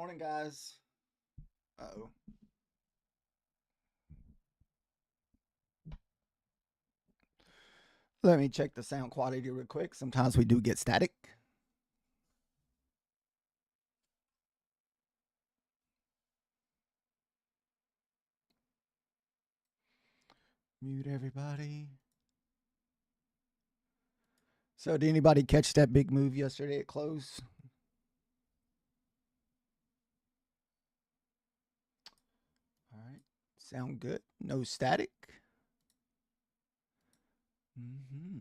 Morning, guys. Uh-oh. Let me check the sound quality real quick. Sometimes we do get static. Mute everybody. So, did anybody catch that big move yesterday at close? All right. Sound good. No static. Mm-hmm.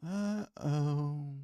Uh-oh.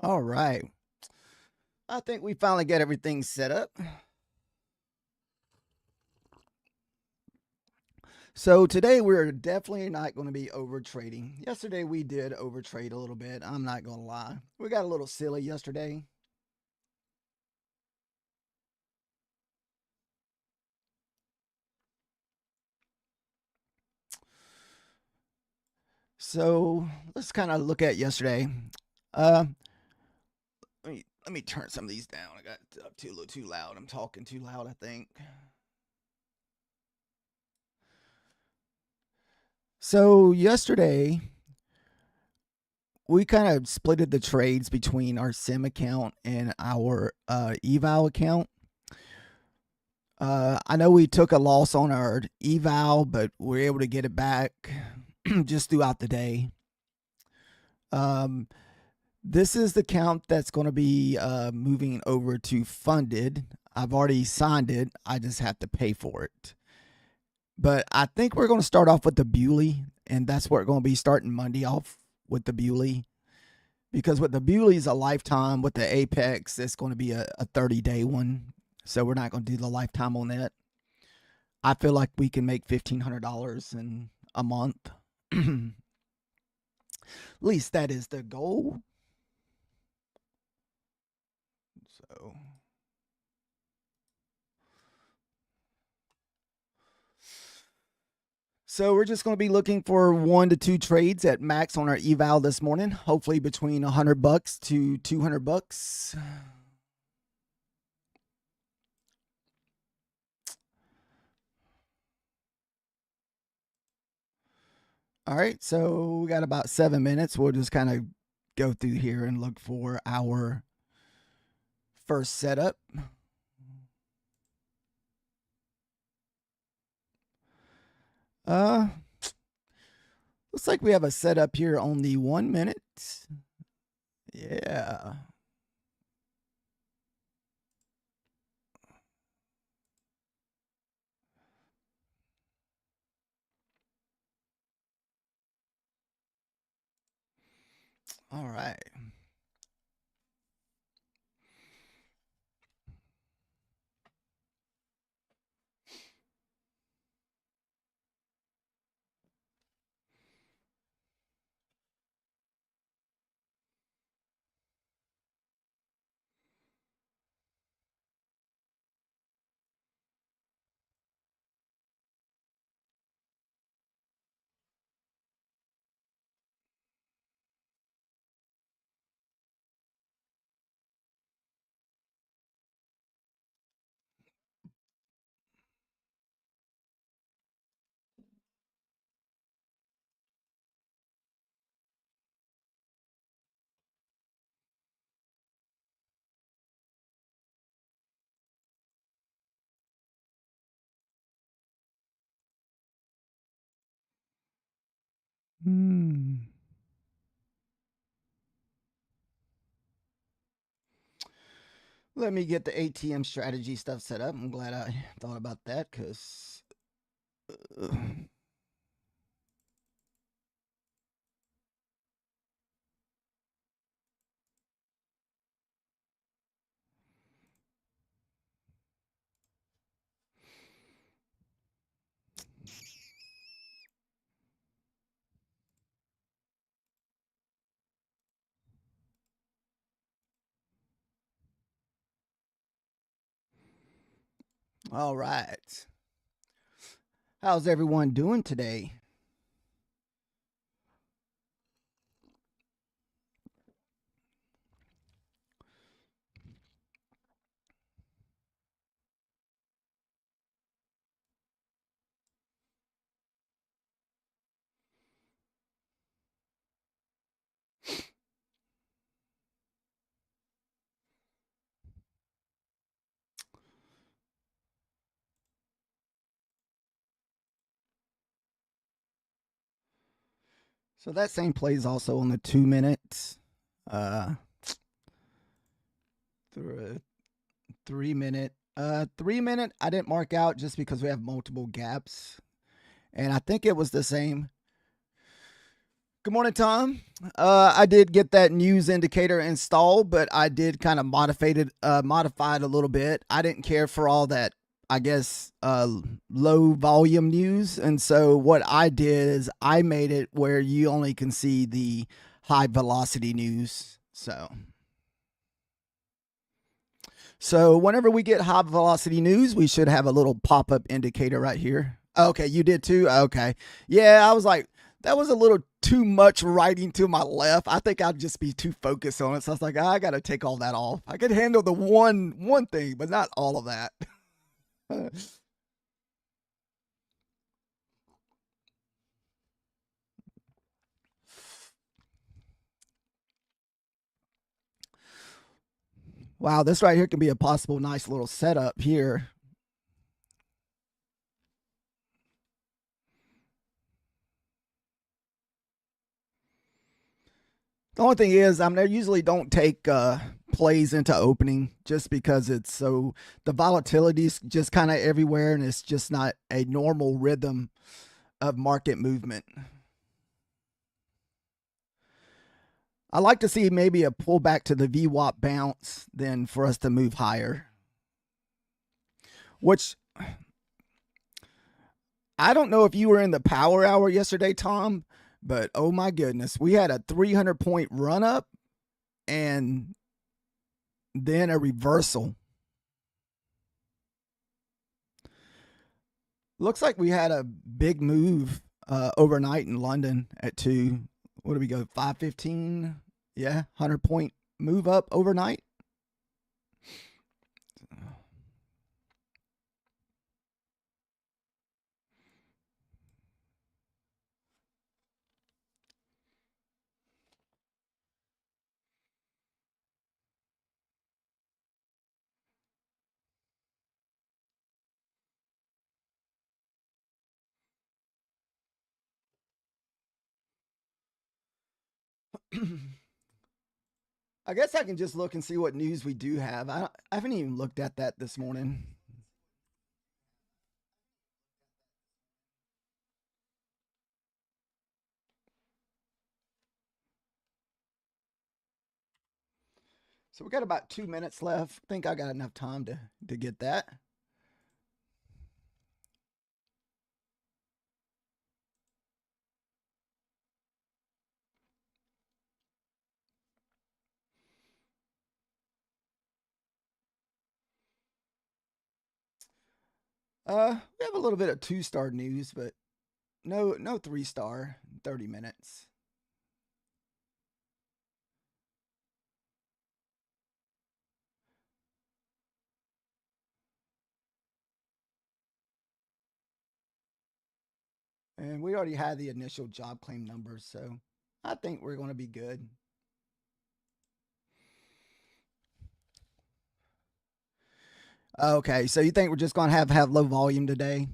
All right. I think we finally got everything set up. So today we're definitely not going to be over trading. Yesterday we did over trade a little bit. I'm not going to lie. We got a little silly yesterday. So let's kind of look at yesterday. Uh, let me turn some of these down. I got up too a little too loud. I'm talking too loud, I think. So yesterday we kind of splitted the trades between our sim account and our eval account. I know we took a loss on our eval, but we are able to get it back just throughout the day. This is the account that's going to be moving over to funded. I've already signed it. I just have to pay for it. But I think we're going to start off with the Bewley, and that's where we're going to be starting Monday off with the Bewley. Because with the Bewley's a lifetime, with the Apex, it's going to be a 30-day one. So we're not going to do the lifetime on that. I feel like we can make $1,500 in a month. At least that is the goal. So So we're just going to be looking for 1 to 2 trades at max on our eval this morning. Hopefully between $100 to $200. All right, so we got about 7 minutes. We'll just kind of go through here and look for our first setup. Looks like we have a setup here on the 1 minute. Yeah. All right. Let me get the ATM strategy stuff set up. I'm glad I thought about that because. All right. How's everyone doing today? So that same play is also on the 2 minutes. 3 minute. 3 minute, I didn't mark out just because we have multiple gaps. And I think it was the same. Good morning, Tom. I did get that news indicator installed, but I did kind of modify it a little bit. I didn't care for all that, I guess, low volume news. And so what I did is I made it where you only can see the high velocity news. So whenever we get high velocity news, we should have a little pop-up indicator right here. Okay, you did too? Okay. Yeah, I was like, that was a little too much writing to my left. I think I'd just be too focused on it. So I was like, I got to take all that off. I could handle the one thing, but not all of that. Wow, this right here can be a possible nice little setup here. The only thing is, I usually don't take plays into opening just because it's so the volatility's just kind of everywhere and it's just not a normal rhythm of market movement. I like to see maybe a pullback to the VWAP bounce than for us to move higher. Which I don't know if you were in the power hour yesterday, Tom, but oh my goodness, we had a 300-point run up and then a reversal. Looks like we had a big move overnight in London at 2. What do we go? 515? Yeah, 100-point move up overnight. I guess I can just look and see what news we do have. I haven't even looked at that this morning. So we got about 2 minutes left. I think I got enough time to get that. We have a little bit of 2-star news, but no 3-star. 30 minutes. And we already had the initial job claim numbers, so I think we're going to be good. Okay, so you think we're just going to have low volume today?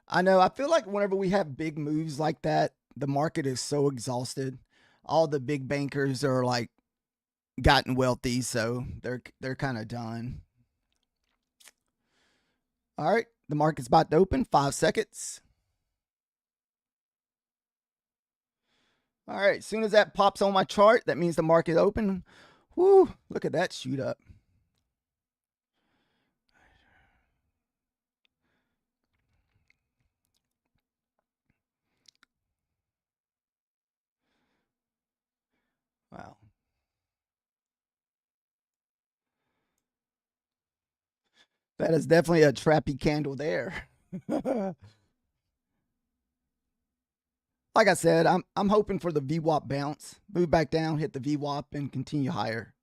I know. I feel like whenever we have big moves like that, the market is so exhausted. All the big bankers are like gotten wealthy, so they're kind of done. All right, the market's about to open. 5 seconds. All right, as soon as that pops on my chart, that means the market open. Whoo, look at that shoot up. Wow. That is definitely a trappy candle there. Like I said, I'm hoping for the VWAP bounce, move back down, hit the VWAP, and continue higher.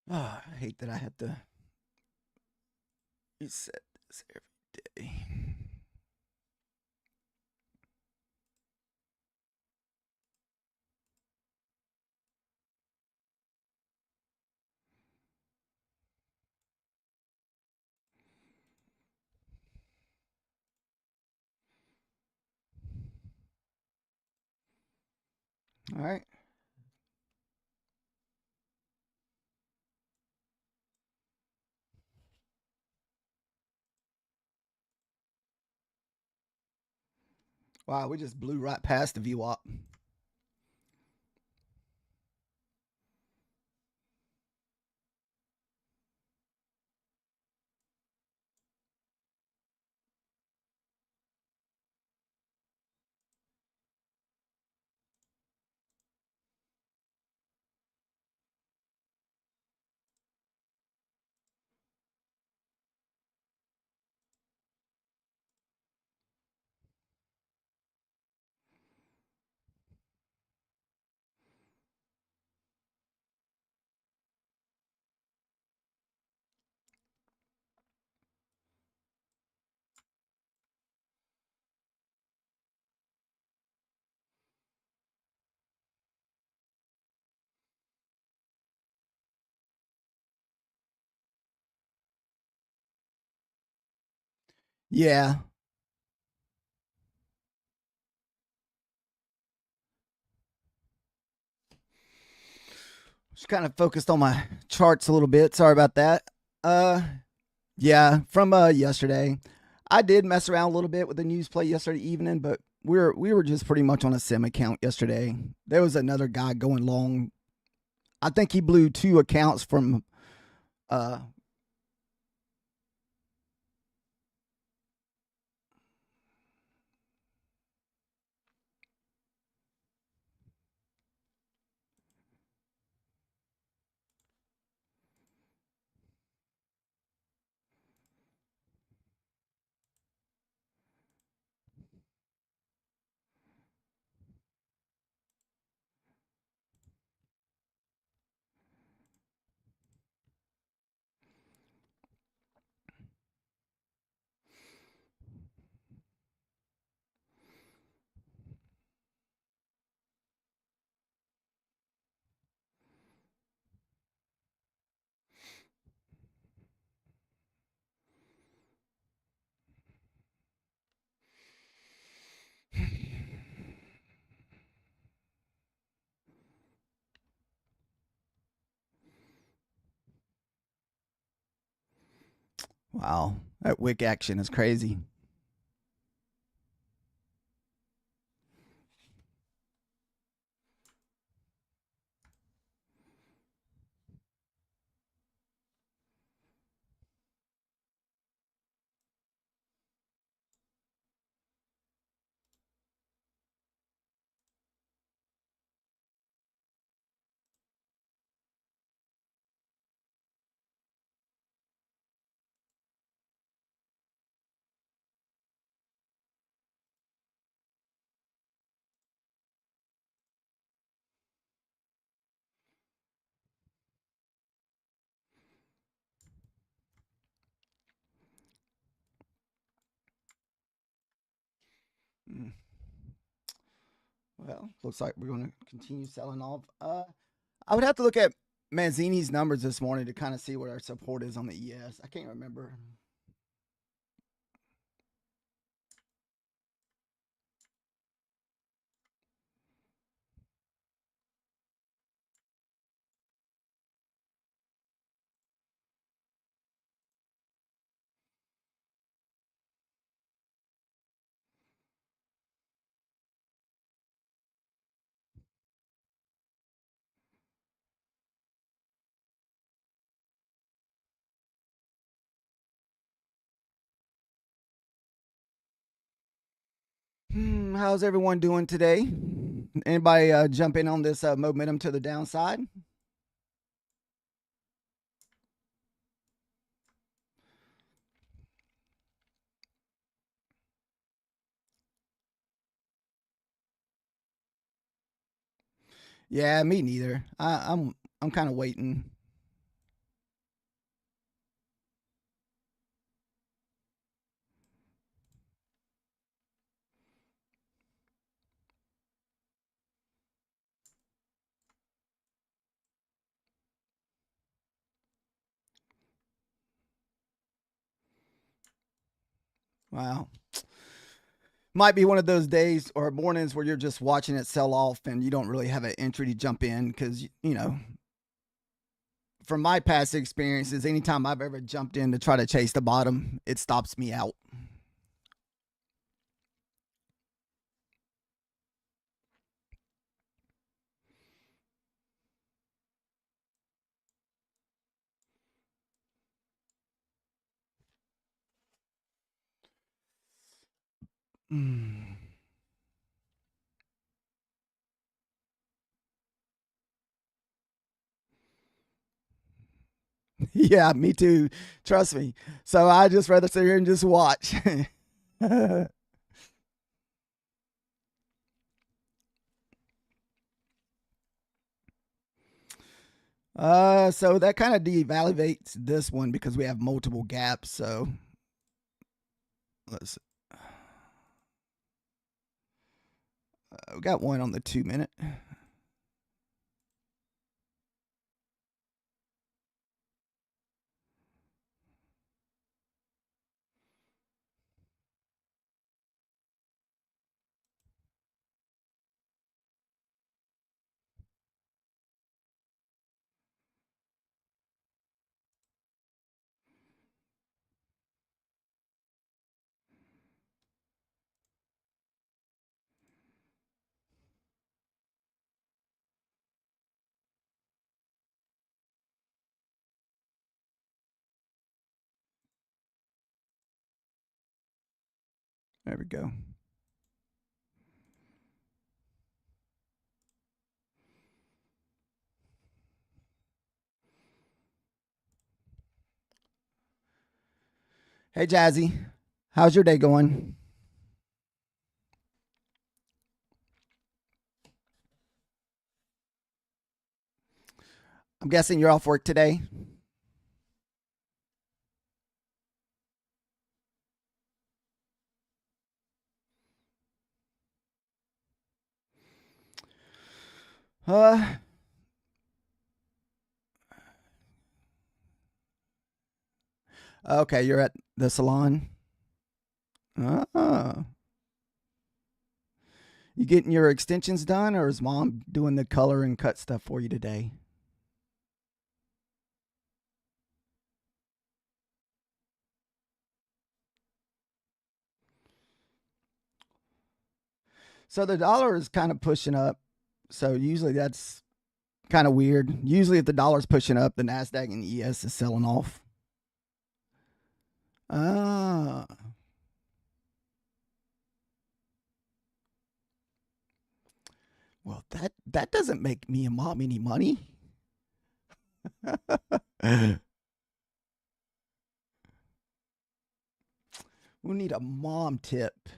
Oh, I hate that I have to reset this every day. All right. Wow, we just blew right past the VWAP. Yeah. Just kind of focused on my charts a little bit. Sorry about that. Uh yeah, from yesterday. I did mess around a little bit with the news play yesterday evening, but we were just pretty much on a sim account yesterday. There was another guy going long. I think he blew 2 accounts from Uh, wow, that wick action is crazy. Mm. Well, looks like we're going to continue selling off. I would have to look at Manzini's numbers this morning to kind of see what our support is on the ES. I can't remember. How's everyone doing today? Anybody jump in on this momentum to the downside? Yeah, me neither. I'm kind of waiting. Wow. Might be one of those days or mornings where you're just watching it sell off and you don't really have an entry to jump in because, from my past experiences, anytime I've ever jumped in to try to chase the bottom, it stops me out. Mm. Yeah, me too. Trust me. So I just rather sit here and just watch. So that kind of devaluates this one because we have multiple gaps. So let's. We got one on the 2 minute. There we go. Hey, Jazzy. How's your day going? I'm guessing you're off work today. Uh, okay, you're at the salon. Ah, you getting your extensions done, or is mom doing the color and cut stuff for you today? So the dollar is kind of pushing up. So usually that's kind of weird. Usually, if the dollar's pushing up, the NASDAQ and the ES is selling off. Ah, well, that doesn't make me and mom any money. We need a mom tip.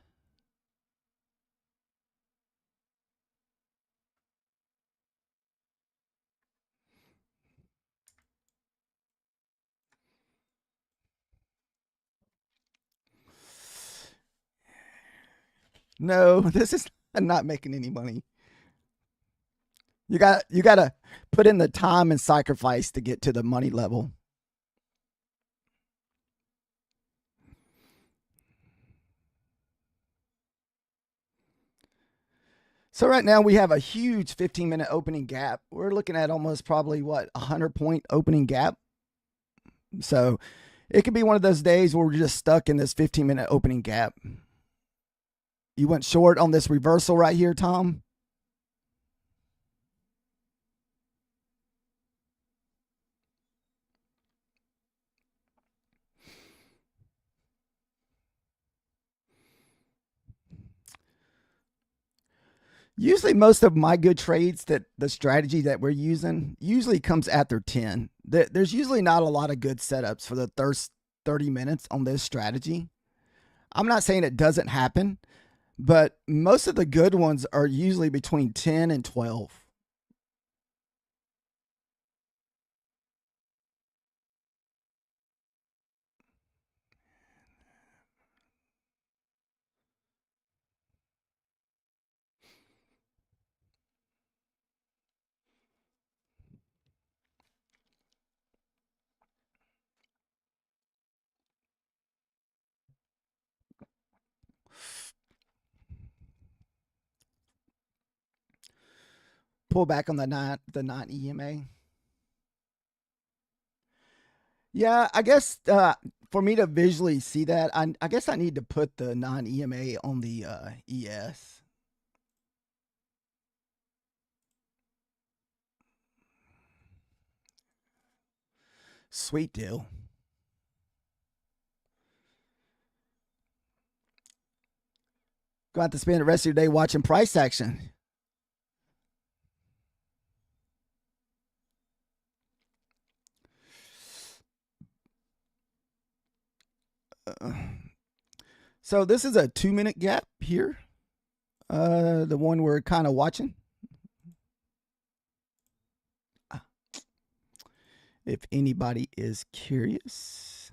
No, this is not making any money. You gotta put in the time and sacrifice to get to the money level. So right now we have a huge 15-minute opening gap. We're looking at almost probably what 100-point opening gap. So it could be one of those days where we're just stuck in this 15-minute opening gap. You went short on this reversal right here, Tom. Usually, most of my good trades, that the strategy that we're using usually comes after 10. There's usually not a lot of good setups for the first 30 minutes on this strategy. I'm not saying it doesn't happen, but most of the good ones are usually between 10 and 12. Pull back on the 9 EMA. Yeah, I guess for me to visually see that, I guess I need to put the 9 EMA on the ES. Sweet deal. Go out to spend the rest of your day watching price action. Uh, so this is a 2-minute gap here. The one we're kind of watching. If anybody is curious.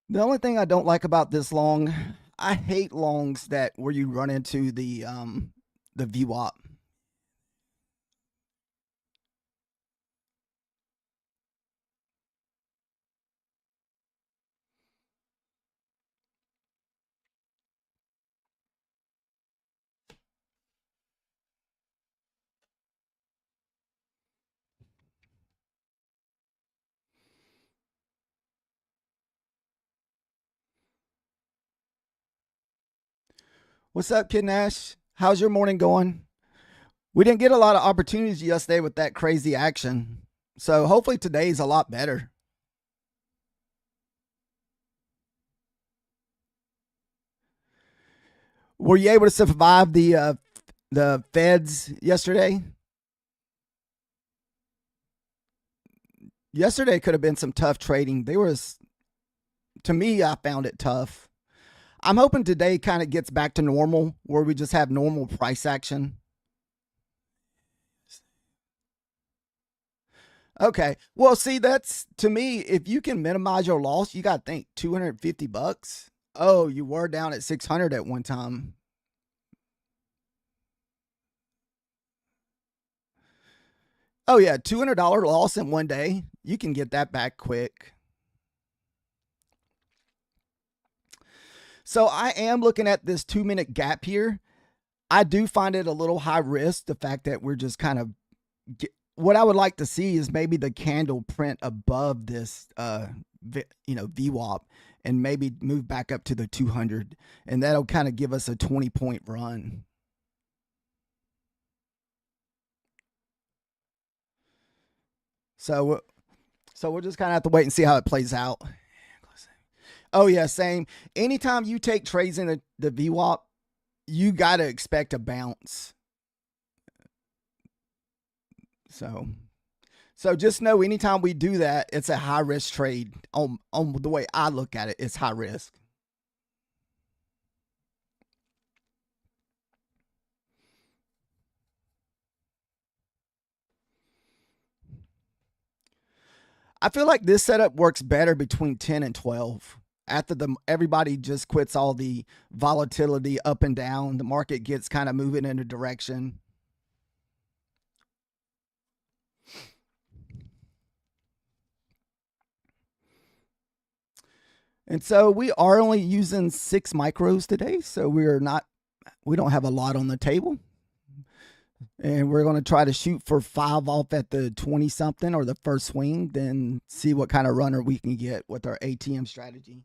The only thing I don't like about this long, I hate longs that where you run into the VWAP. What's up, Kid Nash? How's your morning going? We didn't get a lot of opportunities yesterday with that crazy action. So hopefully today's a lot better. Were you able to survive the Feds yesterday? Yesterday could have been some tough trading. There was, to me, I found it tough. I'm hoping today kind of gets back to normal, where we just have normal price action. Okay. Well, see, that's to me, if you can minimize your loss, you got to think $250. Oh, you were down at 600 at one time. Oh yeah, $200 loss in one day. You can get that back quick. So I am looking at this 2 minute gap here. I do find it a little high risk. The fact that we're just kind of what I would like to see is maybe the candle print above this, VWAP, and maybe move back up to the 200, and that'll kind of give us a 20-point run. So, so we'll just kind of have to wait and see how it plays out. Oh yeah, same. Anytime you take trades in the VWAP, you got to expect a bounce. So, so just know anytime we do that, it's a high risk trade. On the way I look at it, it's high risk. I feel like this setup works better between 10 and 12. After the everybody just quits all the volatility up and down, the market gets kind of moving in a direction. And so we are only using 6 micros today, so we don't have a lot on the table. And we're going to try to shoot for 5 off at the 20 something or the first swing, then see what kind of runner we can get with our ATM strategy.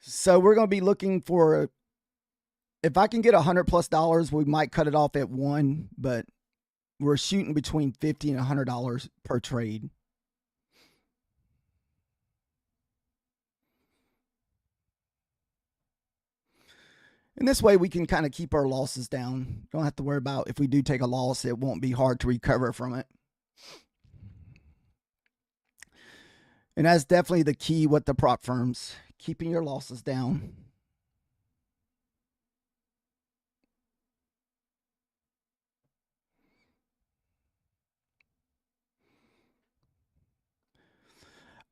So we're going to be looking for, if I can get $100+ we might cut it off at 1, but we're shooting between $50 and $100 per trade. And this way we can kind of keep our losses down. Don't have to worry about if we do take a loss, it won't be hard to recover from it. And that's definitely the key with the prop firms, keeping your losses down.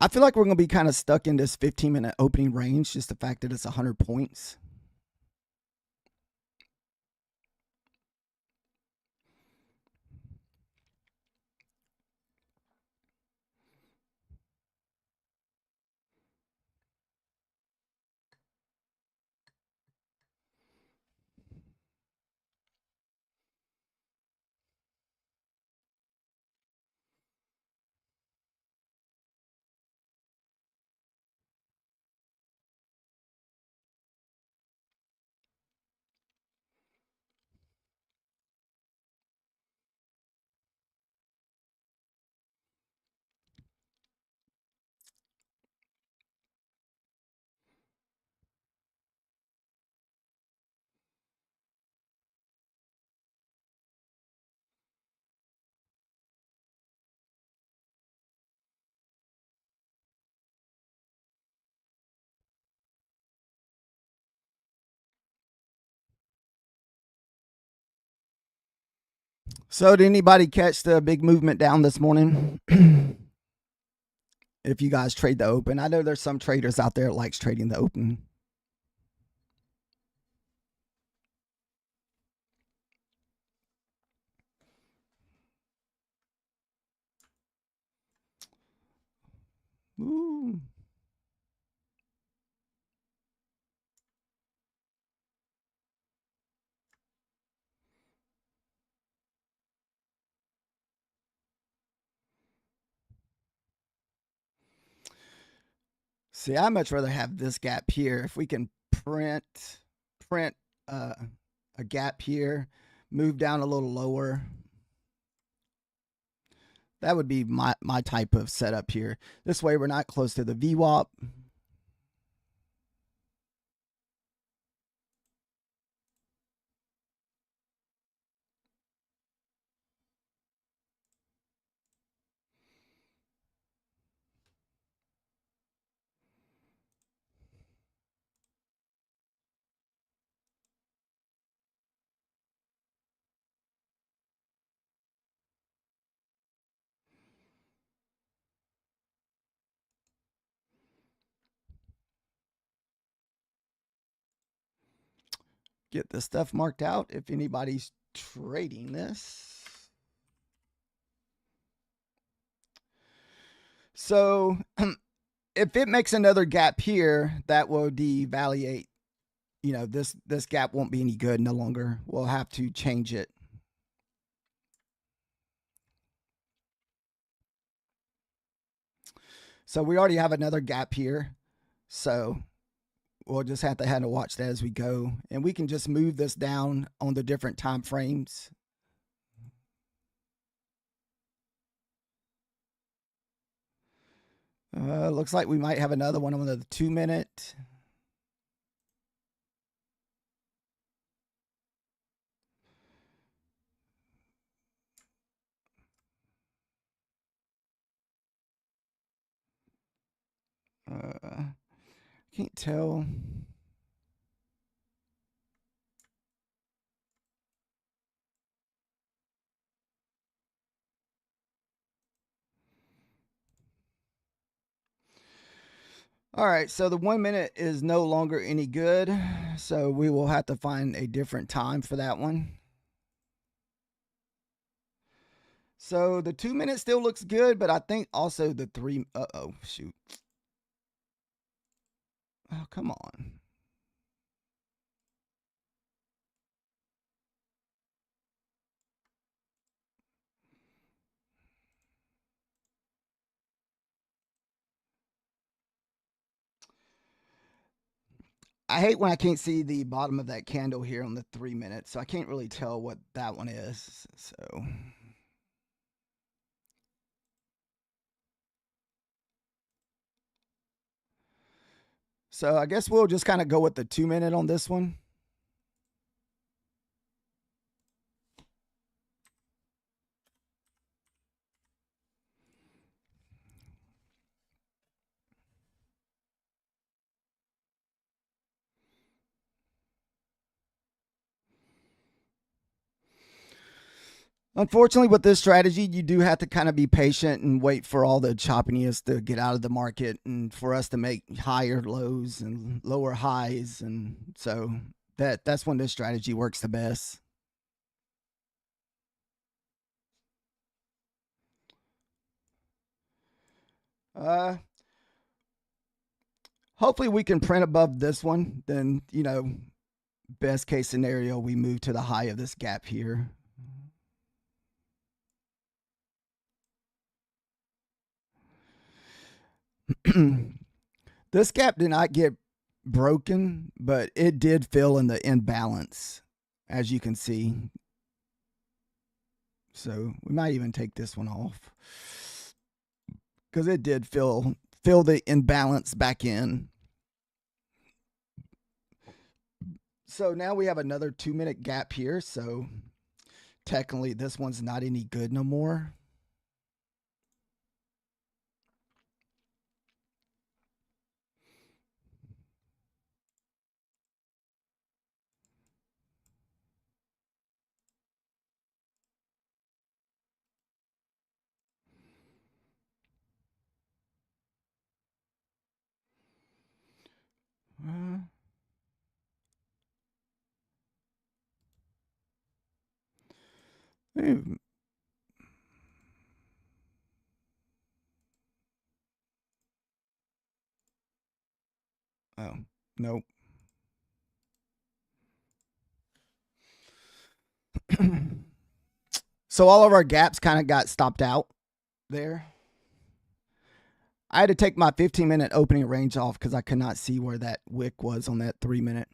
I feel like we're going to be kind of stuck in this 15-minute opening range, just the fact that it's 100 points. So, did anybody catch the big movement down this morning? If you guys trade the open, I know there's some traders out there that likes trading the open. Ooh. See, I'd much rather have this gap here. If we can print a gap here, move down a little lower. That would be my type of setup here. This way we're not close to the VWAP. Get this stuff marked out if anybody's trading this. So if it makes another gap here, that will devaluate. You know, this gap won't be any good no longer. We'll have to change it. So we already have another gap here. So we'll just have to watch that as we go. And we can just move this down on the different time frames. Looks like we might have another one on the 2 minute. Can't tell. All right, so the 1 minute is no longer any good, so we will have to find a different time for that one. So the 2 minute still looks good, but I think also the 3, shoot. Oh, come on. I hate when I can't see the bottom of that candle here on the 3 minutes, so I can't really tell what that one is. So I guess we'll just kind of go with the 2 minute on this one. Unfortunately, with this strategy, you do have to kind of be patient and wait for all the choppiness to get out of the market and for us to make higher lows and lower highs. And so that's when this strategy works the best. Hopefully we can print above this one. Then, you know, best case scenario, we move to the high of this gap here. This gap did not get broken, but it did fill in the imbalance, as you can see. So we might even take this one off because it did fill the imbalance back in. So now we have another 2 minute gap here. So technically this one's not any good no more. Oh, nope. So all of our gaps kind of got stopped out there. I had to take my 15-minute opening range off because I could not see where that wick was on that 3-minute.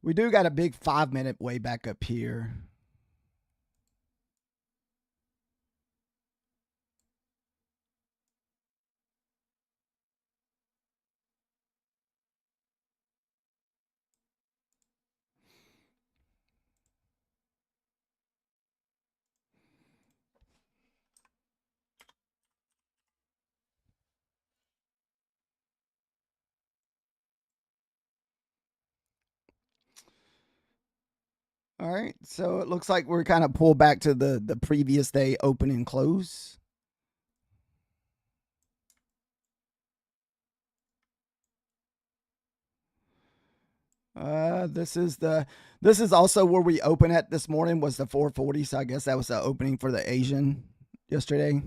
We do got a big 5-minute way back up here. All right, so it looks like we're kind of pulled back to the previous day open and close. This is also where we open at this morning was the 440. So I guess that was the opening for the Asian yesterday.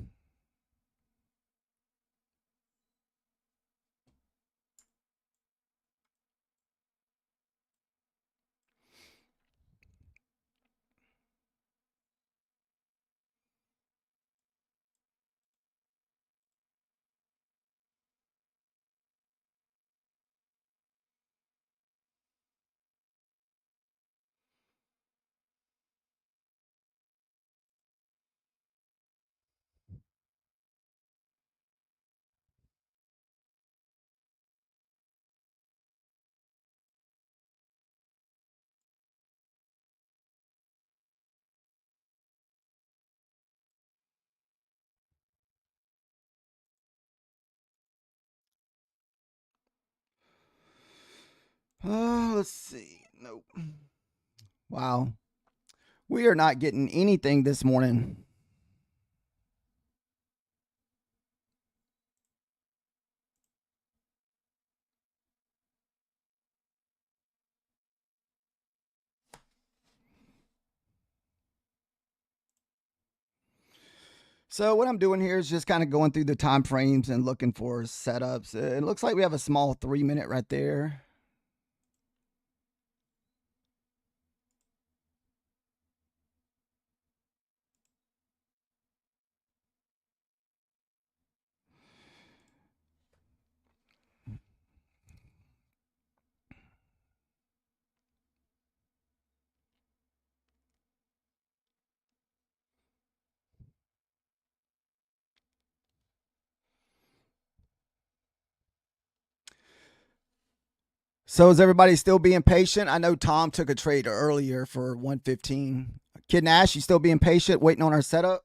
Let's see. Nope. Wow. We are not getting anything this morning. So what I'm doing here is just kind of going through the time frames and looking for setups. It looks like we have a small 3-minute right there. So is everybody still being patient? I know Tom took a trade earlier for 115. Kid Nash, you still being patient, waiting on our setup?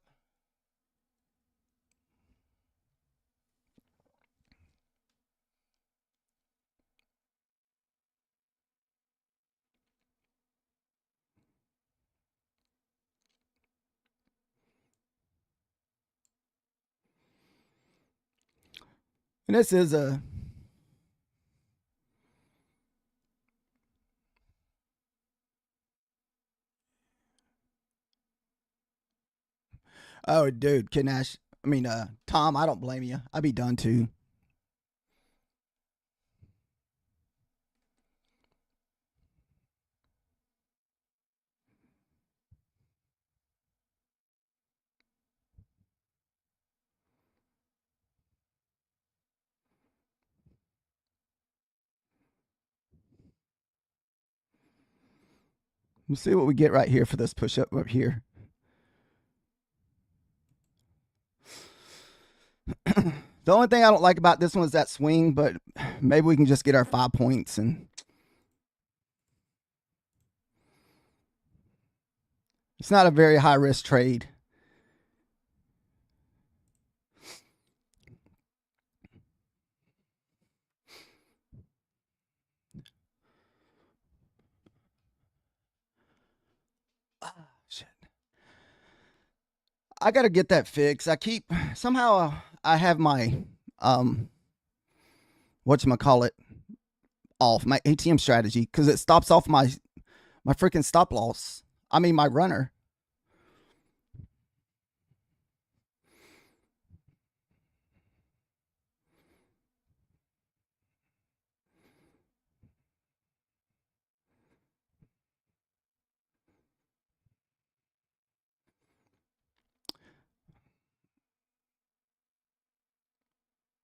And this is a oh dude, Kid Nash. I mean Tom, I don't blame you. I'd be done too. Let's see what we get right here for this push up here. The only thing I don't like about this one is that swing, but maybe we can just get our 5 points. And it's not a very high risk trade. Shit. I got to get that fixed. I keep somehow I have my whatchamacallit off my ATM strategy because it stops off my freaking stop loss. I mean my runner.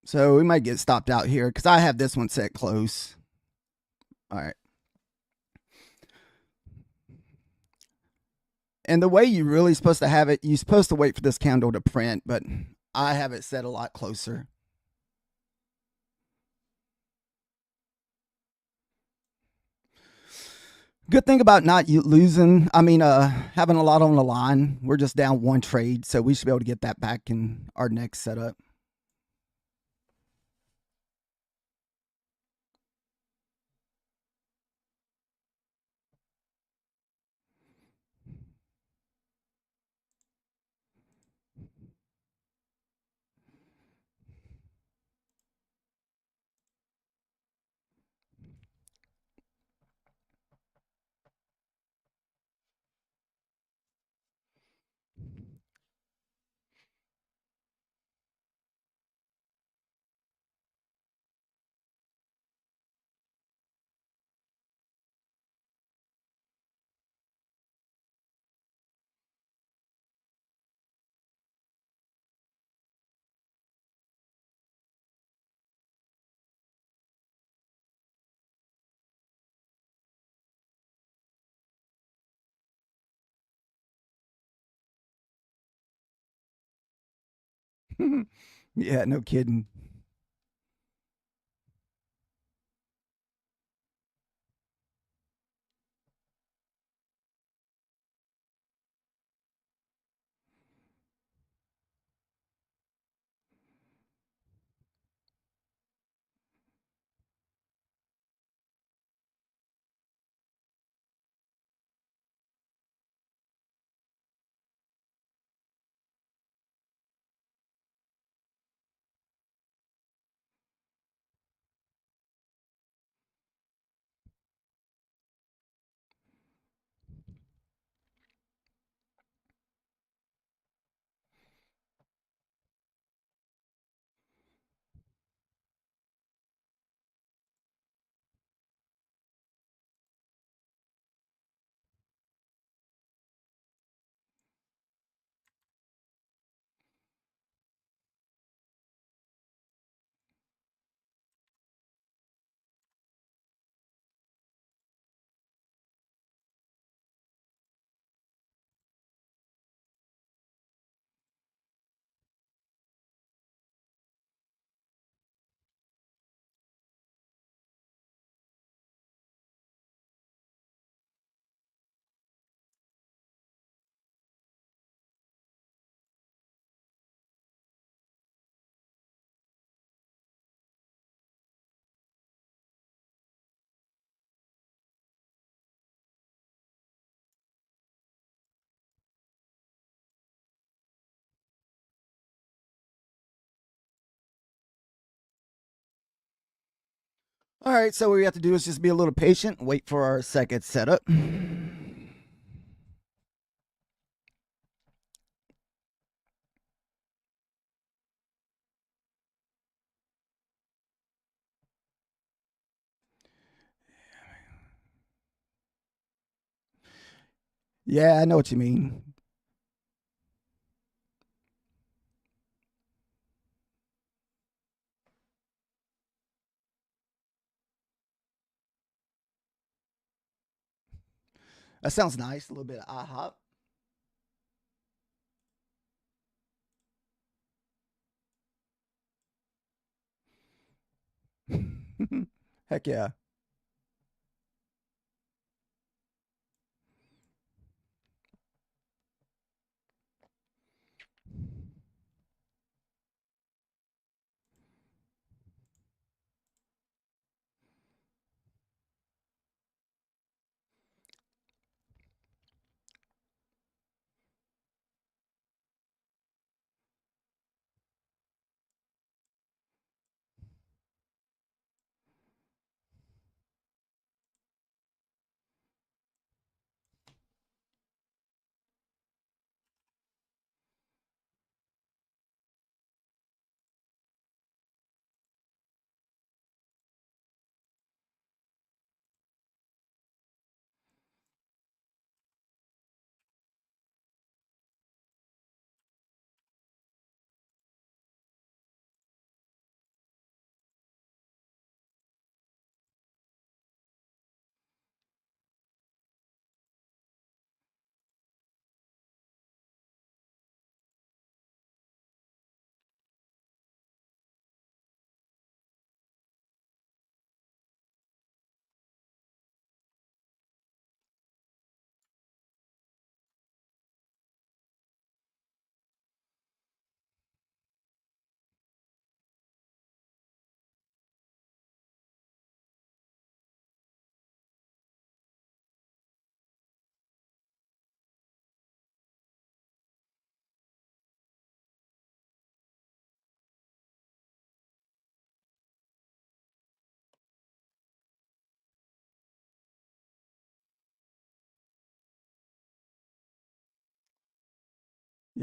So we might get stopped out here because I have this one set close. All right. And the way you're really supposed to have it, you're supposed to wait for this candle to print, but I have it set a lot closer. Good thing about not losing, having a lot on the line. We're just down one trade, so we should be able to get that back in our next setup. Yeah, no kidding. All right, so what we have to do is just be a little patient, wait for our second setup. Yeah, I know what you mean. That sounds nice. A little bit of IHOP. Heck yeah.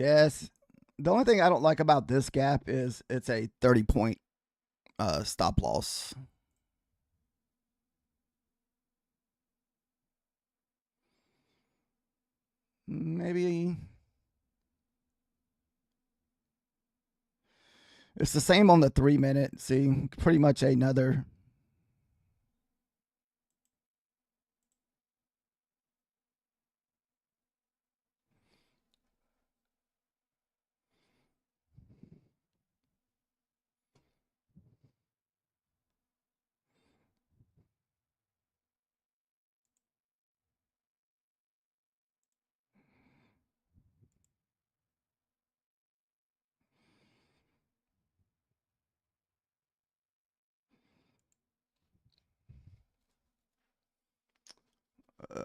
Yes. The only thing I don't like about this gap is it's a 30-point stop loss. Maybe it's the same on the 3-minute. See, pretty much another. Uh,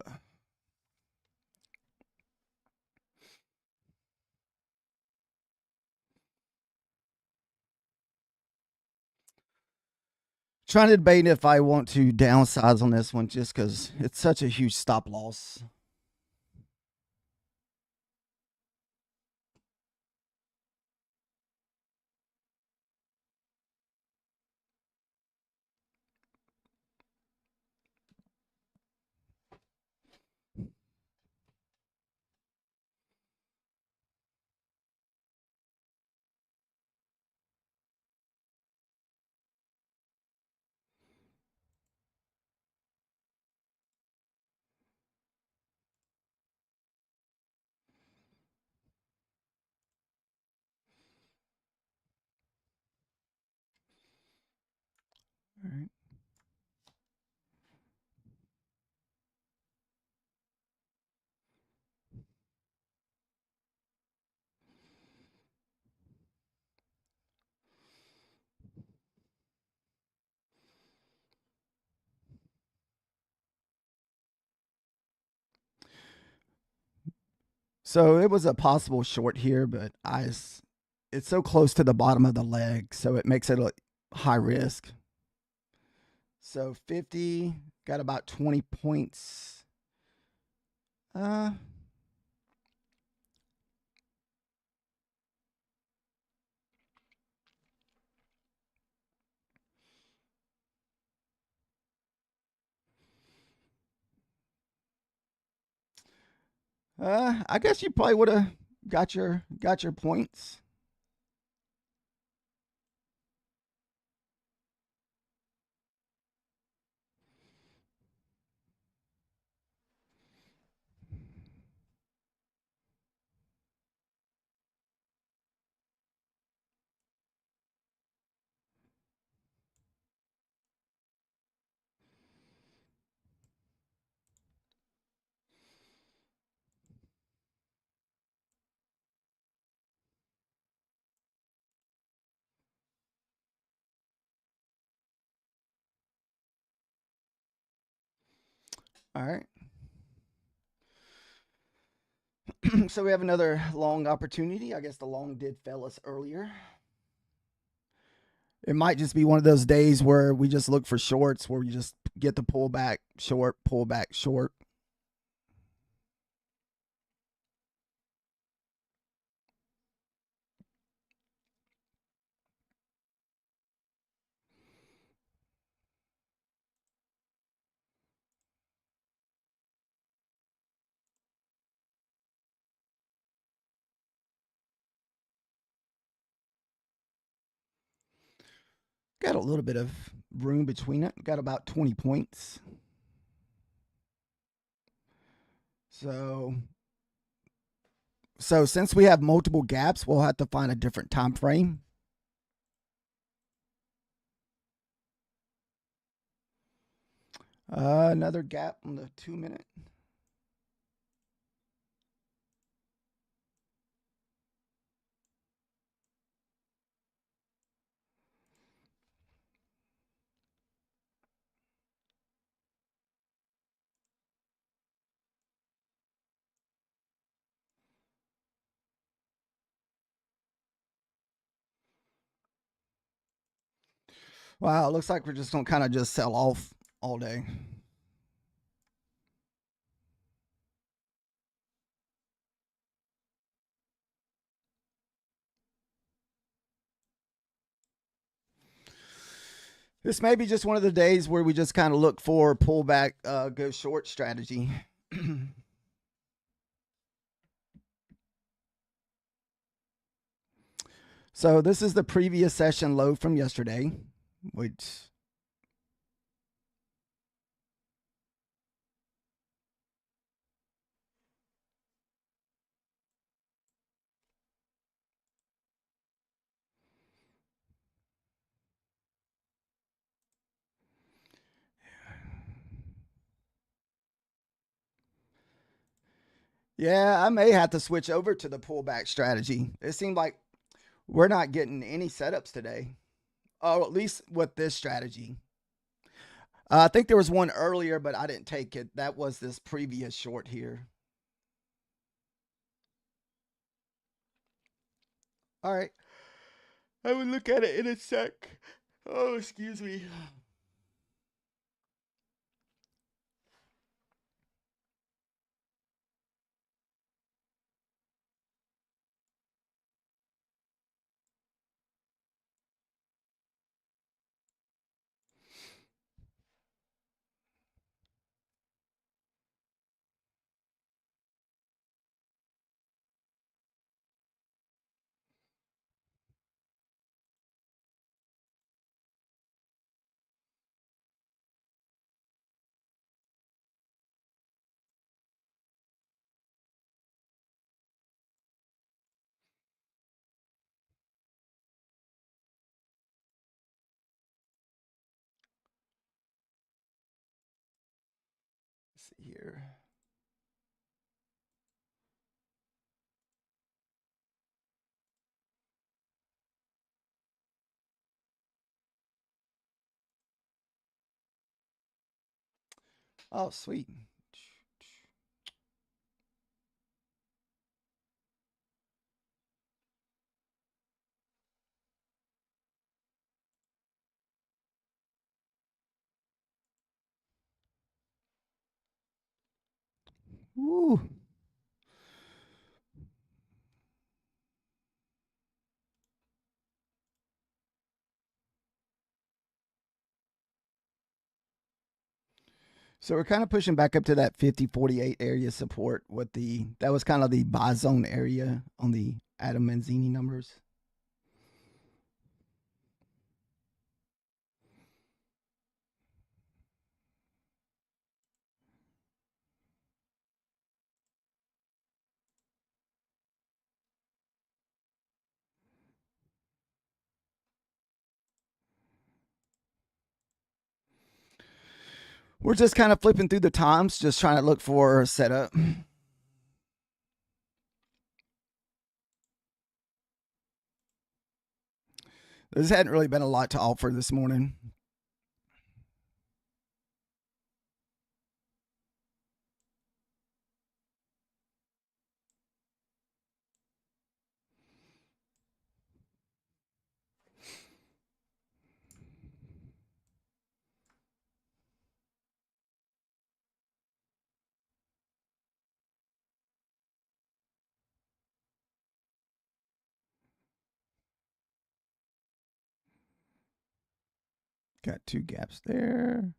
Trying to debate if I want to downsize on this one just because it's such a huge stop loss. All right. So it was a possible short here, but it's so close to the bottom of the leg, so it makes it a high risk. So 50 got about 20 points. Uh, I guess you probably would have got your points. All right. So we have another long opportunity. I guess the long did fail us earlier. It might just be one of those days where we just look for shorts, where we just get the pullback short, pullback short. Got a little bit of room between it. Got about 20 points. So since we have multiple gaps, we'll have to find a different time frame. Another gap on the 2-minute. Wow, it looks like we're just gonna kind of just sell off all day. This may be just one of the days where we just kind of look for pullback, go short strategy. So this is the previous session low from yesterday, which yeah, I may have to switch over to the pullback strategy. It seemed like we're not getting any setups today. Oh, at least with this strategy. I think there was one earlier, but I didn't take it. That was this previous short here. All right. I would look at it in a sec. Oh, excuse me. Let's see here. Oh, sweet. Woo. So we're kind of pushing back up to that 50-48 area support with that was kind of the buy zone area on the Adam Manzini numbers. We're just kind of flipping through the times, just trying to look for a setup. This hadn't really been a lot to offer this morning. Got two gaps there.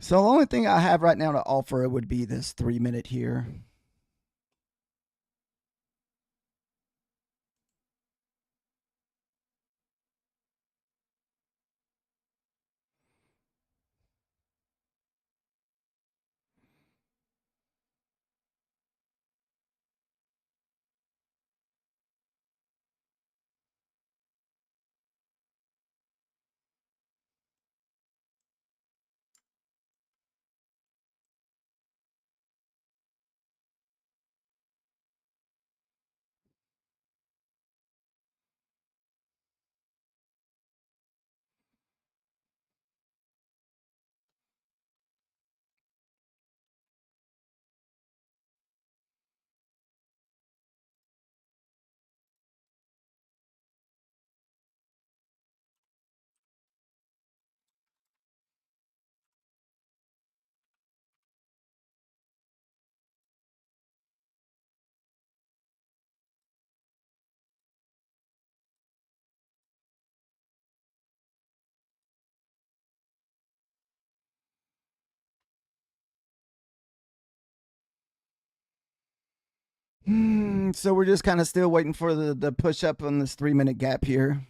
So the only thing I have right now to offer would be this 3 minute here. So we're just kind of still waiting for the push up on this 3-minute gap here.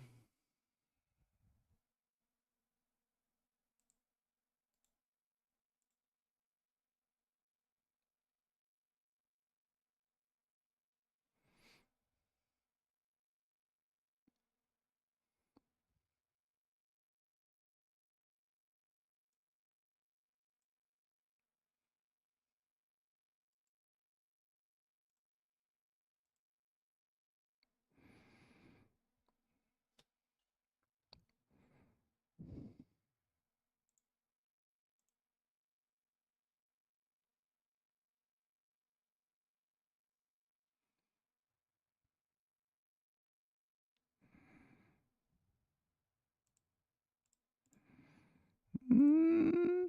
Mm.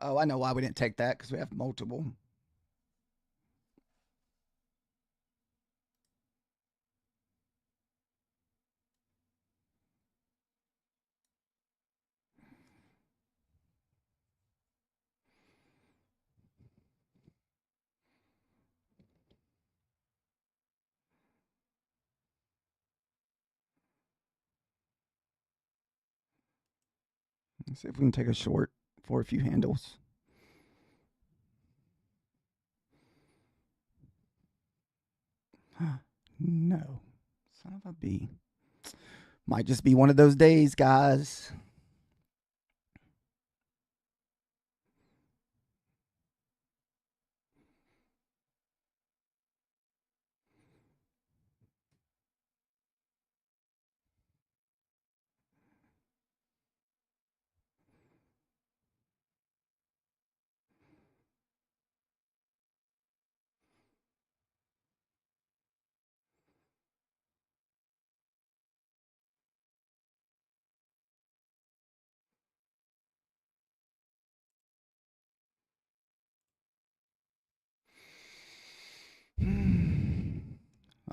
Oh, I know why we didn't take that, because we have multiple. Let's see if we can take a short for a few handles. No. Son of a bee. Might just be one of those days, guys.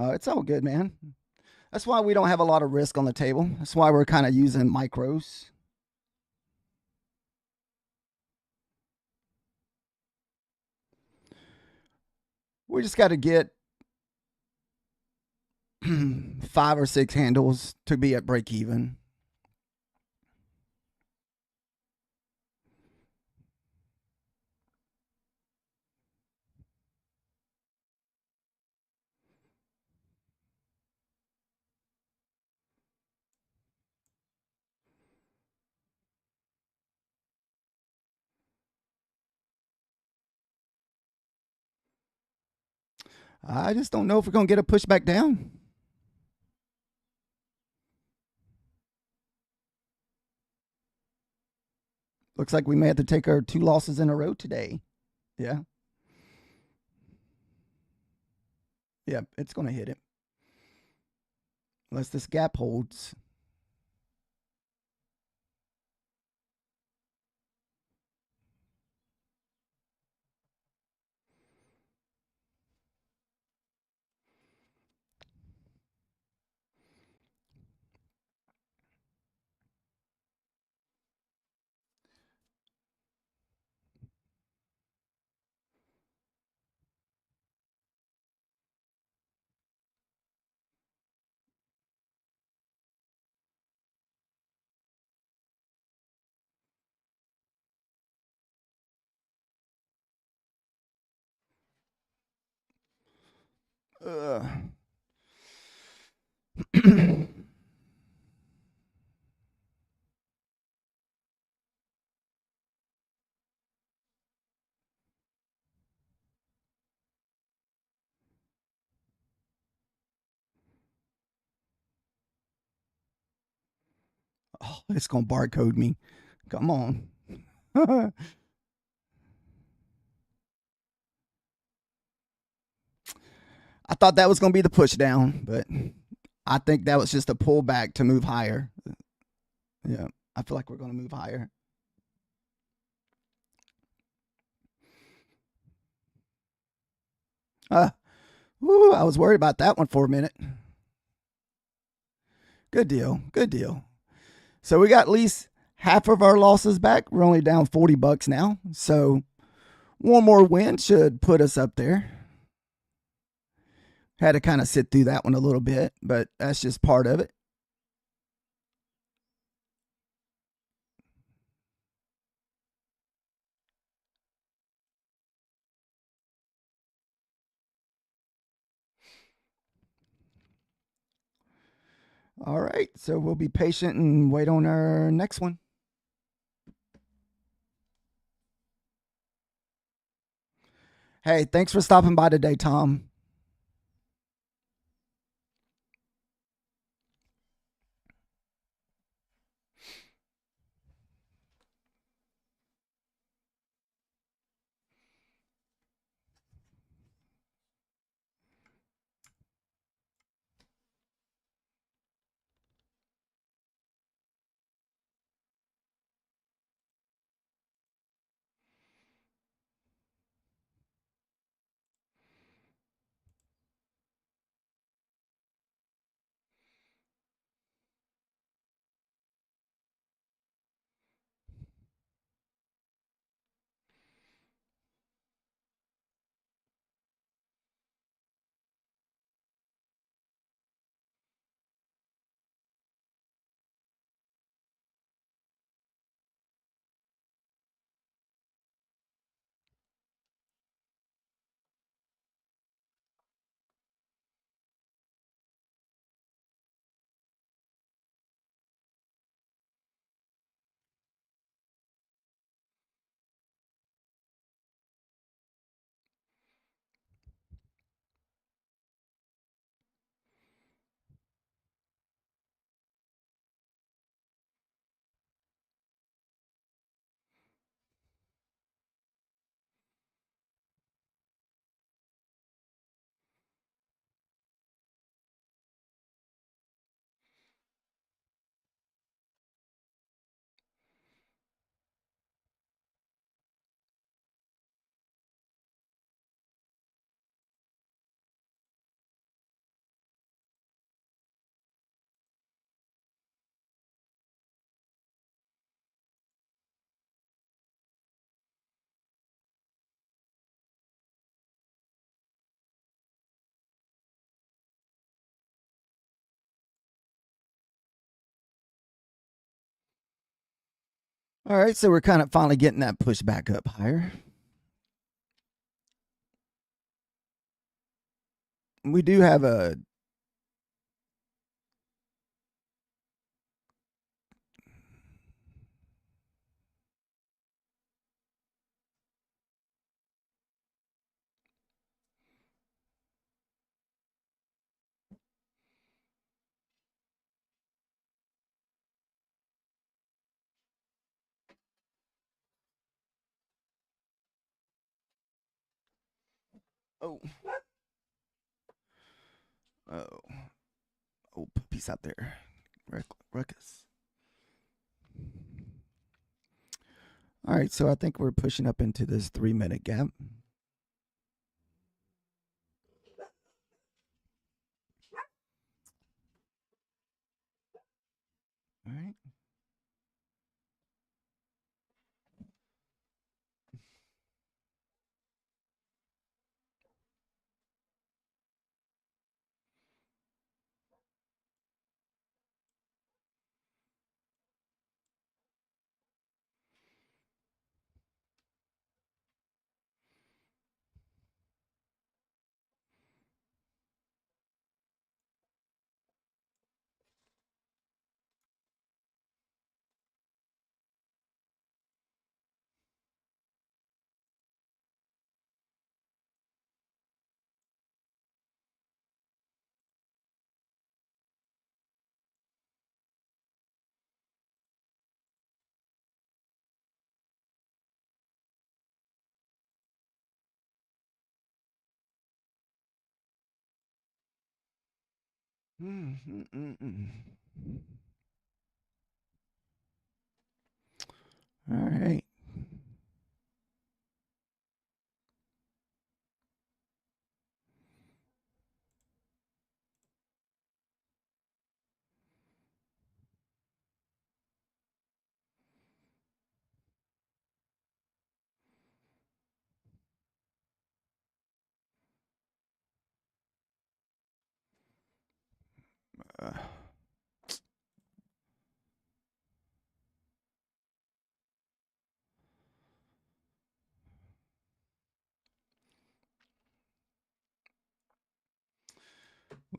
It's all good, man. That's why we don't have a lot of risk on the table. That's why we're kind of using micros. We just got to get 5 or 6 handles to be at break even. I just don't know if we're going to get a pushback down. Looks like we may have to take our 2 losses in a row today. Yeah. Yeah, it's going to hit it. Unless this gap holds. Uh. Oh, it's going to barcode me. Come on. I thought that was going to be the push down, but I think that was just a pullback to move higher. Yeah, I feel like we're going to move higher. Uh, woo, I was worried about that one for a minute. Good deal. Good deal. So we got at least half of our losses back. We're only down $40 now. So one more win should put us up there. Had to kind of sit through that one a little bit, but that's just part of it. All right. So we'll be patient and wait on our next one. Hey, thanks for stopping by today, Tom. All right. So we're kind of finally getting that push back up higher. We do have a oh oh oh piece out there. Ruckus. All right, so I think we're pushing up into this 3-minute gap. All right. All right.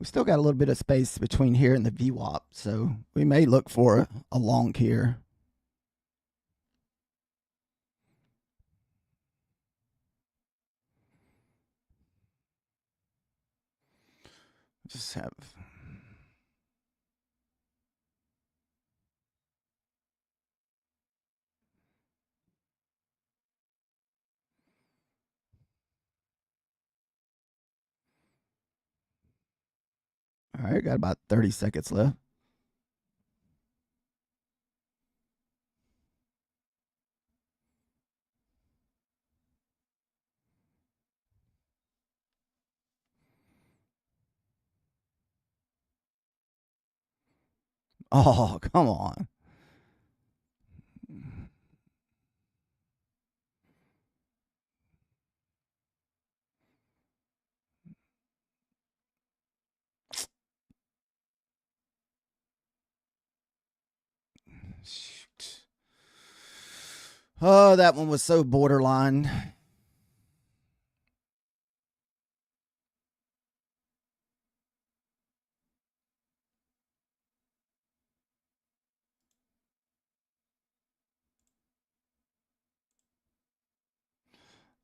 We still got a little bit of space between here and the VWAP, so we may look for a long here. Just have. All right, got about 30 seconds left. Oh, come on. Shoot. Oh, that one was so borderline.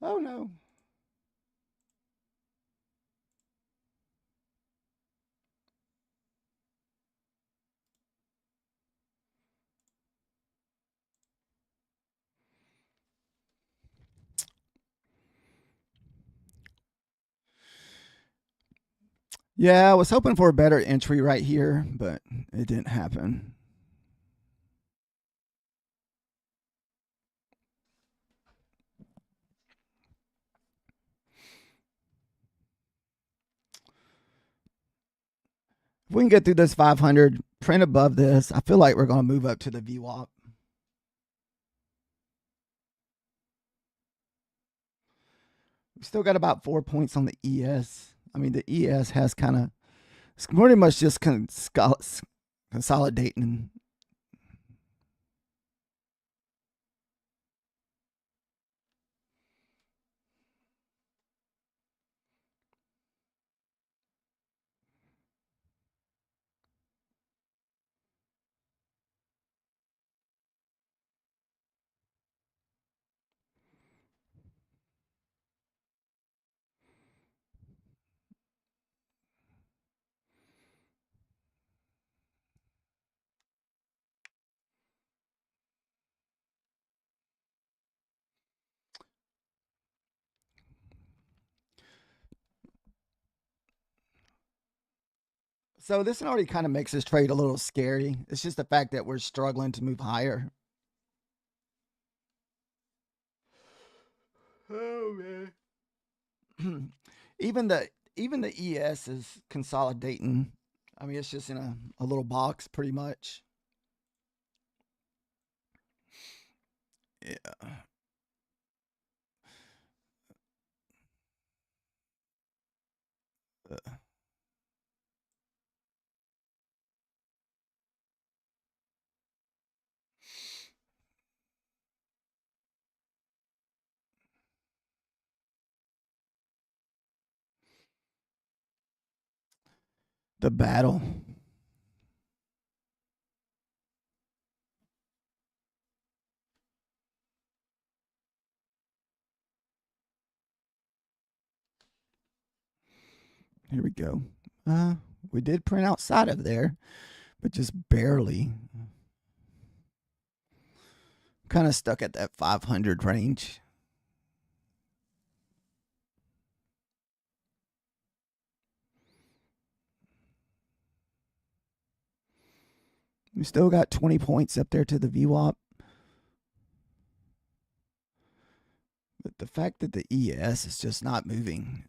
Oh, no. Yeah, I was hoping for a better entry right here, but it didn't happen. If we can get through this 500, print above this, I feel like we're going to move up to the VWAP. We still got about 4 points on the ES. I mean, the ES has kind of, it's pretty much just consolidating. So this already kind of makes this trade a little scary. It's just the fact that we're struggling to move higher. Oh man. even the ES is consolidating. I mean, it's just in a little box pretty much. Yeah. Uh, the battle. Here we go. We did print outside of there, but just barely. Kind of stuck at that 500 range. We still got 20 points up there to the VWAP. But the fact that the ES is just not moving.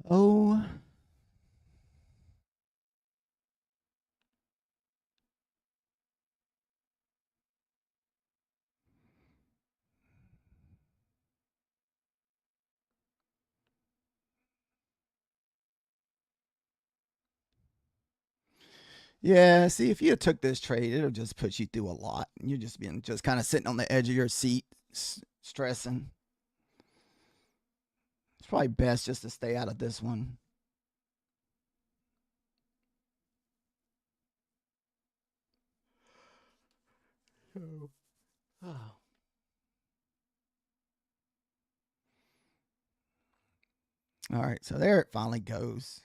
Oh. Yeah, see, if you had took this trade, it'll just put you through a lot. You're just being just kind of sitting on the edge of your seat, stressing. It's probably best just to stay out of this one. Oh. All right, so there it finally goes.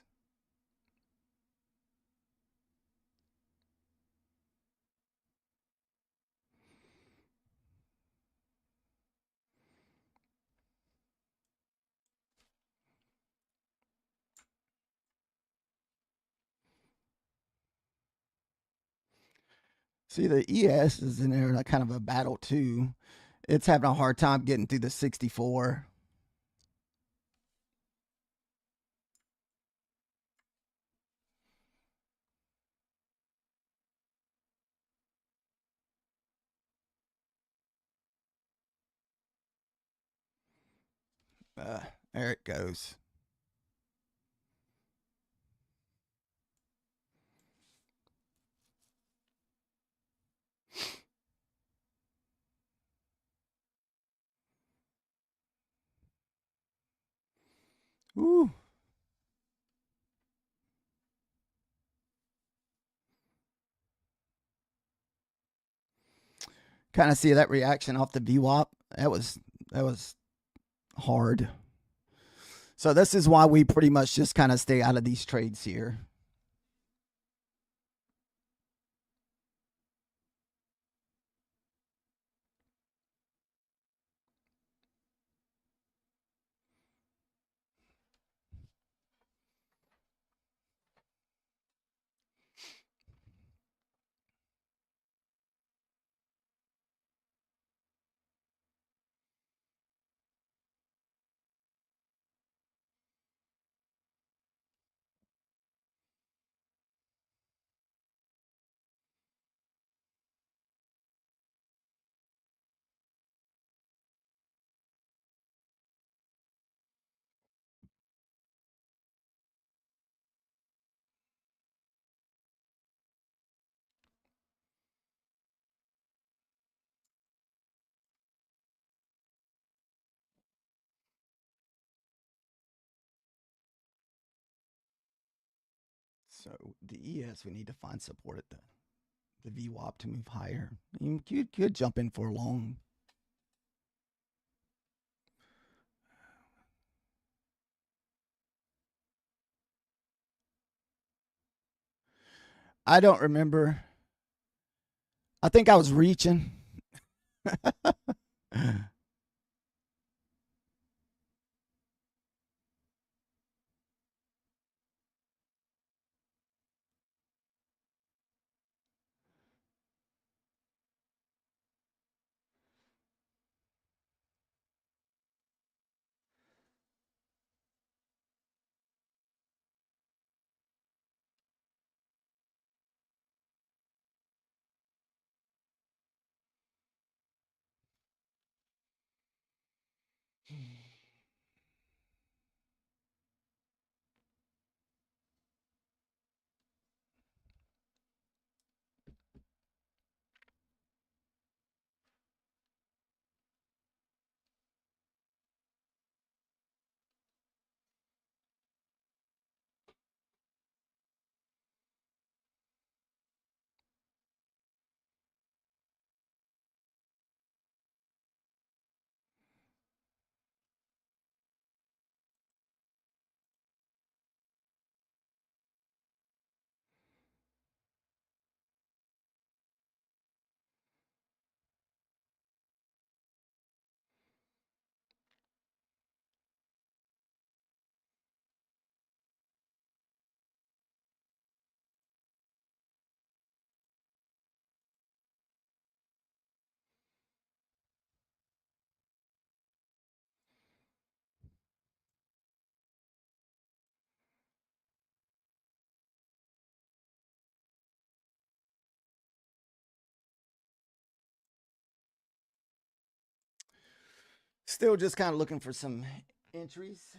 See, the ES is in there, like kind of a battle too. It's having a hard time getting through the 64. There it goes. Ooh. Kind of see that reaction off the VWAP. That was hard. So this is why we pretty much just kind of stay out of these trades here. So the ES, we need to find support at the VWAP to move higher. You could jump in for long. I don't remember. I think I was reaching. Still just kind of looking for some entries.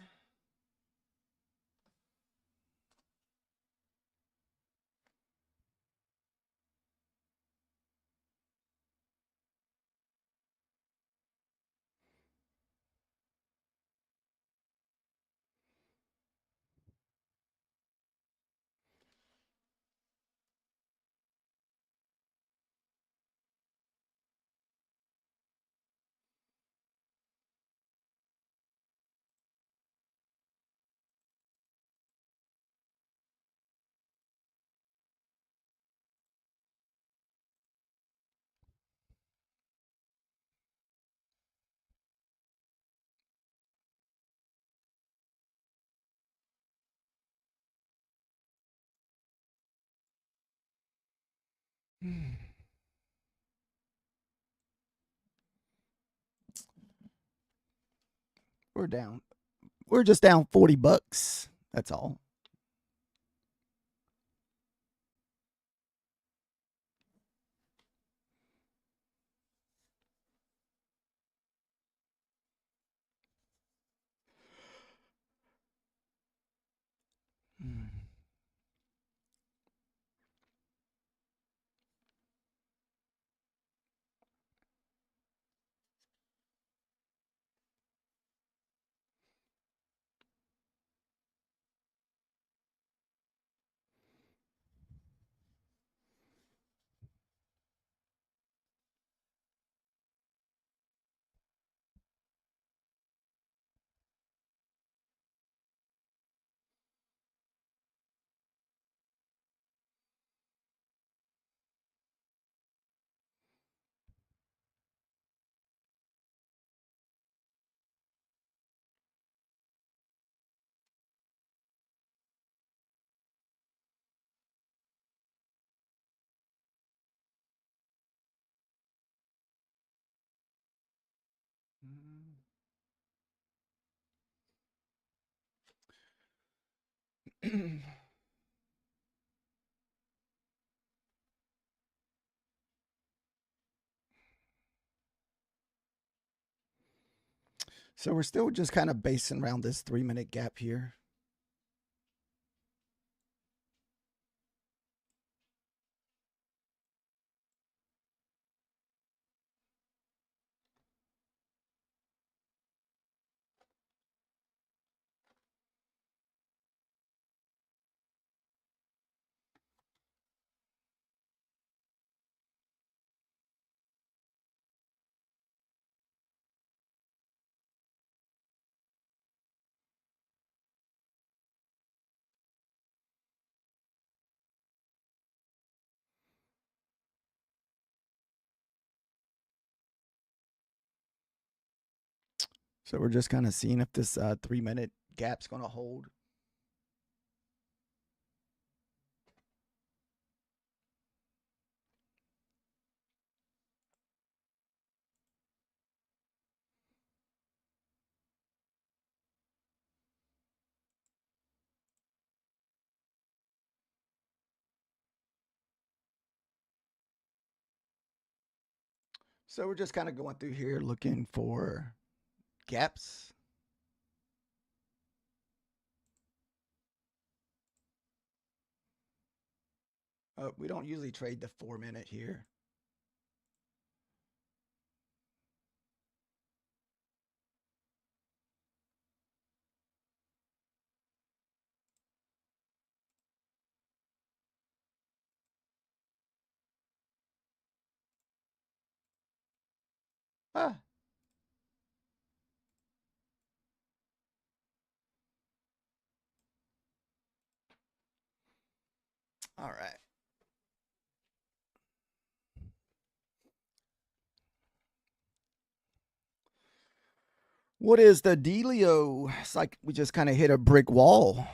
We're down. We're just down $40. That's all. So we're still just kind of basing around this 3-minute gap here. So we're just kind of seeing if this 3-minute gap's going to hold. So we're just kind of going through here looking for gaps. We don't usually trade the 4-minute here. Ah. All right. What is the dealio? It's like we just kind of hit a brick wall.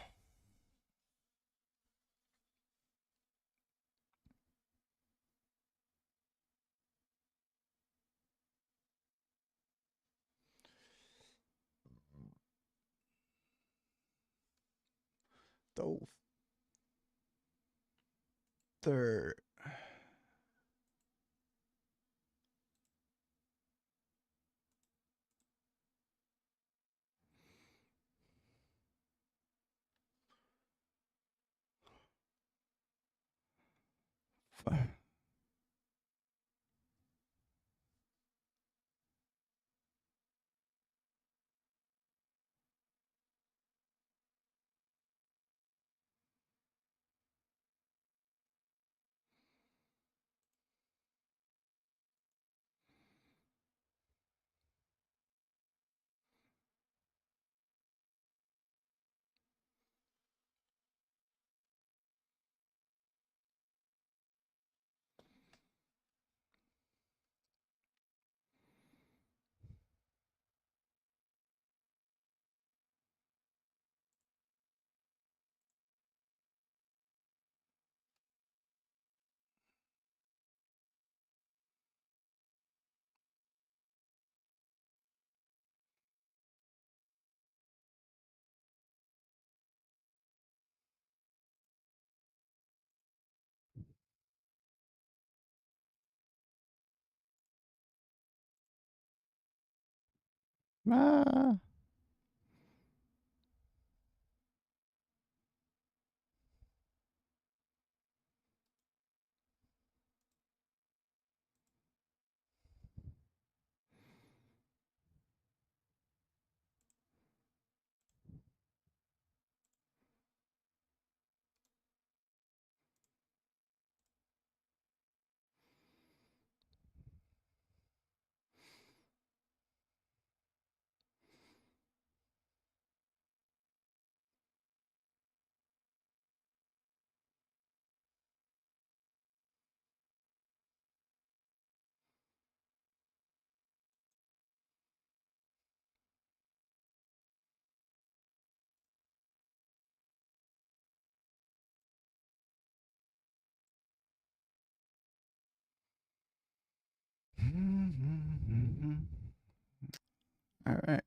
The third. Ah. All right.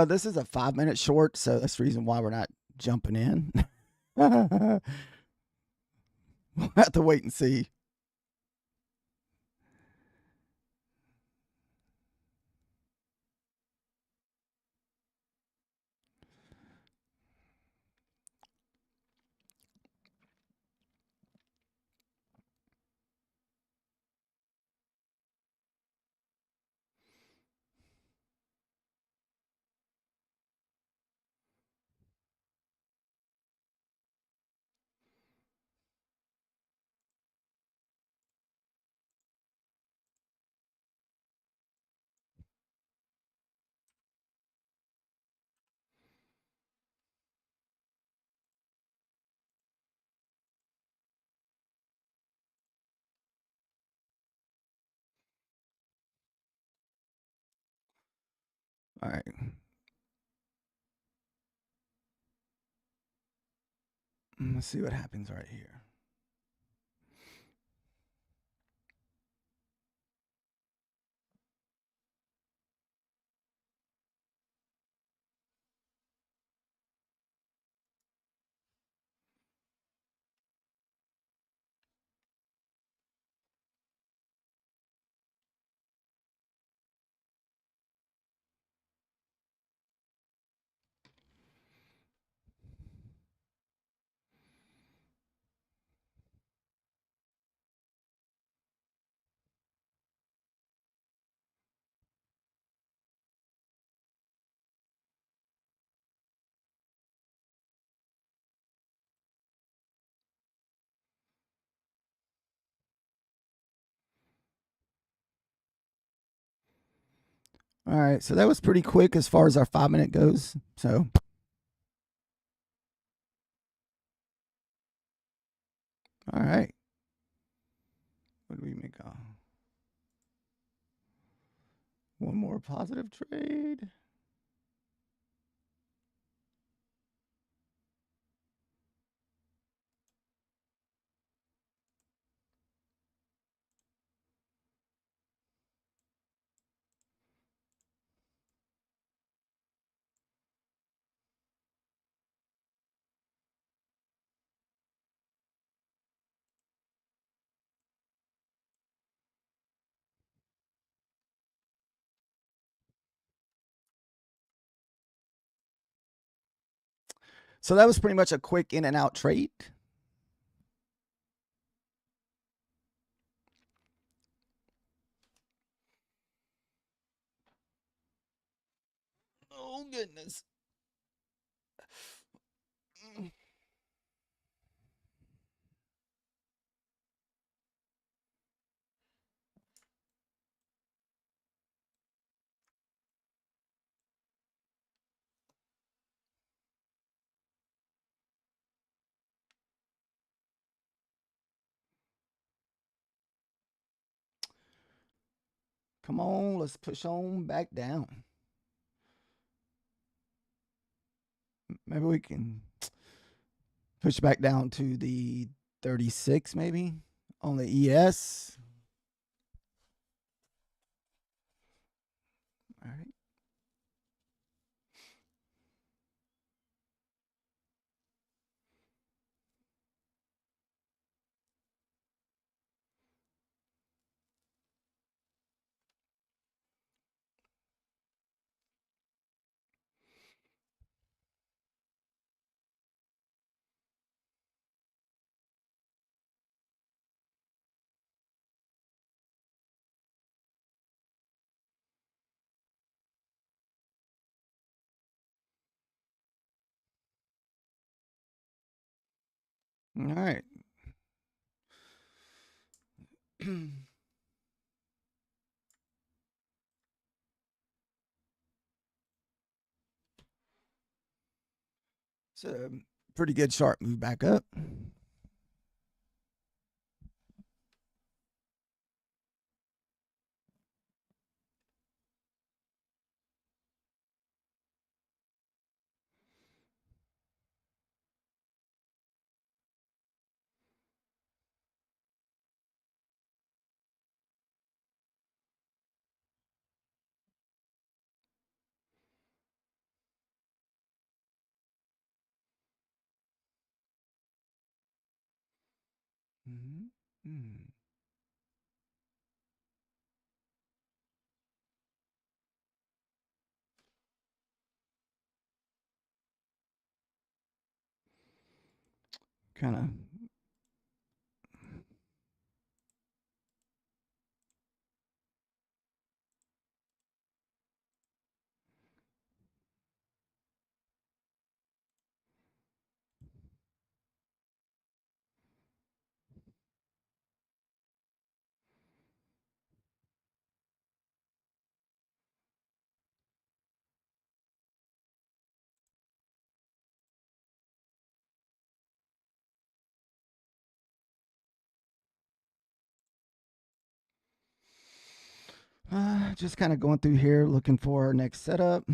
This is a 5-minute short, so that's the reason why we're not jumping in. We'll have to wait and see. All right. Let's see what happens right here. All right. So that was pretty quick as far as our 5-minute goes. So, all right. What do we make? One more positive trade. So that was pretty much a quick in and out trade. Oh, goodness. Come on, let's push on back down. Maybe we can push back down to the 36, maybe on the ES. All right. All right. It's a pretty good sharp move back up. Mm-hmm. Kind of. Just kind of going through here looking for our next setup.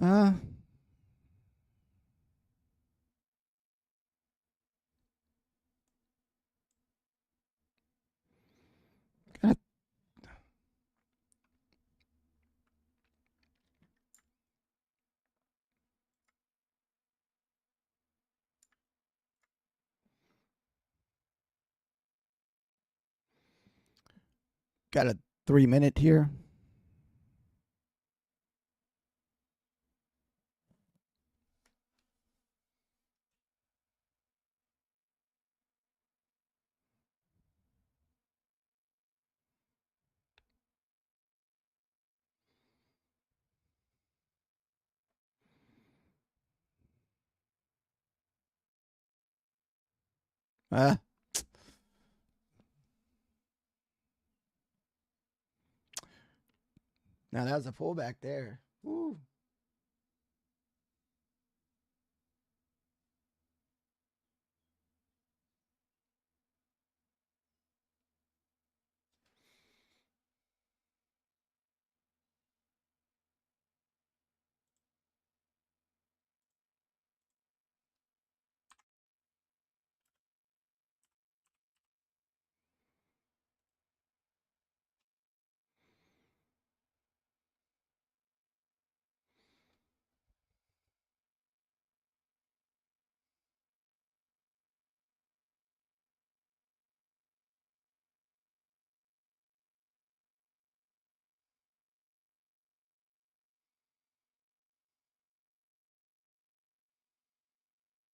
Uh, got, got a 3-minute here. Uh, Now that was a pullback there. Woo.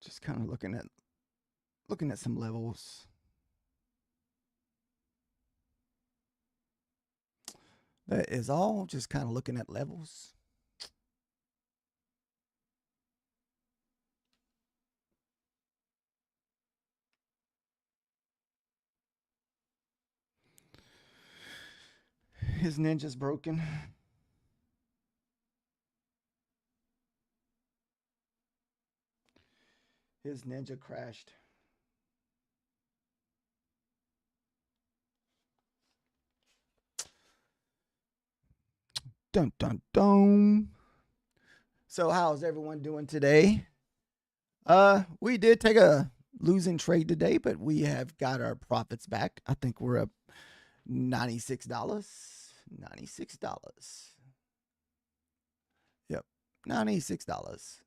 Just kind of looking at some levels. That is all. Just kind of looking at levels. His ninja's broken. His ninja crashed. Dun dun dun. So how's everyone doing today? We did take a losing trade today, but we have got our profits back. I think we're up $96. $96. Yep. $96.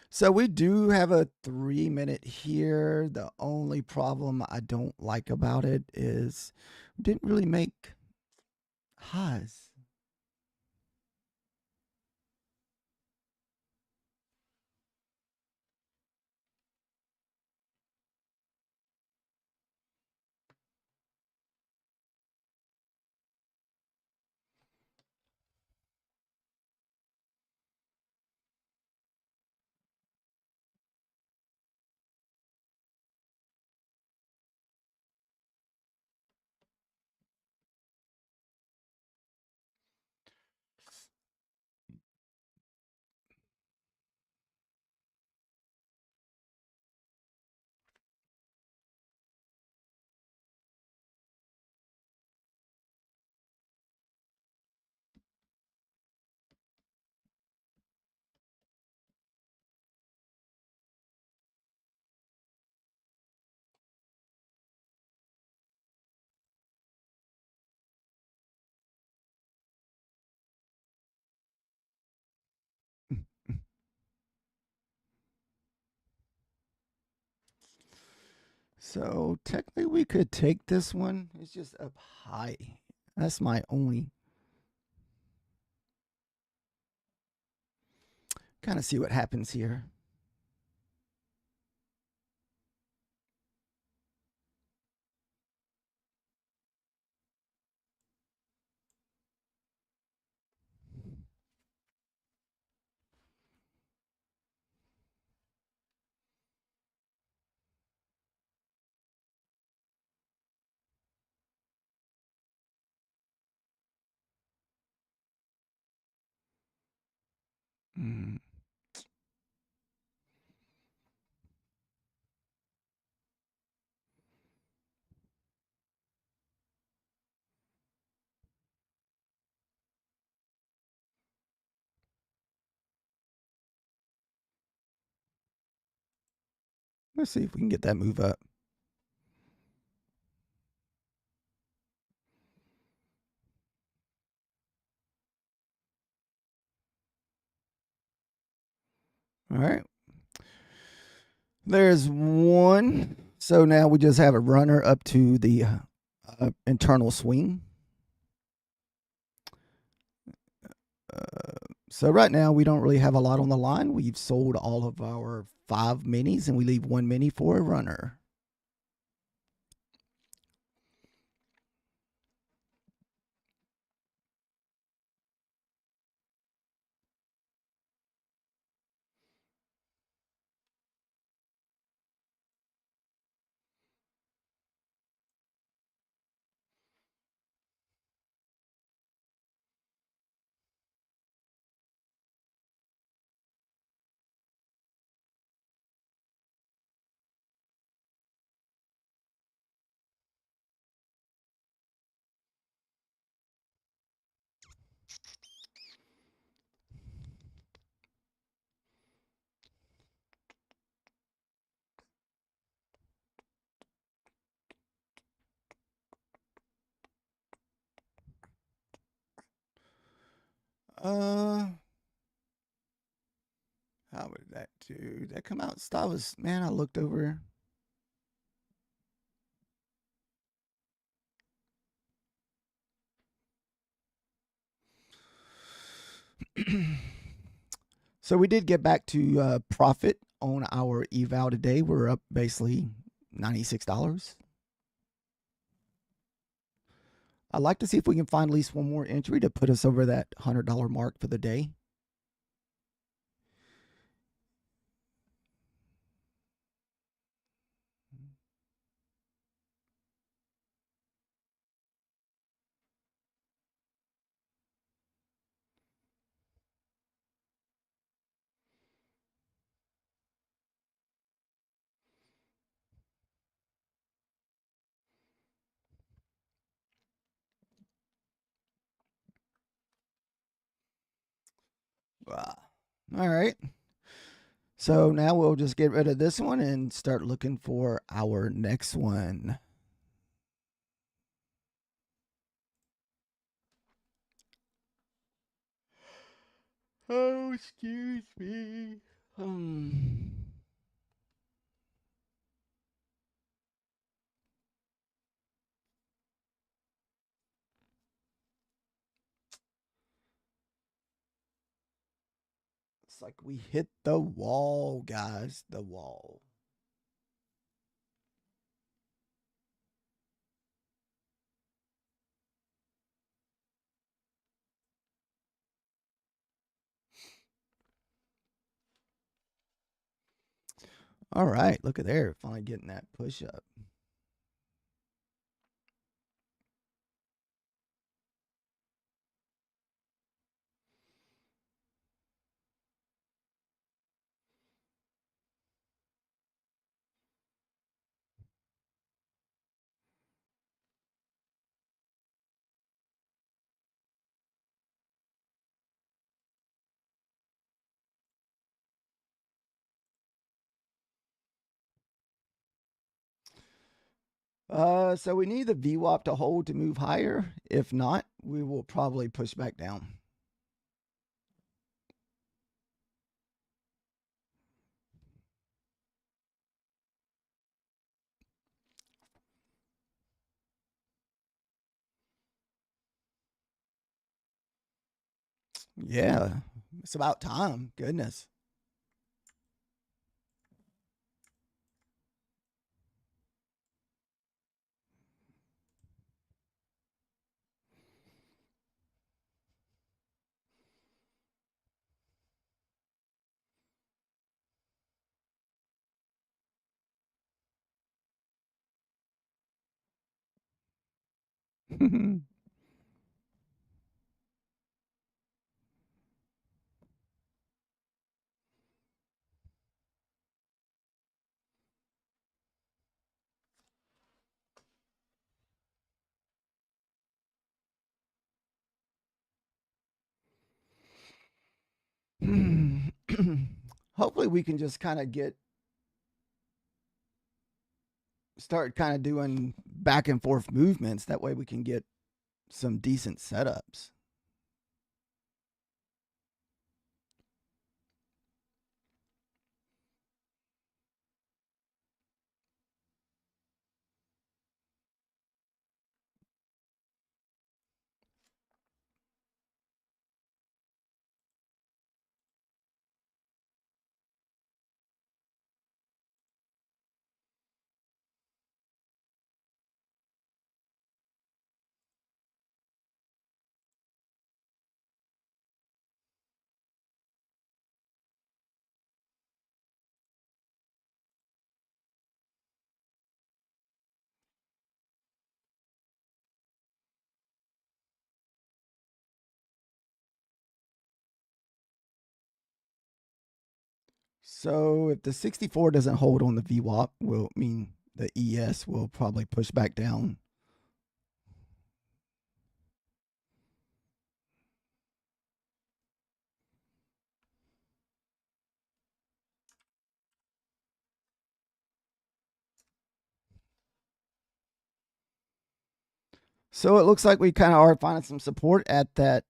So we do have a 3 minute here. The only problem I don't like about it is we didn't really make highs. So technically we could take this one. It's just up high. That's my only kind of see what happens here. Mm. Let's see if we can get that move up. All right. There's one. So now we just have a runner up to the internal swing. So right now we don't really have a lot on the line. We've sold all of our 5 minis and we leave 1 mini for a runner. Uh, how would that do? That come out? That was, man, I looked over. So we did get back to profit on our eval today. We're up basically $96. I'd like to see if we can find at least one more entry to put us over that $100 mark for the day. Wow. All right. So now we'll just get rid of this one and start looking for our next one. Oh, excuse me. Hmm. It's like we hit the wall, guys. The wall. All right, look at there. Finally getting that push up. So we need the VWAP to hold to move higher. If not, we will probably push back down. Yeah, it's about time. Goodness. Hopefully, we can just kind of start kind of doing back and forth movements. That way, we can get some decent setups. So if the 64 doesn't hold on the VWAP, will mean the ES will probably push back down. So it looks like we kind of are finding some support at that.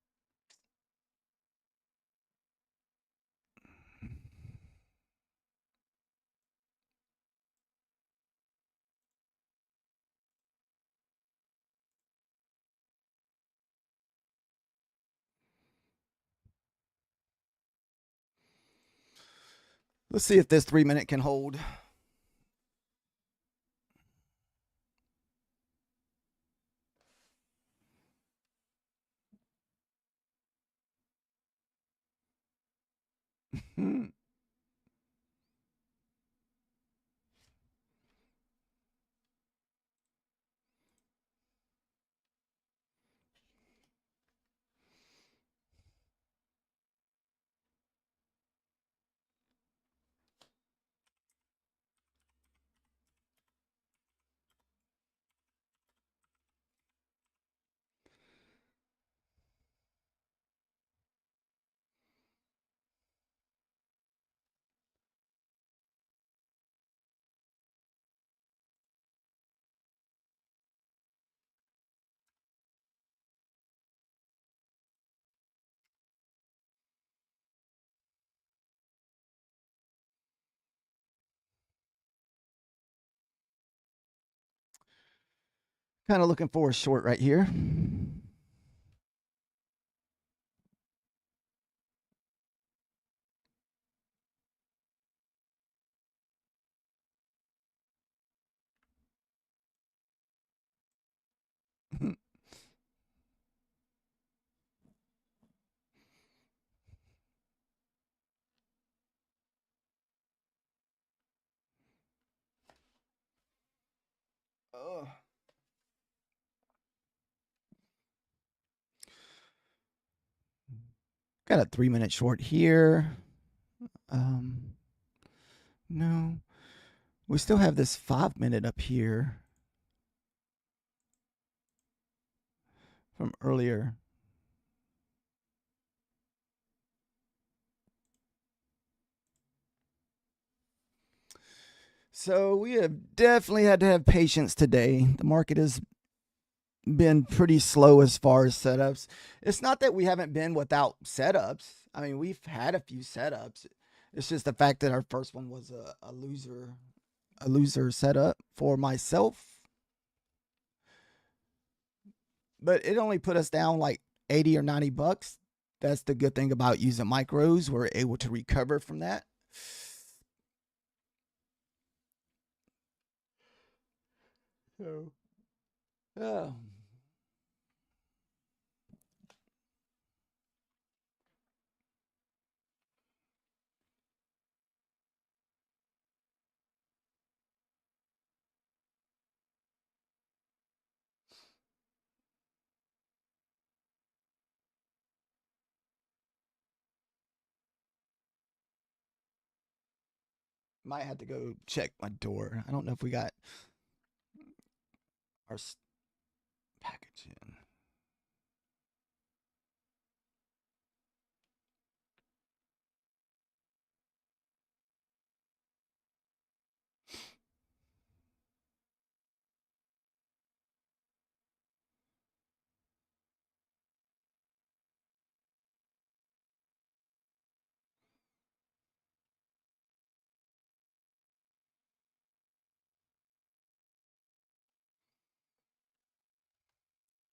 Let's see if this 3 minute can hold. Kind of looking for a short right here. Oh. Got a 3-minute short here. No, we still have this 5-minute up here from earlier. So we have definitely had to have patience today. The market has been pretty slow as far as setups. It's not that we haven't been without setups. I mean, we've had a few setups. It's just the fact that our first one was a loser setup for myself. But it only put us down like 80 or 90 bucks. That's the good thing about using micros. We're able to recover from that. So, yeah. Might have to go check my door. I don't know if we got our package in.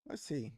Let's see.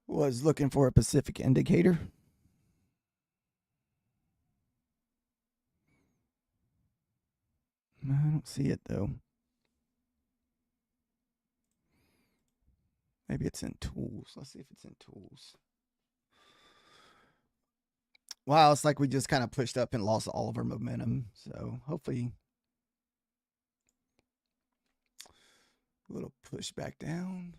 Was looking for a Pacific indicator. I don't see it though. Maybe it's in tools. Let's see if it's in tools. Wow, it's like we just kind of pushed up and lost all of our momentum. So hopefully a little push back down.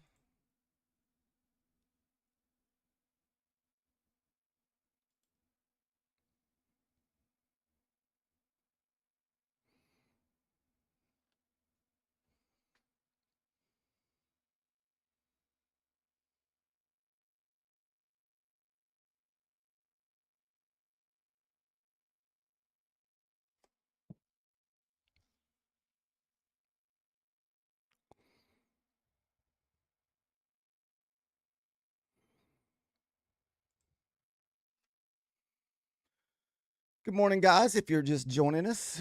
Good morning, guys. If you're just joining us,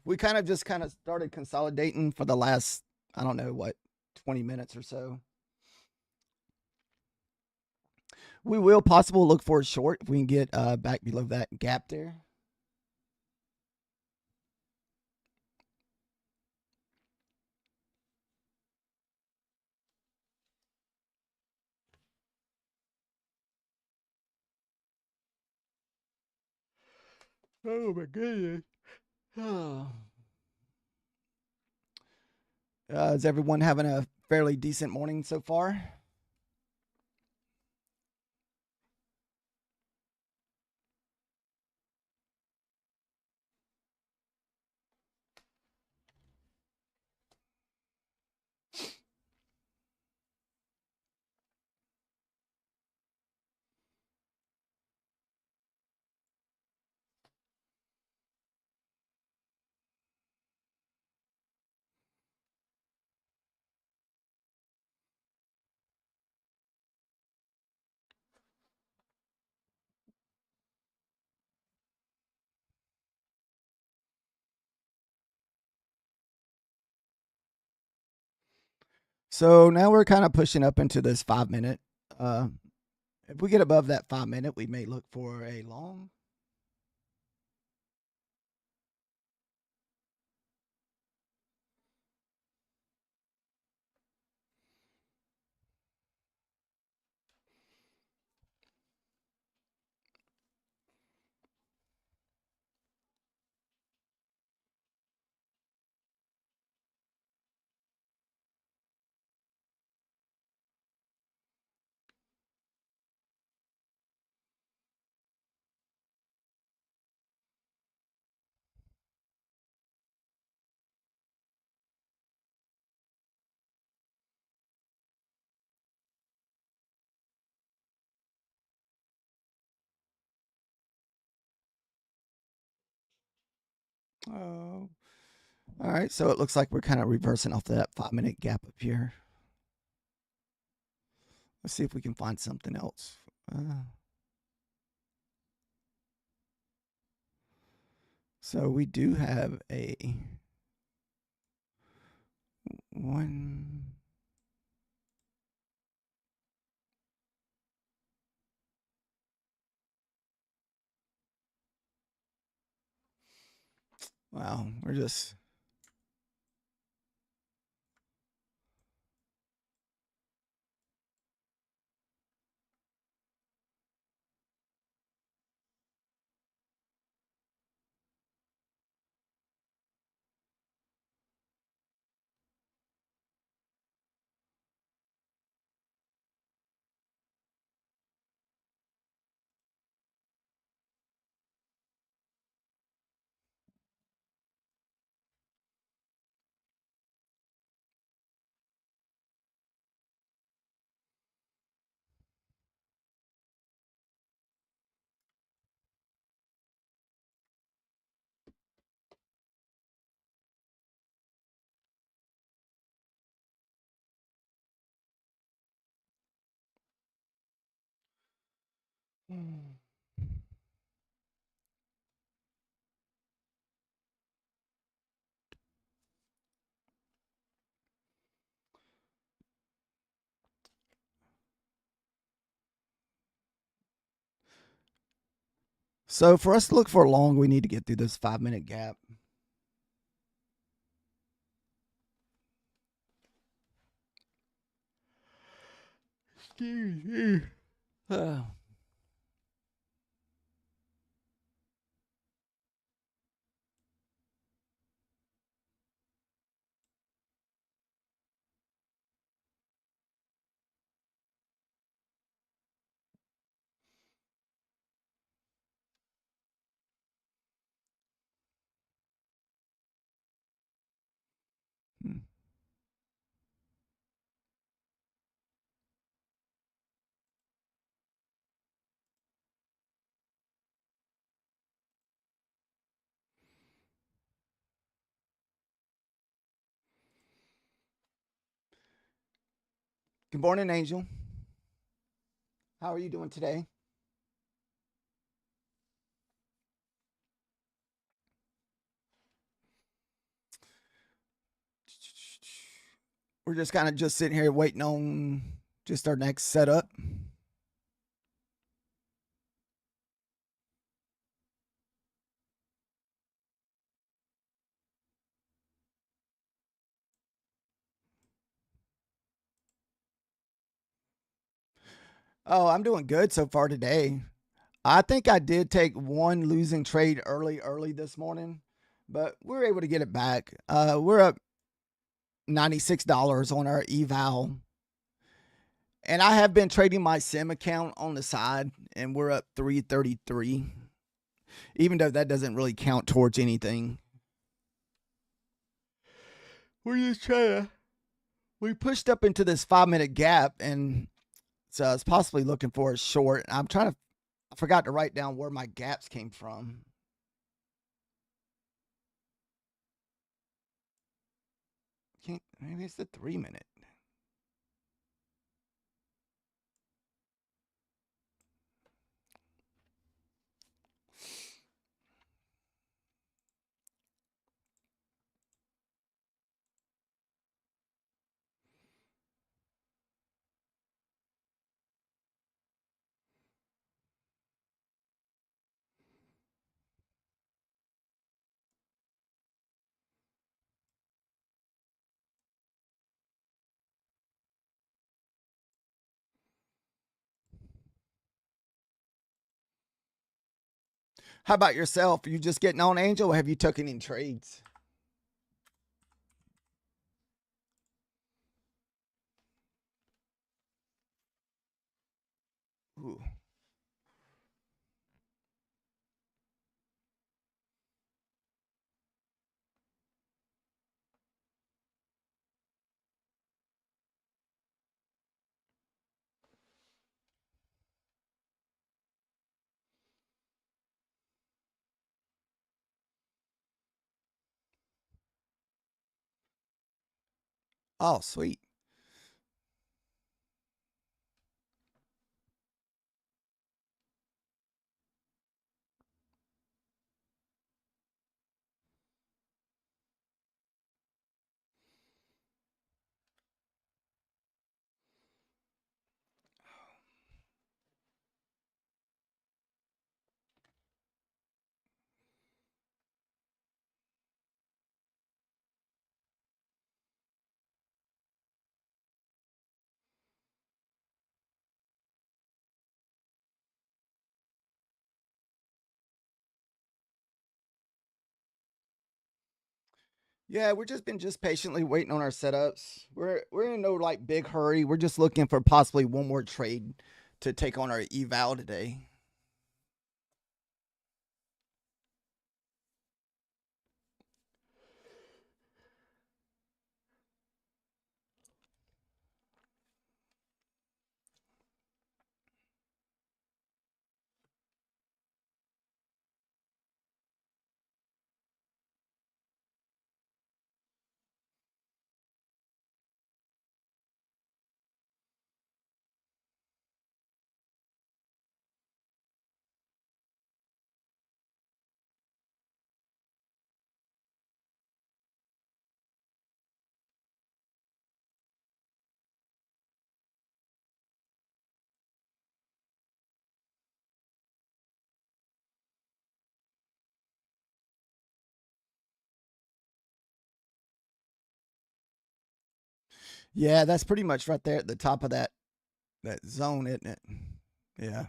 we kind of started consolidating for the last, I don't know what, 20 minutes or so. We will possibly look for a short if we can get back below that gap there. Oh my goodness. Is everyone having a fairly decent morning so far? So now we're kind of pushing up into this 5 minute. If we get above that 5 minute, we may look for a long. Oh, all right. So it looks like we're kind of reversing off that 5 minute gap up here. Let's see if we can find something else. So we do have a one. Wow, we're just. So for us to look for long, we need to get through this 5 minute gap. Excuse me. Good morning, Angel. How are you doing today? We're just kind of just sitting here waiting on just our next setup. Oh, I'm doing good so far today. I think I did take one losing trade early this morning, but we were able to get it back. We're up $96 on our eval. And I have been trading my sim account on the side, and we're up 333, even though that doesn't really count towards anything. We're just trying to. We pushed up into this 5 minute gap, and so I was possibly looking for a short. I'm trying to. I forgot to write down where my gaps came from. Can't, maybe it's the 3 minute. How about yourself? Are you just getting on, Angel, or have you taken in trades? Ooh. Oh, sweet. Yeah, we're just been just patiently waiting on our setups. We're in no like big hurry. We're just looking for possibly one more trade to take on our eval today. Yeah, that's pretty much right there at the top of that zone, isn't it? Yeah.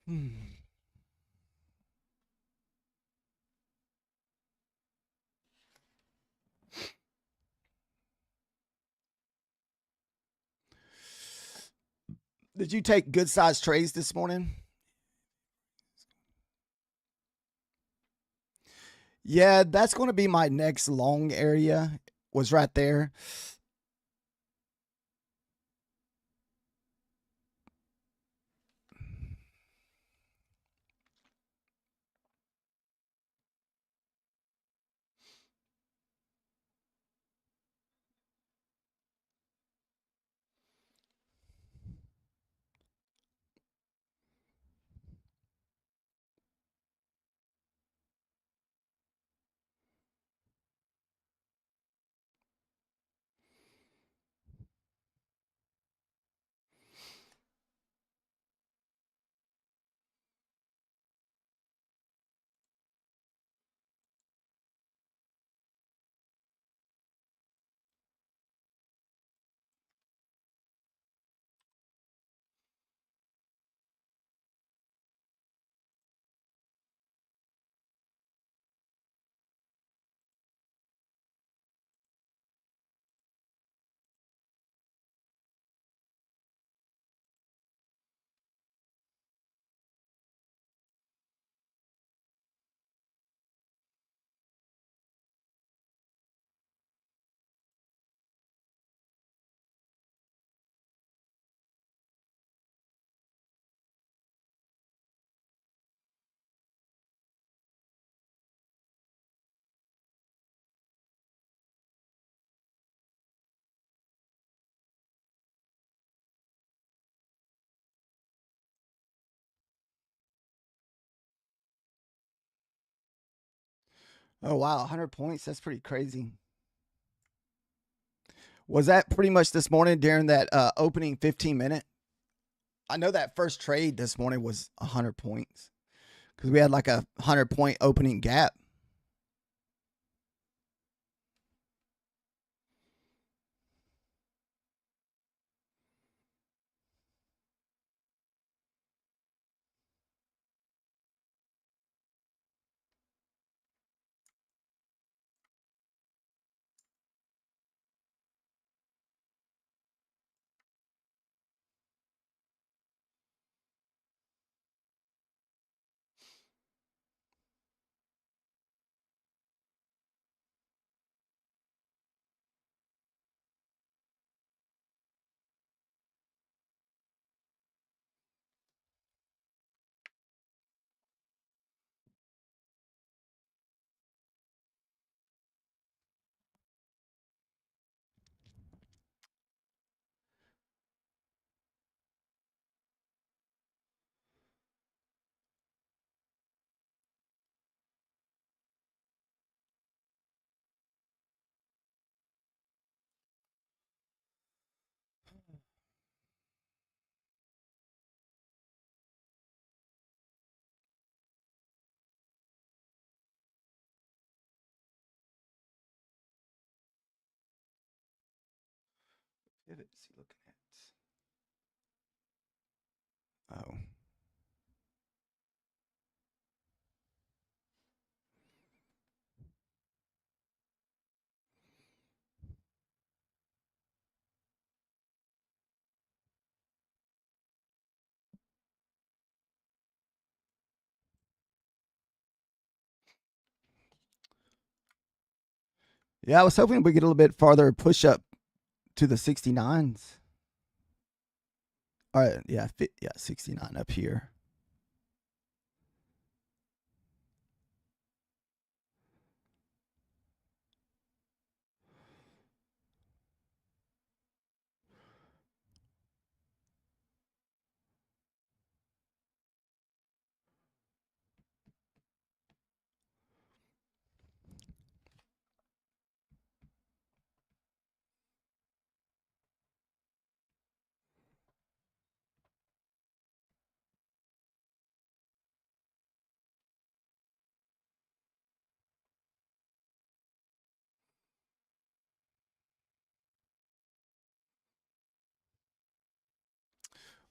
Hmm. Did you take good sized trades this morning? Yeah, that's going to be my next long area. Was right there. Oh, wow. 100 points. That's pretty crazy. Was that pretty much this morning during that opening 15-minute? I know that first trade this morning was 100 points because we had like a 100-point opening gap. Pivots you looking at? Oh. Yeah, I was hoping we get a little bit farther push up to the 69s. All right, yeah, 69 up here.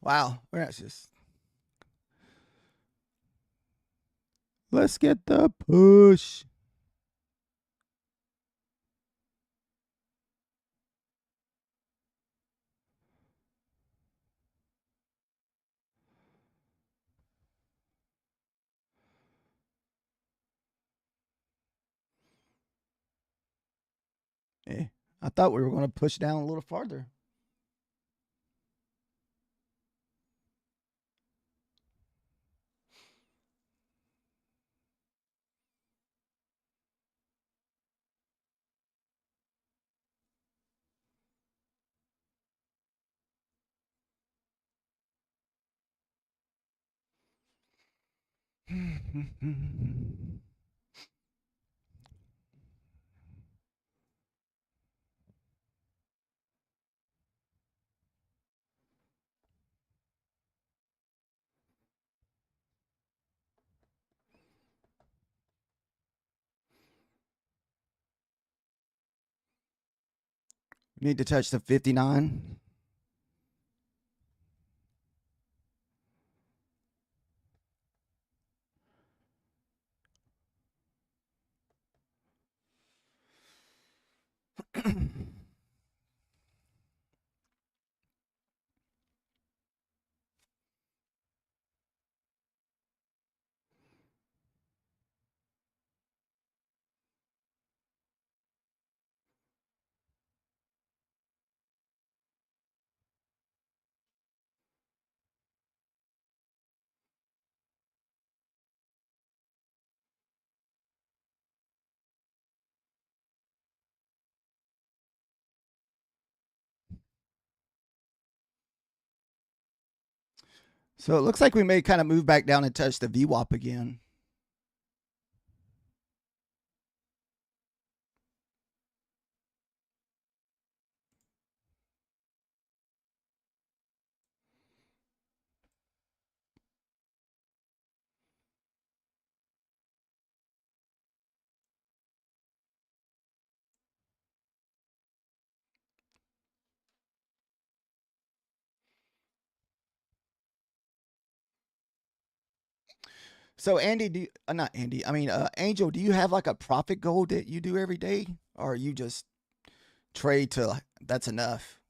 Wow, we're not just. Let's get the push. I thought we were going to push down a little farther. We need to touch the 59. So it looks like we may kind of move back down and touch the VWAP again. So Andy, not Andy, I mean Angel, do you have like a profit goal that you do every day, or you just trade till that's enough?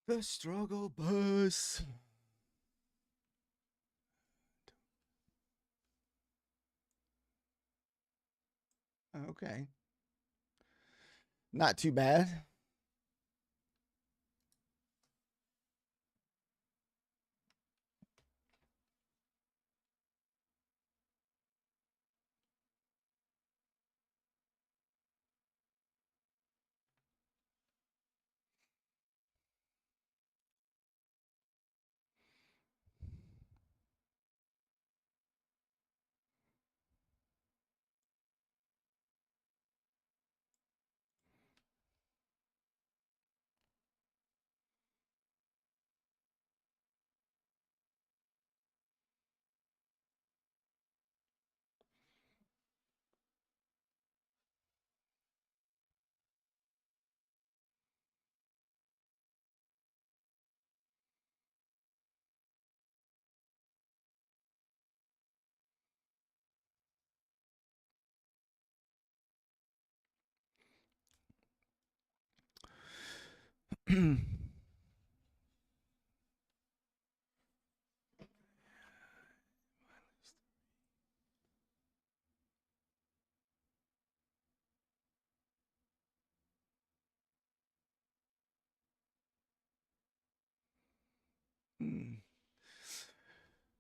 The struggle bus. Okay, not too bad.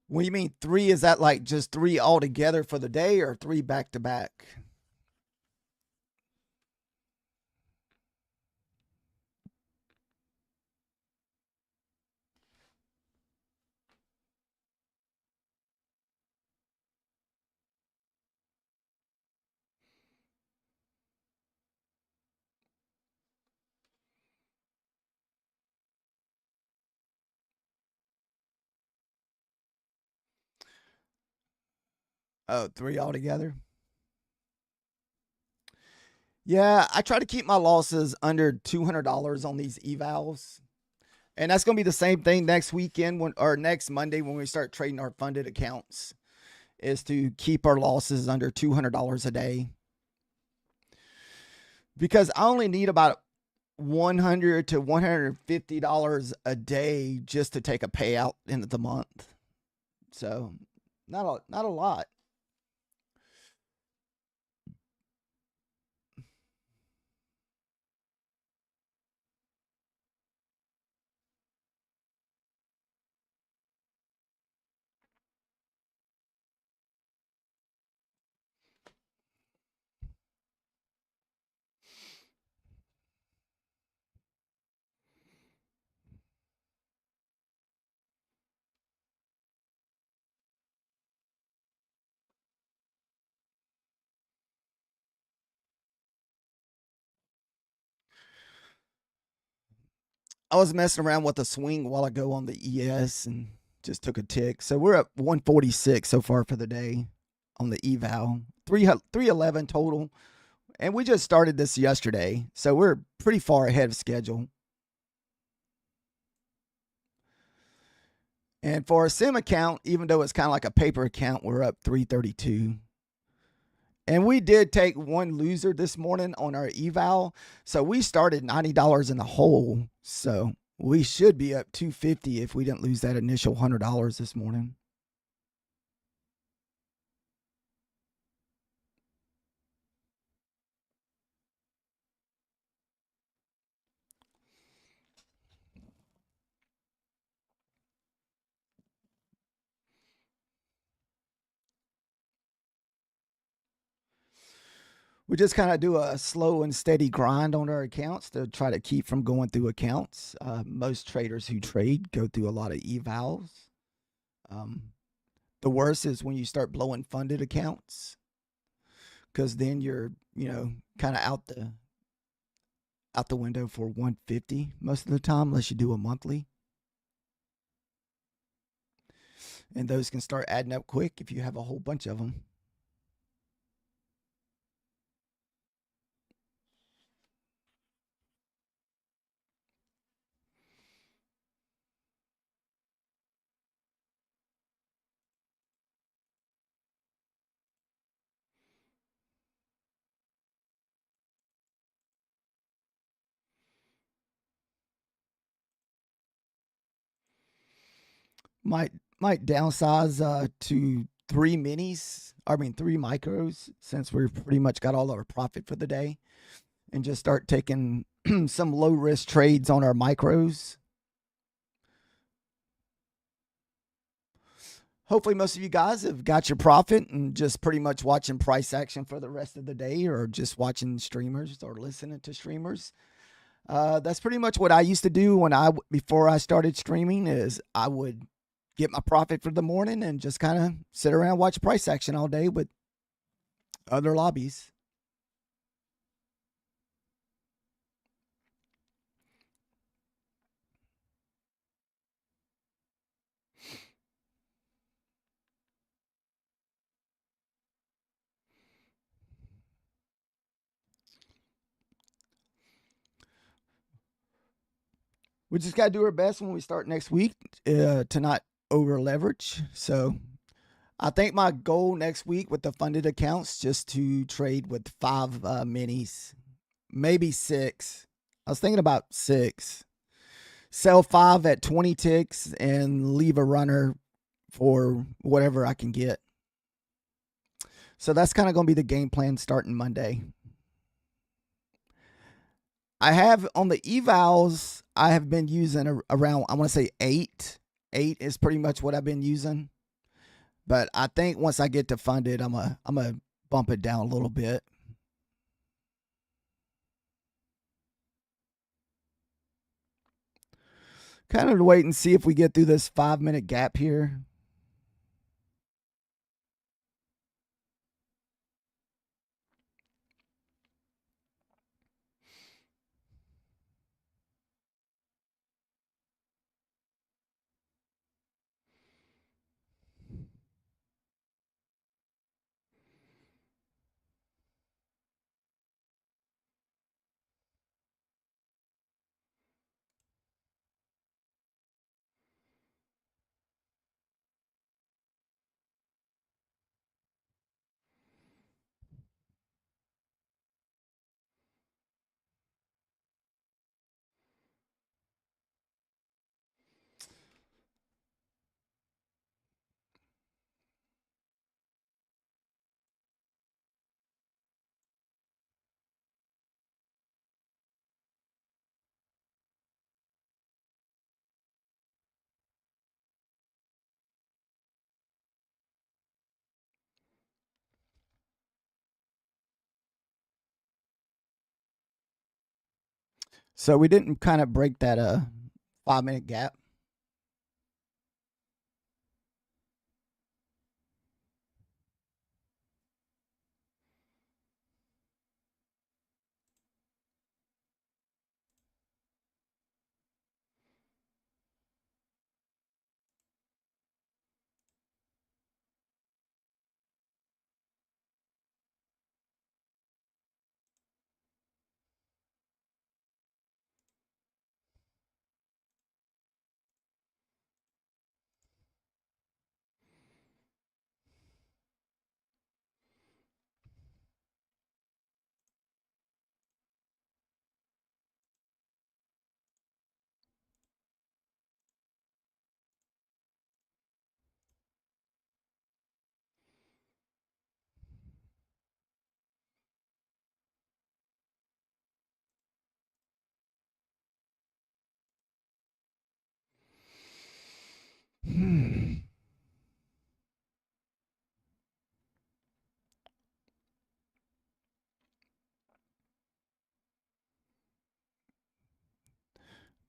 What do you mean three? Is that like just three altogether for the day, or three back to back? Oh, three altogether. Yeah, I try to keep my losses under $200 on these evals. And that's going to be the same thing next weekend or next Monday when we start trading our funded accounts, is to keep our losses under $200 a day. Because I only need about $100 to $150 a day just to take a payout end of the month. So, not a lot. I was messing around with a swing a while ago on the ES and just took a tick. So we're at 146 so far for the day on the eval. 311 total. And we just started this yesterday. So we're pretty far ahead of schedule. And for a sim account, even though it's kind of like a paper account, we're up 332. And we did take one loser this morning on our eval. So we started $90 in the hole. So we should be up 250 if we didn't lose that initial $100 this morning. We just kind of do a slow and steady grind on our accounts to try to keep from going through accounts. Most traders who trade go through a lot of evals. Um, The worst is when you start blowing funded accounts, because then you're, kind of out the window for 150 most of the time, unless you do a monthly. And those can start adding up quick if you have a whole bunch of them. Might might downsize to three minis. I mean, three micros, since we've pretty much got all our profit for the day, and just start taking some low risk trades on our micros. Hopefully, most of you guys have got your profit and just pretty much watching price action for the rest of the day, or just watching streamers or listening to streamers. That's pretty much what I used to do before I started streaming. Is I would get my profit for the morning and just kind of sit around and watch price action all day with other lobbies. We just got to do our best when we start next week to not over leverage. So I think my goal next week with the funded accounts just to trade with five minis, maybe six. I was thinking about six. Sell five at 20 ticks and leave a runner for whatever I can get. So that's kind of going to be the game plan starting Monday. I have on the evals, I have been using around, I want to say 8. 8 is pretty much what I've been using. But I think once I get to funded, I'm gonna bump it down a little bit. Kind of wait and see if we get through this 5-minute gap here. So we didn't kind of break that 5-minute gap.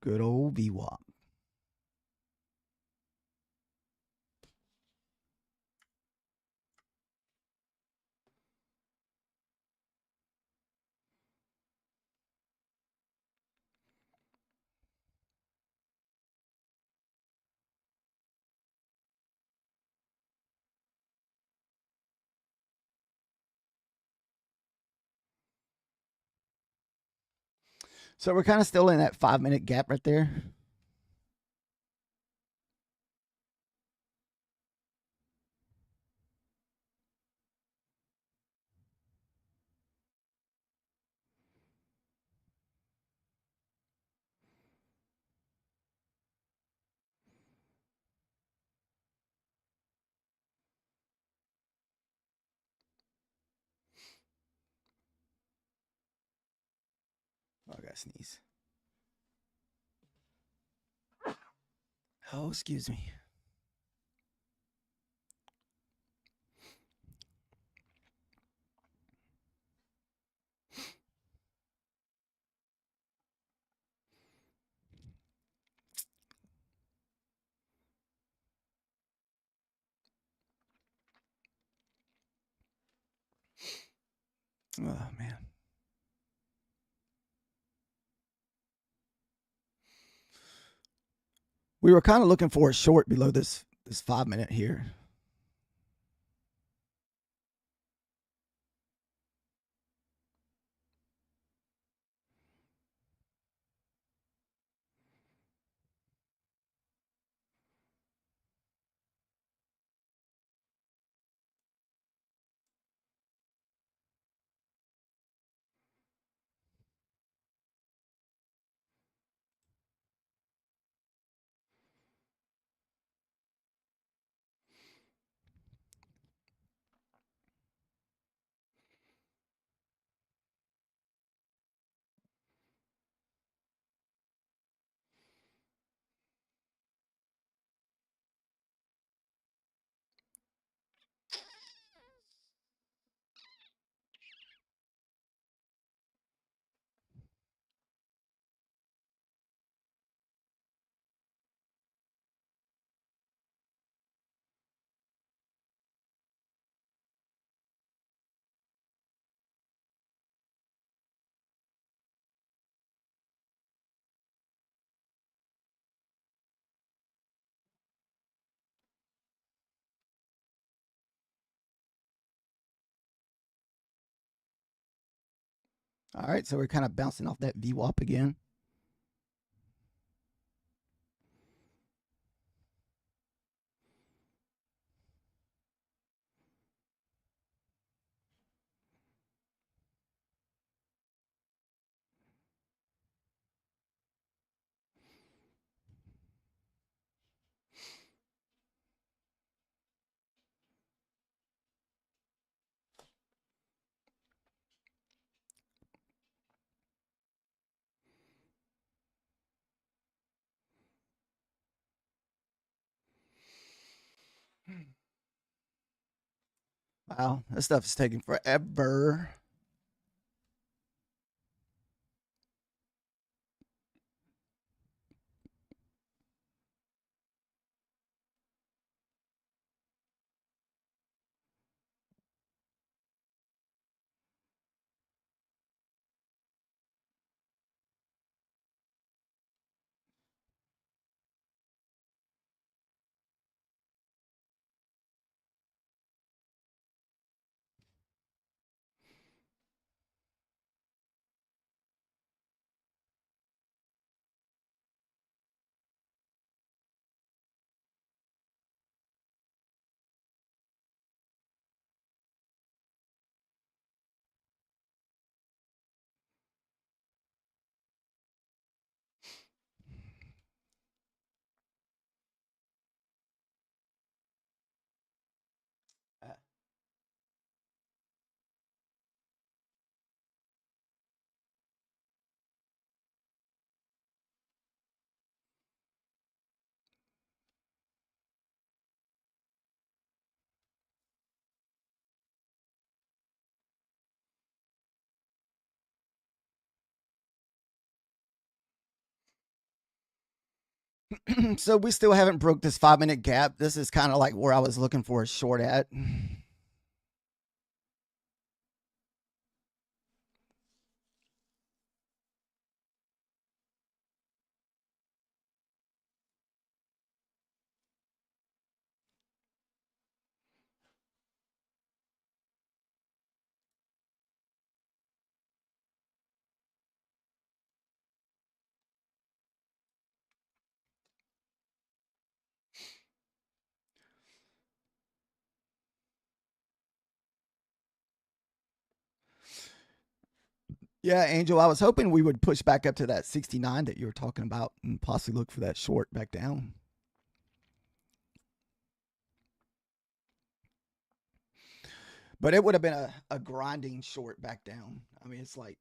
Good old VWAP. So we're kind of still in that 5-minute gap right there. Oh, I gotta sneeze. Oh, excuse me. Oh man. We were kind of looking for a short below this 5-minute here. All right, so we're kind of bouncing off that VWAP again. Wow, this stuff is taking forever. So we still haven't broke this 5-minute gap. This is kind of like where I was looking for a short at. Yeah, Angel, I was hoping we would push back up to that 69 that you were talking about and possibly look for that short back down. But it would have been a grinding short back down. I mean, it's like.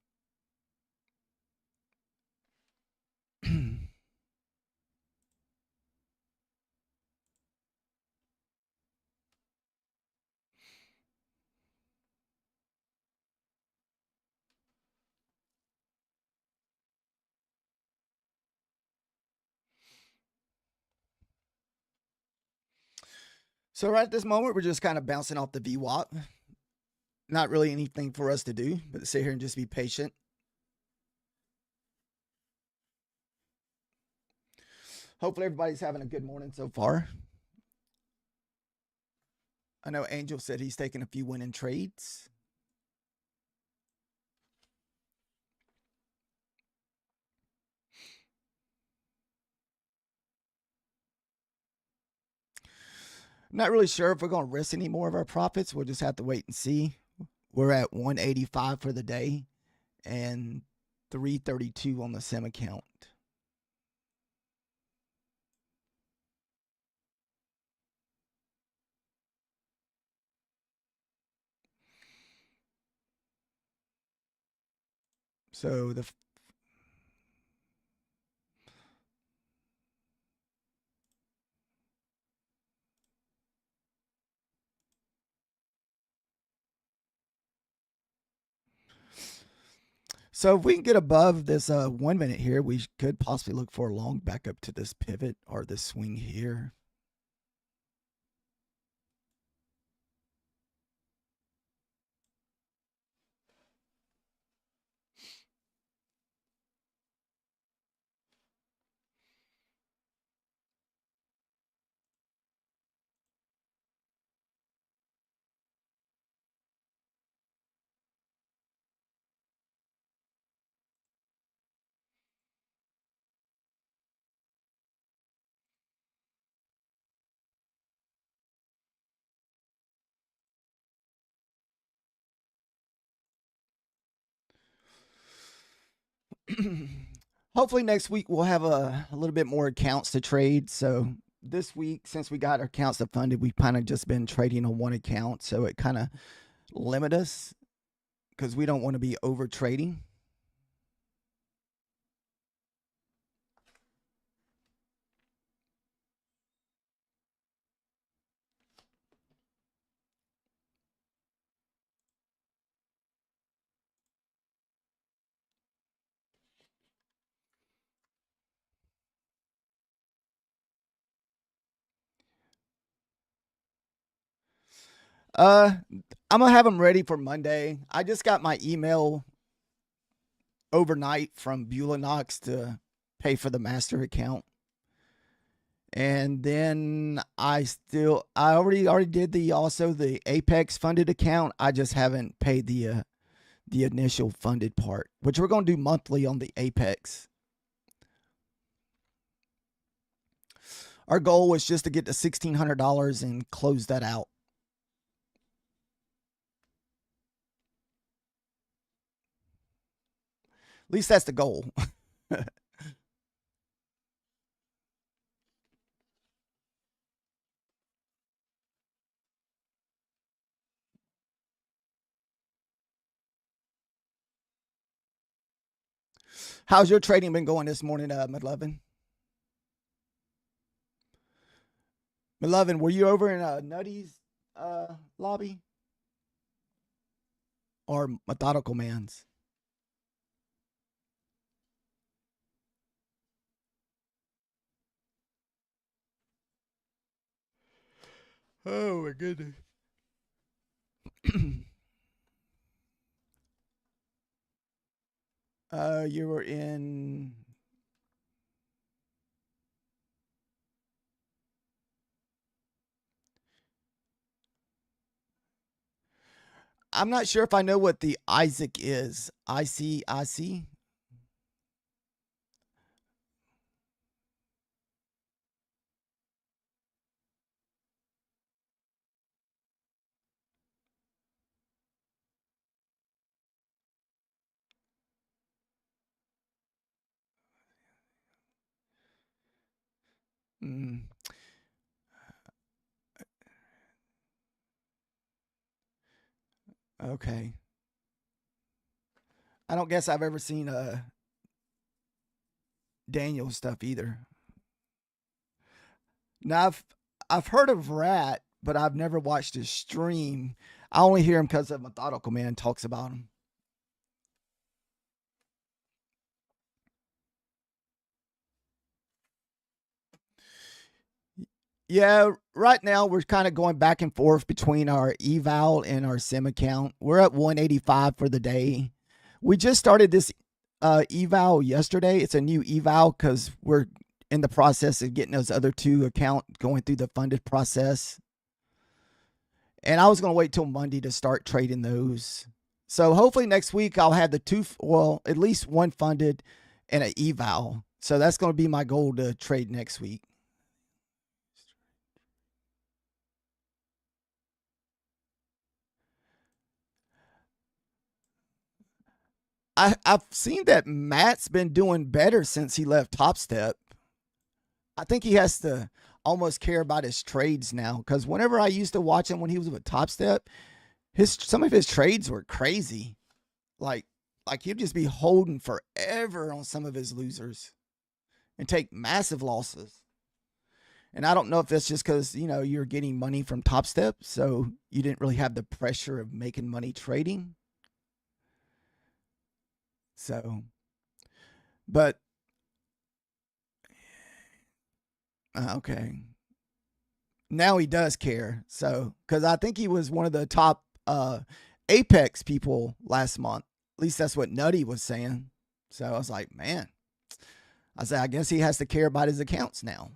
So right at this moment, we're just kind of bouncing off the VWAP. Not really anything for us to do, but to sit here and just be patient. Hopefully everybody's having a good morning so far. I know Angel said he's taking a few winning trades. I'm not really sure if we're going to risk any more of our profits. We'll just have to wait and see. We're at 185 for the day and 332 on the sim account. So the So if we can get above this 1 minute here, we could possibly look for a long back up to this pivot or this swing here. Hopefully next week we'll have a little bit more accounts to trade. So this week, since we got our accounts funded, we've kind of just been trading on one account. So it kind of limit us because we don't want to be over trading. I'm gonna have them ready for Monday. I just got my email overnight from Beulah Knox to pay for the master account. And then I already did the Apex funded account. I just haven't paid the initial funded part, which we're going to do monthly on the Apex. Our goal was just to get to $1,600 and close that out. At least that's the goal. How's your trading been going this morning, McLovin? McLovin, were you over in Nutty's lobby or Methodical Man's? Oh my goodness. You were in. I'm not sure if I know what the Isaac is. ICIC. Mm, okay. I don't guess I've ever seen Daniel stuff either. Now I've heard of Rat, but I've never watched his stream. I only hear him because of Methodical Man talks about him. Yeah, right now we're kind of going back and forth between our eval and our sim account. We're at 185 for the day. We just started this eval yesterday. It's a new eval because we're in the process of getting those other two accounts going through the funded process. And I was going to wait till Monday to start trading those. So hopefully next week I'll have the two, well, at least one funded and an eval. So that's going to be my goal to trade next week. I've seen that Matt's been doing better since he left Top Step. I think he has to almost care about his trades now because whenever I used to watch him when he was with Top Step, some of his trades were crazy. Like he'd just be holding forever on some of his losers and take massive losses. And I don't know if that's just because you're getting money from Top Step, so you didn't really have the pressure of making money trading. So, but okay. Now he does care. So, because I think he was one of the top Apex people last month. At least that's what Nutty was saying. So I was like, man, I said, I guess he has to care about his accounts now.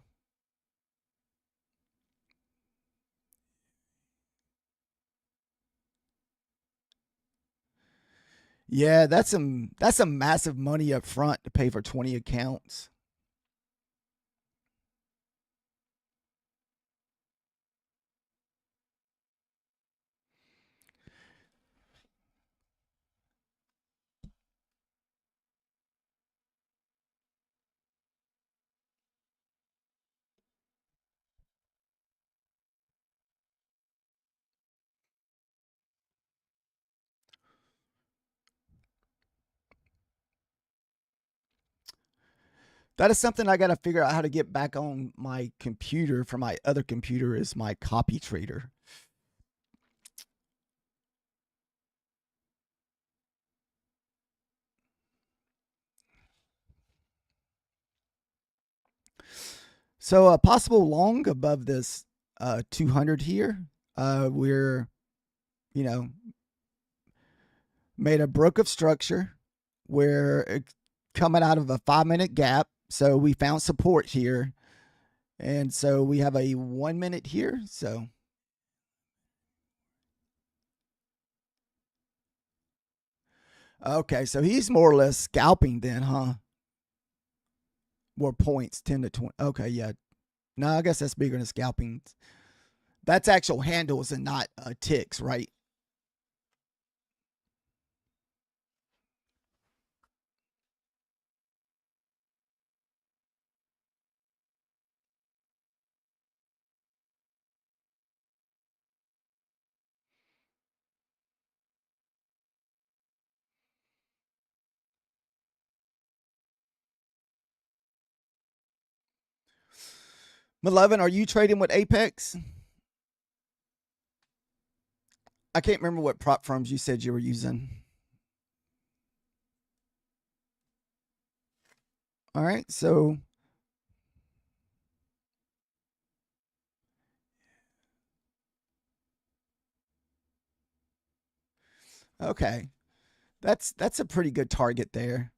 Yeah, that's some massive money up front to pay for 20 accounts. That is something I got to figure out how to get back on my computer. For my other computer is my copy trader. So a possible long above this 200 here. We're you know made a broke of structure. We're coming out of a 5 minute gap. So we found support here. And so we have a 1 minute here. So, okay. So he's more or less scalping then, huh? More points, 10 to 20. Okay. Yeah. No, I guess that's bigger than scalping. That's actual handles and not ticks, right? Malevolent, are you trading with Apex? I can't remember what prop firms you said you were using. All right. So, okay. That's a pretty good target there.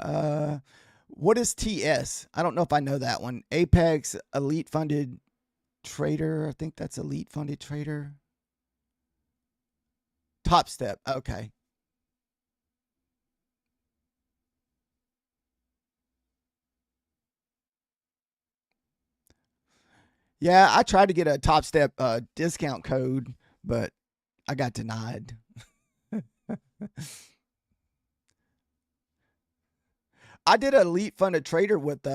Uh, what is TS? I don't know if I know that one. Apex Elite Funded Trader. I think that's Elite Funded Trader. Top Step. Okay. Yeah, I tried to get a Top Step discount code, but I got denied. I did an elite funded trader with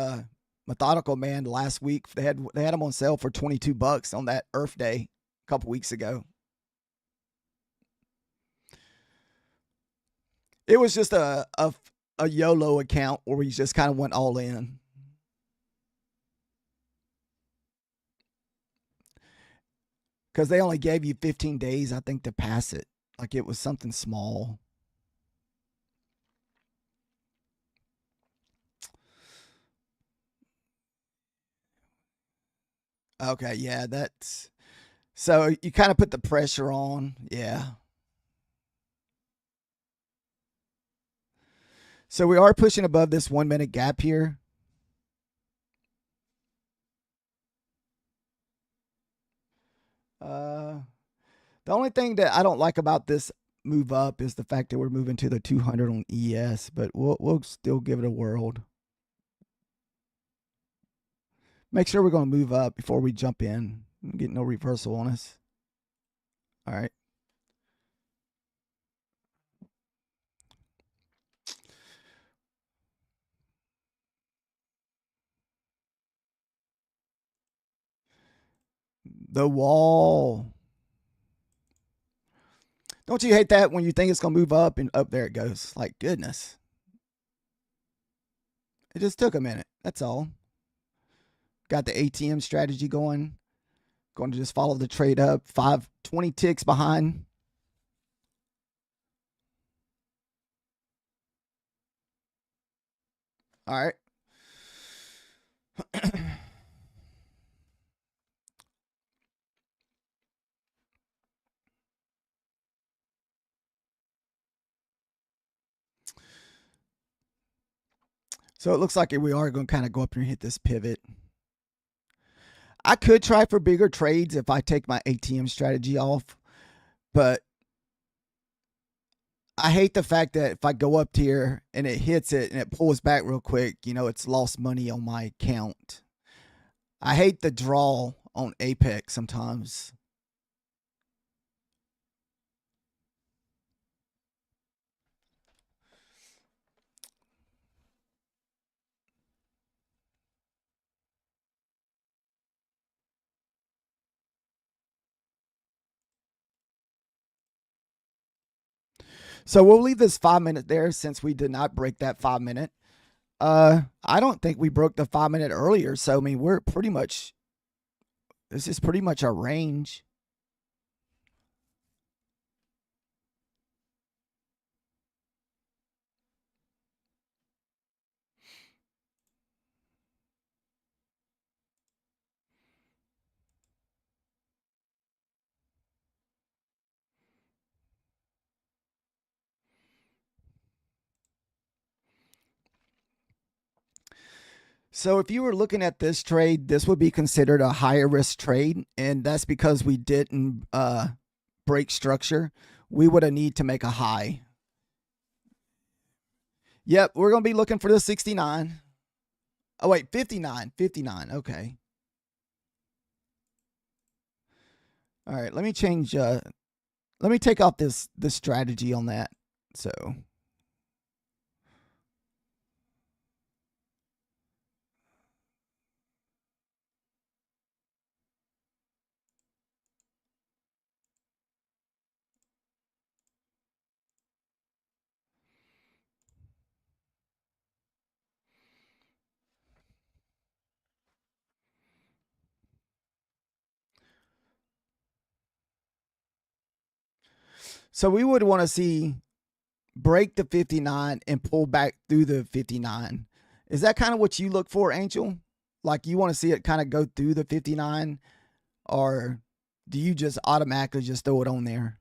Methodical Man last week. They had them on sale for $22 on that Earth Day a couple weeks ago. It was just a YOLO account where we just kind of went all in. Because they only gave you 15 days, I think, to pass it. Like it was something small. Okay, yeah, that's so you kind of put the pressure on. Yeah. So we are pushing above this 1 minute gap here. The only thing that I don't like about this move up is the fact that we're moving to the 200 on ES, but we'll still give it a whirl. Make sure we're going to move up before we jump in. Get no reversal on us. All right. The wall. Don't you hate that when you think it's going to move up and up there it goes? Like, goodness. It just took a minute. That's all. Got the ATM strategy going. Going to just follow the trade up. 20 ticks behind. All right. So it looks like we are going to kind of go up here and hit this pivot. I could try for bigger trades if I take my ATM strategy off, but I hate the fact that if I go up here and it hits it and it pulls back real quick, it's lost money on my account. I hate the draw on Apex sometimes. So we'll leave this 5 minute there since we did not break that 5 minute. I don't think we broke the 5 minute earlier. So, I mean, this is pretty much our range. So if you were looking at this trade, this would be considered a higher risk trade, and that's because we didn't break structure. We would have need to make a high. Yep, we're going to be looking for the 69. Oh wait, 59. 59. Okay. All right, let me change let me take off this strategy on that. So we would want to see break the 59 and pull back through the 59. Is that kind of what you look for, Angel? Like you want to see it kind of go through the 59, or do you just automatically just throw it on there?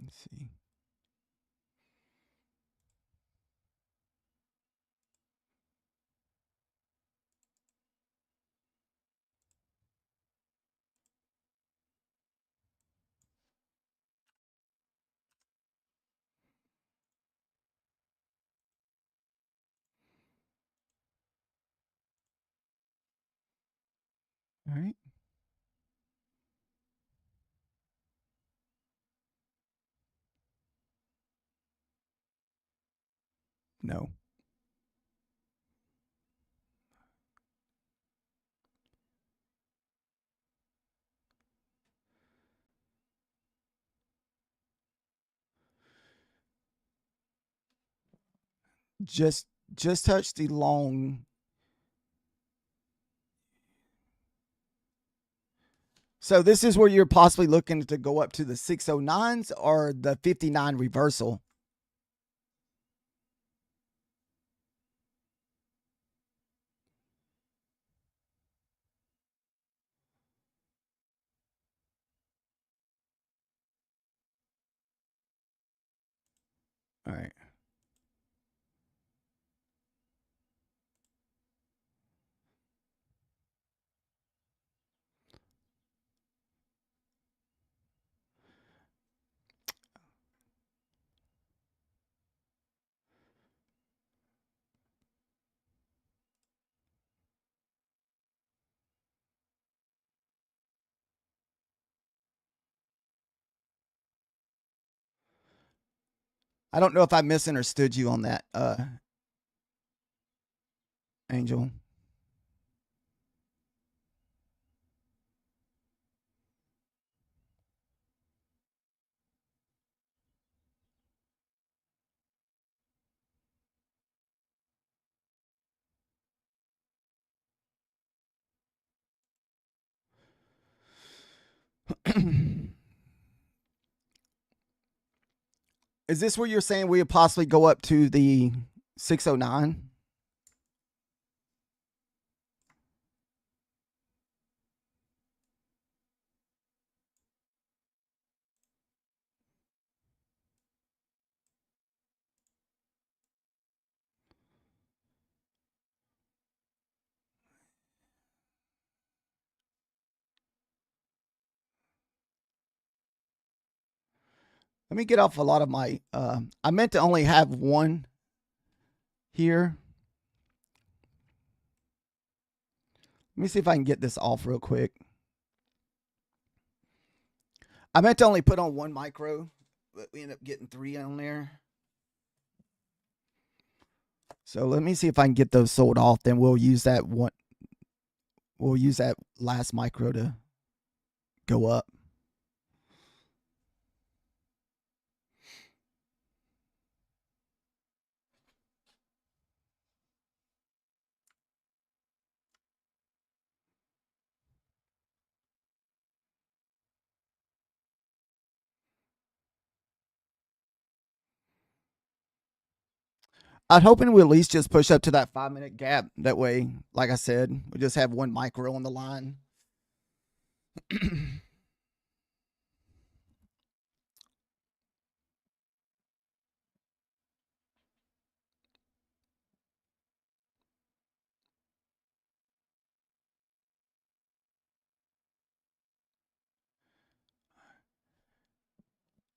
Let's see. All right. No. Just touch the long. So this is where you're possibly looking to go up to the 609s or the 59 reversal. All right. I don't know if I misunderstood you on that, Angel. Is this where you're saying we would possibly go up to the 609? Let me get off a lot of my. I meant to only have one here. Let me see if I can get this off real quick. I meant to only put on one micro, but we end up getting 3 on there. So let me see if I can get those sold off. Then we'll use that one. We'll use that last micro to go up. I'm hoping we at least just push up to that 5-minute gap. That way, like I said, we just have one micro on the line.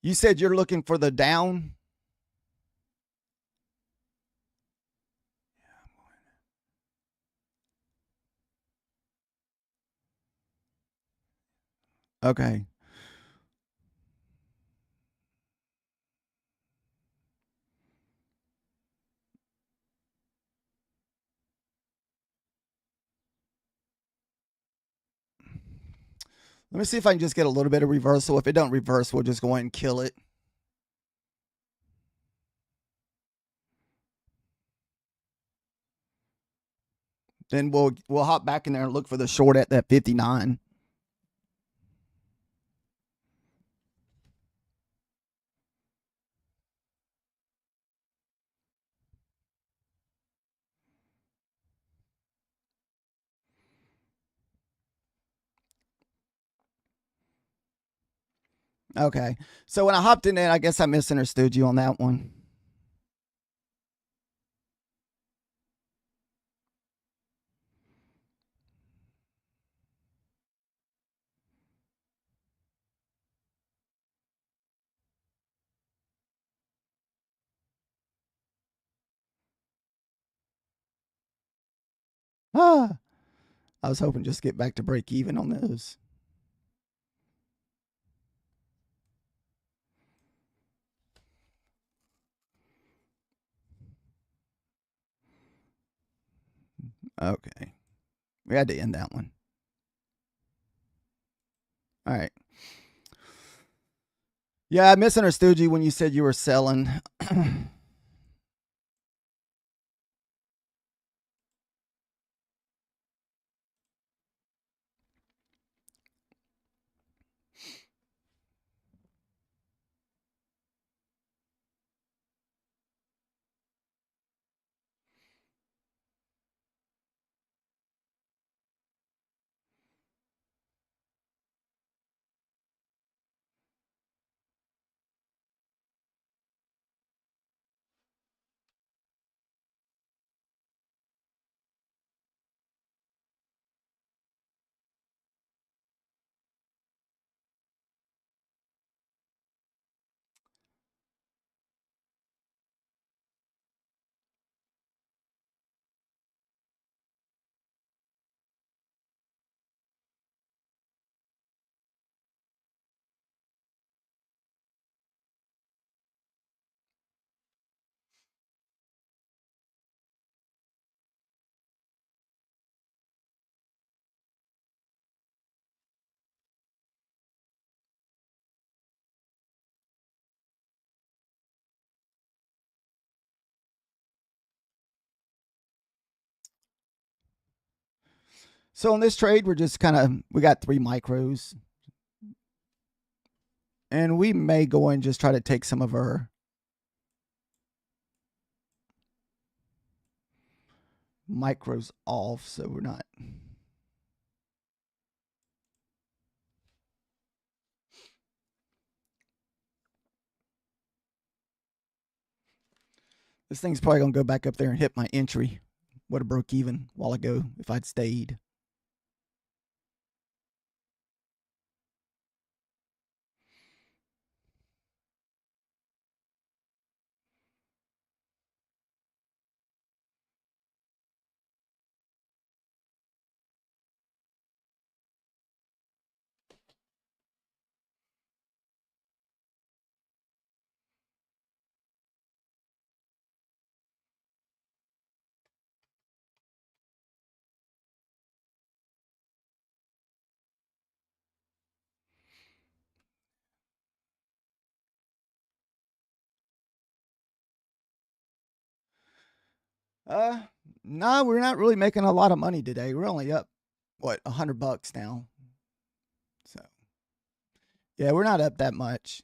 You said you're looking for the down. Okay. Let me see if I can just get a little bit of reversal. If it don't reverse, we'll just go ahead and kill it. Then we'll hop back in there and look for the short at that 59. Okay. So when I hopped in there, I guess I misunderstood you on that one. Ah. I was hoping just get back to break even on those. Okay. We had to end that one. All right. Yeah, I misunderstood you when you said you were selling. So on this trade, we're just we got 3 micros. And we may go and just try to take some of our micros off so we're not. This thing's probably going to go back up there and hit my entry. Would have broke even a while ago if I'd stayed. No, we're not really making a lot of money today. We're only up, what, $100 now. So, yeah, we're not up that much.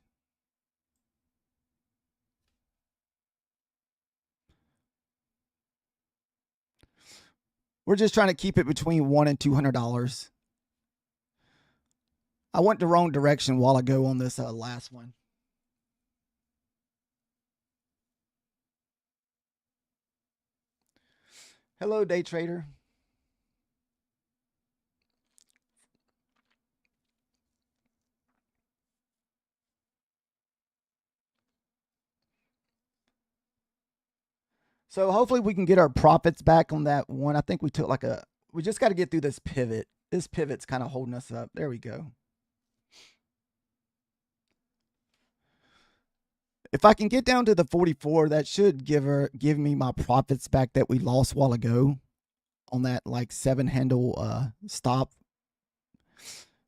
We're just trying to keep it between $100 and $200. I went the wrong direction a while ago on this last one. Hello, day trader. So hopefully we can get our profits back on that one. I think we took we just got to get through this pivot. This pivot's kind of holding us up. There we go. If I can get down to the 44, that should give me my profits back that we lost a while ago on that like 7 handle stop.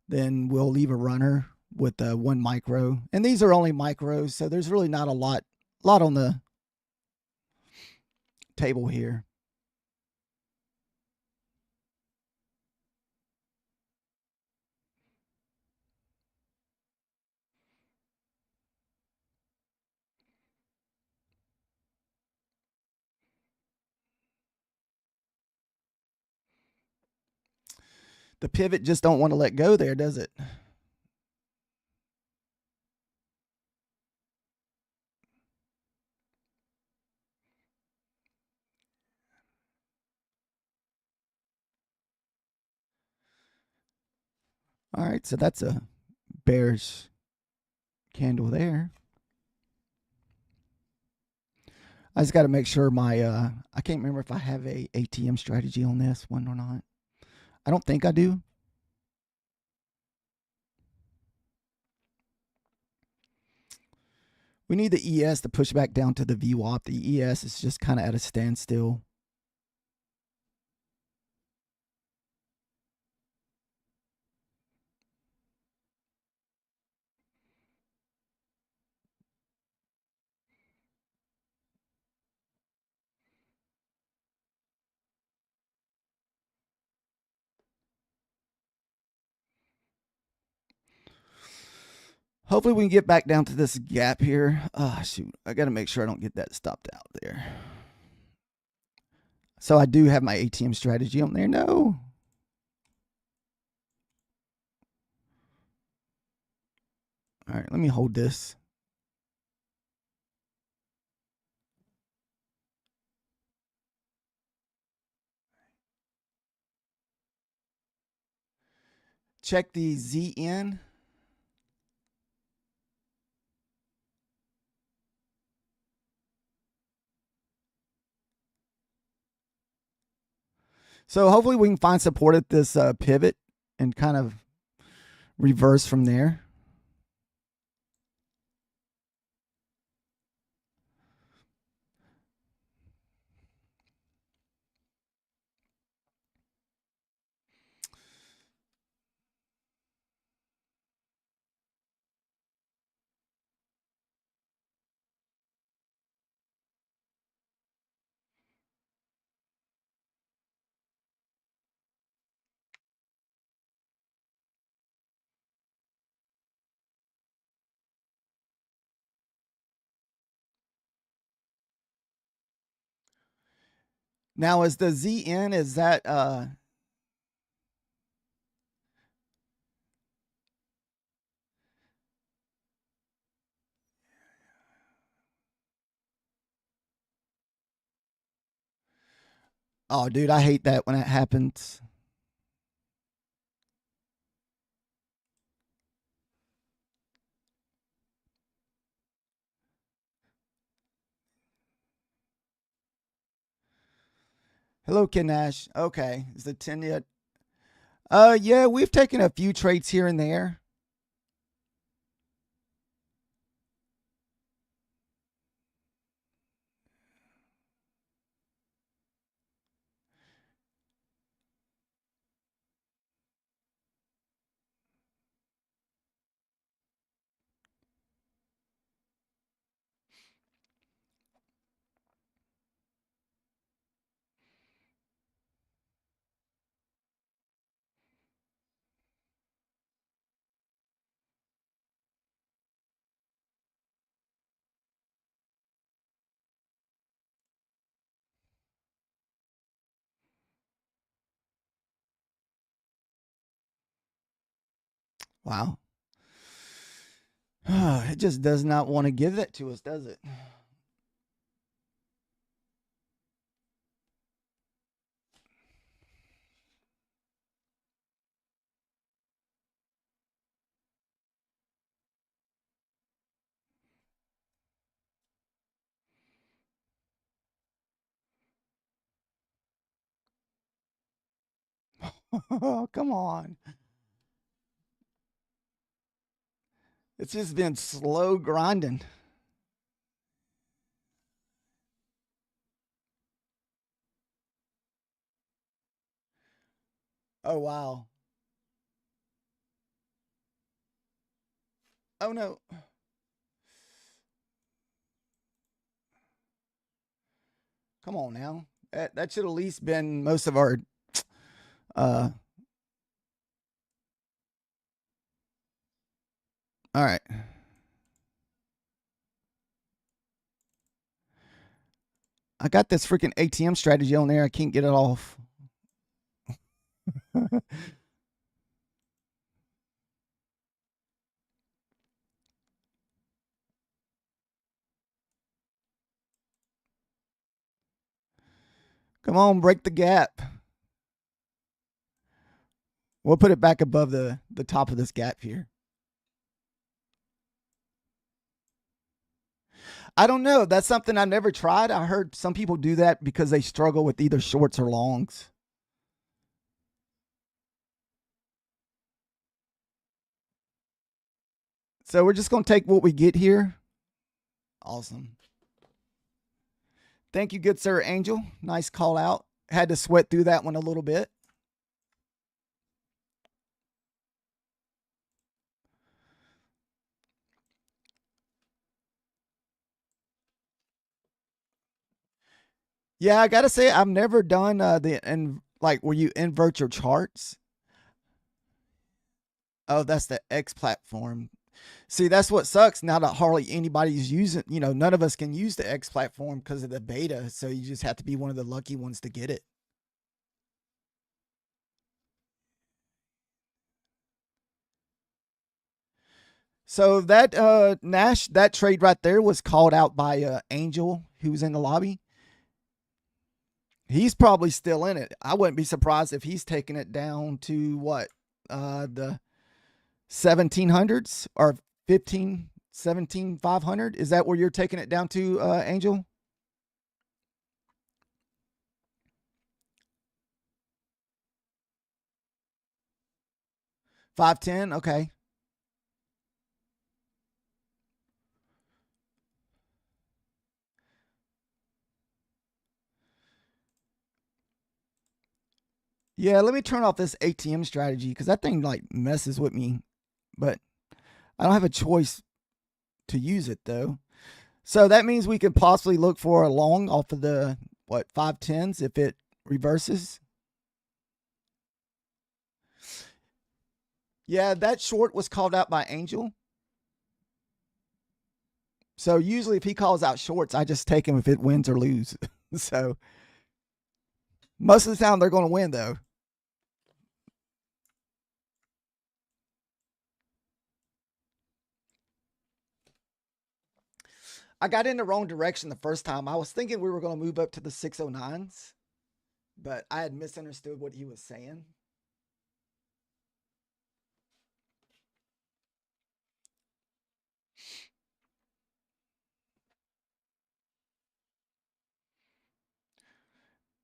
Then we'll leave a runner with 1 micro. And these are only micros, so there's really not a lot on the table here. The pivot just don't want to let go there, does it? All right, so that's a bearish candle there. I just got to make sure my I can't remember if I have a ATM strategy on this one or not. I don't think I do. We need the ES to push back down to the VWAP. The ES is just kind of at a standstill. Hopefully we can get back down to this gap here. Oh, shoot. I got to make sure I don't get that stopped out there. So I do have my ATM strategy on there. No. All right, let me hold this. Check the ZN. So hopefully we can find support at this pivot and kind of reverse from there. Now is the ZN, is that oh dude, I hate that when that happens. Hello, Kinash. Okay. Is the 10 yet? Yeah, we've taken a few trades here and there. Wow. It just does not want to give that to us, does it? Oh, come on. It's just been slow grinding. Oh, wow. Oh, no. Come on now. That should at least been most of our all right. I got this freaking ATM strategy on there. I can't get it off. Come on, break the gap. We'll put it back above the top of this gap here. I don't know. That's something I've never tried. I heard some people do that because they struggle with either shorts or longs. So we're just going to take what we get here. Awesome. Thank you, good sir, Angel. Nice call out. Had to sweat through that one a little bit. Yeah, I gotta say I've never done like where you invert your charts. Oh, that's the X platform. See, that's what sucks. Now that hardly anybody's using, none of us can use the X platform because of the beta. So you just have to be one of the lucky ones to get it. So that Nash, that trade right there was called out by Angel, who was in the lobby. He's probably still in it. I wouldn't be surprised if he's taking it down to what, the 1700s or 15, 17,500. Is that where you're taking it down to, Angel? 510. Okay. Yeah, let me turn off this ATM strategy because that thing like messes with me. But I don't have a choice to use it though. So that means we could possibly look for a long off of the what 510s if it reverses. Yeah, that short was called out by Angel. So usually if he calls out shorts, I just take him if it wins or lose. So most of the time they're going to win though. I got in the wrong direction the first time. I was thinking we were going to move up to the 609s, but I had misunderstood what he was saying.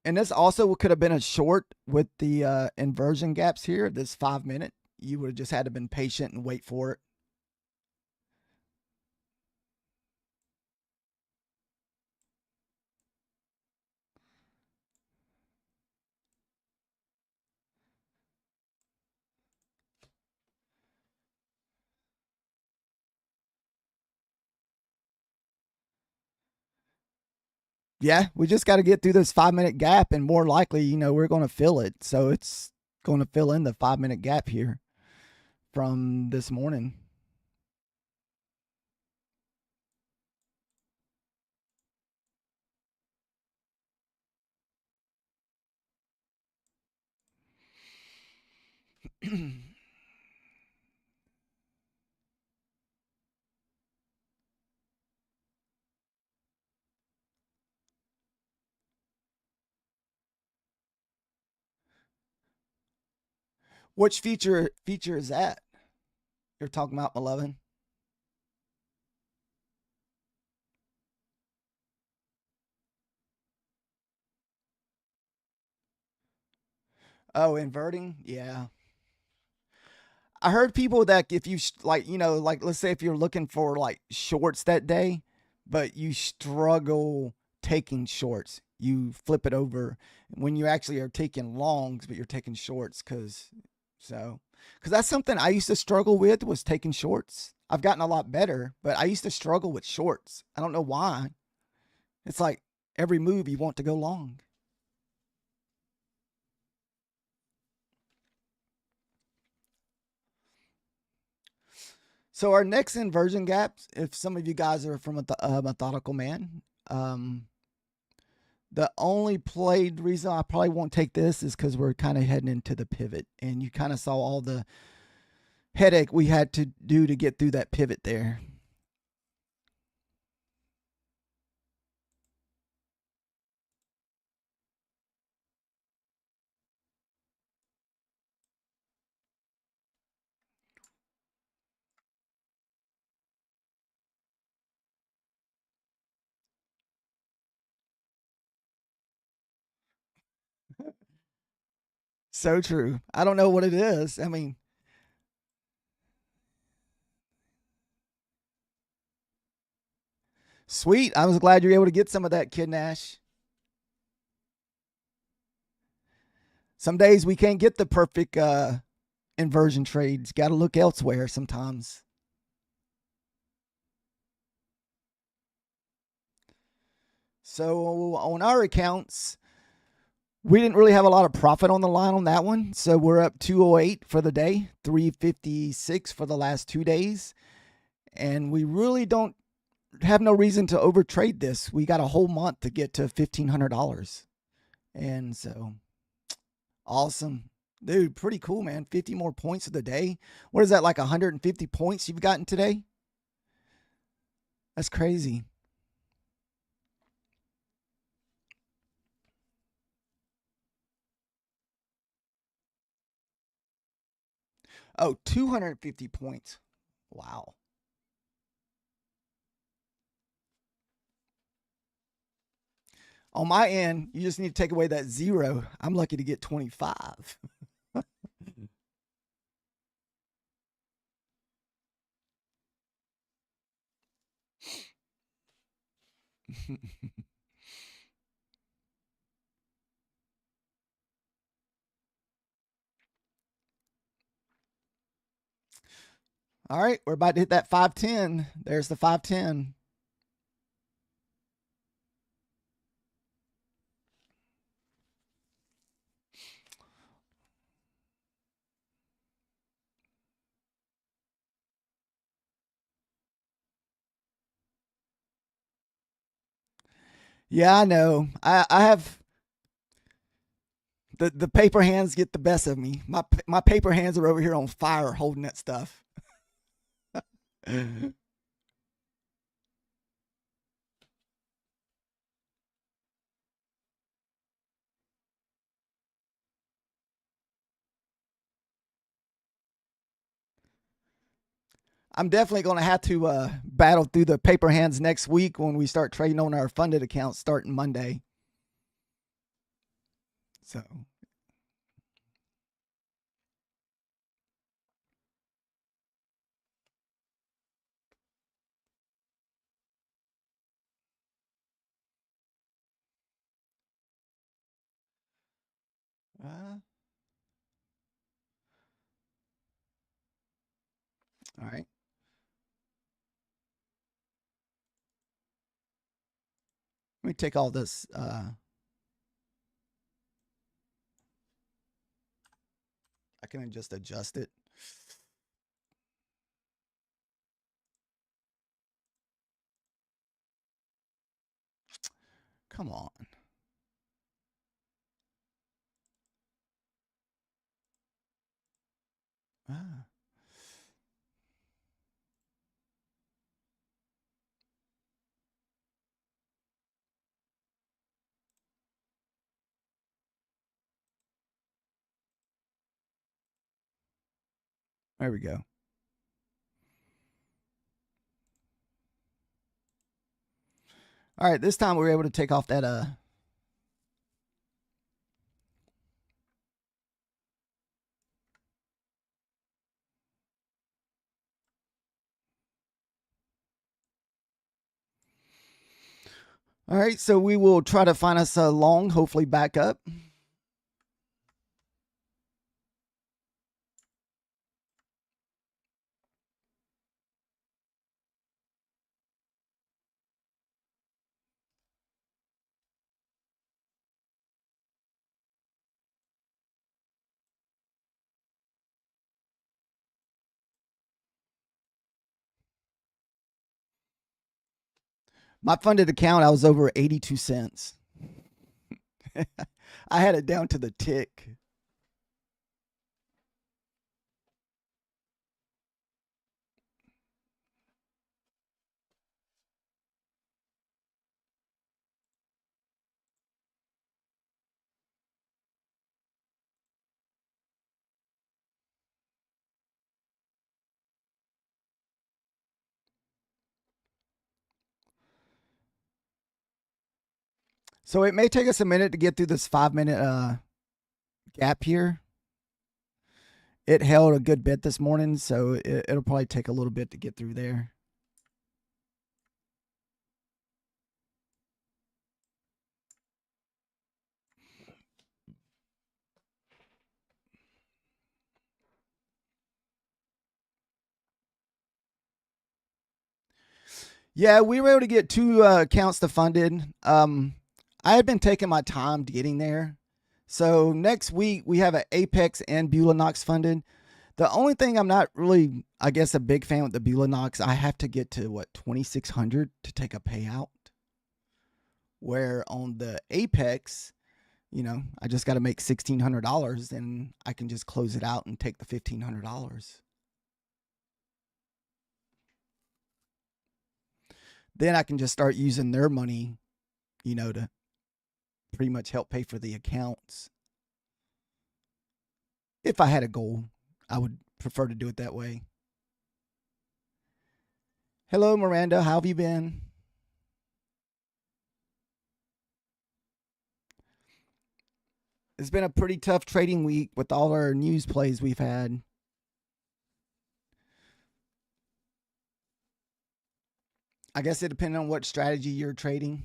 And this also could have been a short with the inversion gaps here. This 5 minute, you would have just had to been patient and wait for it. Yeah, we just got to get through this 5 minute gap, and more likely, we're going to fill it. So it's going to fill in the 5 minute gap here from this morning. Which feature is that you're talking about, 11? Oh, inverting. Yeah, I heard people that if you like, like let's say if you're looking for like shorts that day, but you struggle taking shorts, you flip it over when you actually are taking longs, but you're taking shorts because that's something I used to struggle with was taking shorts. I've gotten a lot better, but I used to struggle with shorts. I don't know why. It's like every move you want to go long. So our next inversion gaps, if some of you guys are from a methodical man, the only played reason I probably won't take this is because we're kind of heading into the pivot, and you kind of saw all the headache we had to do to get through that pivot there. So true. I don't know what it is. I mean, Sweet. I was glad you're able to get some of that, Kid Nash. Some days we can't get the perfect inversion trades. Got to look elsewhere sometimes. So on our accounts, we didn't really have a lot of profit on the line on that one. So we're up 208 for the day, 356 for the last 2 days. And we really don't have no reason to overtrade this. We got a whole month to get to $1,500. And so awesome. Dude, pretty cool, man. 50 more points of the day. What is that, like 150 points you've gotten today? That's crazy. Oh, 250 points. Wow. On my end, you just need to take away that 0. I'm lucky to get 25. All right, we're about to hit that 510. There's the 510. Yeah, I know. I have the paper hands get the best of me. My paper hands are over here on fire holding that stuff. I'm definitely going to have to battle through the paper hands next week when we start trading on our funded accounts starting Monday. So, all right. Let me take all this. I can just adjust it. Come on. Ah. There we go. All right, this time we were able to take off that All right, so we will try to find us a long, hopefully back up. My funded account, I was over 82 cents. I had it down to the tick. So it may take us a minute to get through this 5-minute gap here. It held a good bit this morning, so it'll probably take a little bit to get through there. Yeah, we were able to get two accounts to funded. I had been taking my time getting there. So next week we have an Apex and Beulah Knox funded. The only thing I'm not really, I guess, a big fan with the Beulah Knox, I have to get to what 2,600 to take a payout. Where on the Apex, I just got to make $1,600 and I can just close it out and take the $1,500. Then I can just start using their money, to pretty much help pay for the accounts. If I had a goal, I would prefer to do it that way. Hello, Miranda. How have you been? It's been a pretty tough trading week with all our news plays we've had. I guess it depends on what strategy you're trading.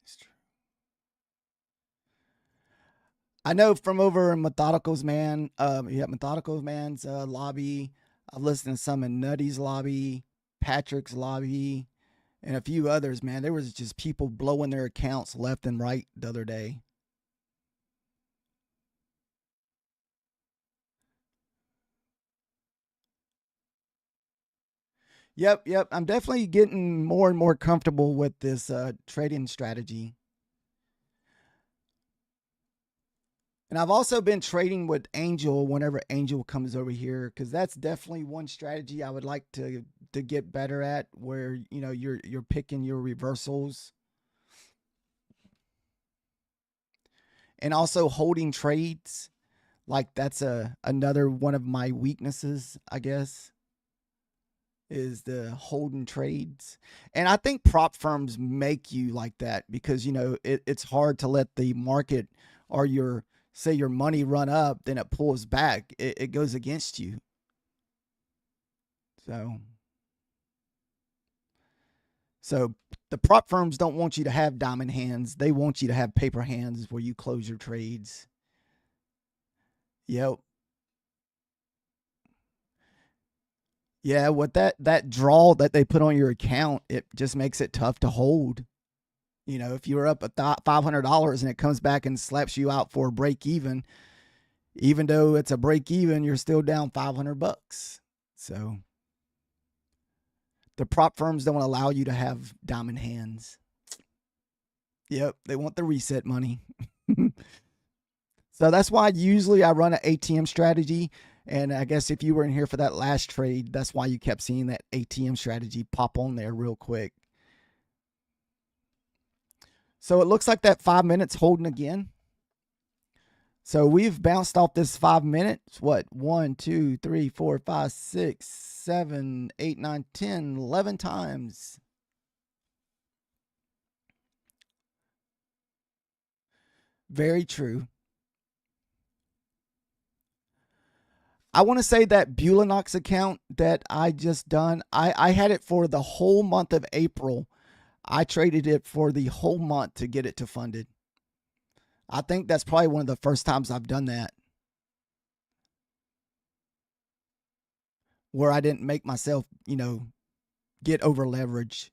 It's true. I know from over in Methodical's Methodical's Man's lobby. I've listened to some in Nutty's lobby, Patrick's lobby, and a few others, man. There was just people blowing their accounts left and right the other day. Yep, yep. I'm definitely getting more and more comfortable with this trading strategy. And I've also been trading with Angel whenever Angel comes over here because that's definitely one strategy I would like to get better at, where you're picking your reversals and also holding trades. Like that's another one of my weaknesses, I guess, is the holding trades. And I think prop firms make you like that because it's hard to let the market or your say your money run up, then it pulls back. It goes against you. So so the prop firms don't want you to have diamond hands. They want you to have paper hands where you close your trades. Yep. Yeah, with that draw that they put on your account, it just makes it tough to hold. If you're up at $500 and it comes back and slaps you out for a break even though it's a break even, you're still down $500. So the prop firms don't allow you to have diamond hands. Yep, they want the reset money. So that's why usually I run an ATM strategy. And I guess if you were in here for that last trade, that's why you kept seeing that ATM strategy pop on there real quick. So it looks like that 5 minutes holding again. So we've bounced off this 5 minutes. What? 1, 2, 3, 4, 5, 6, 7, 8, 9, 10, 11 times. Very true. I want to say that Beulah Knox account that I just done, I had it for the whole month of April. I traded it for the whole month to get it to funded. I think that's probably one of the first times I've done that where I didn't make myself, get over leverage.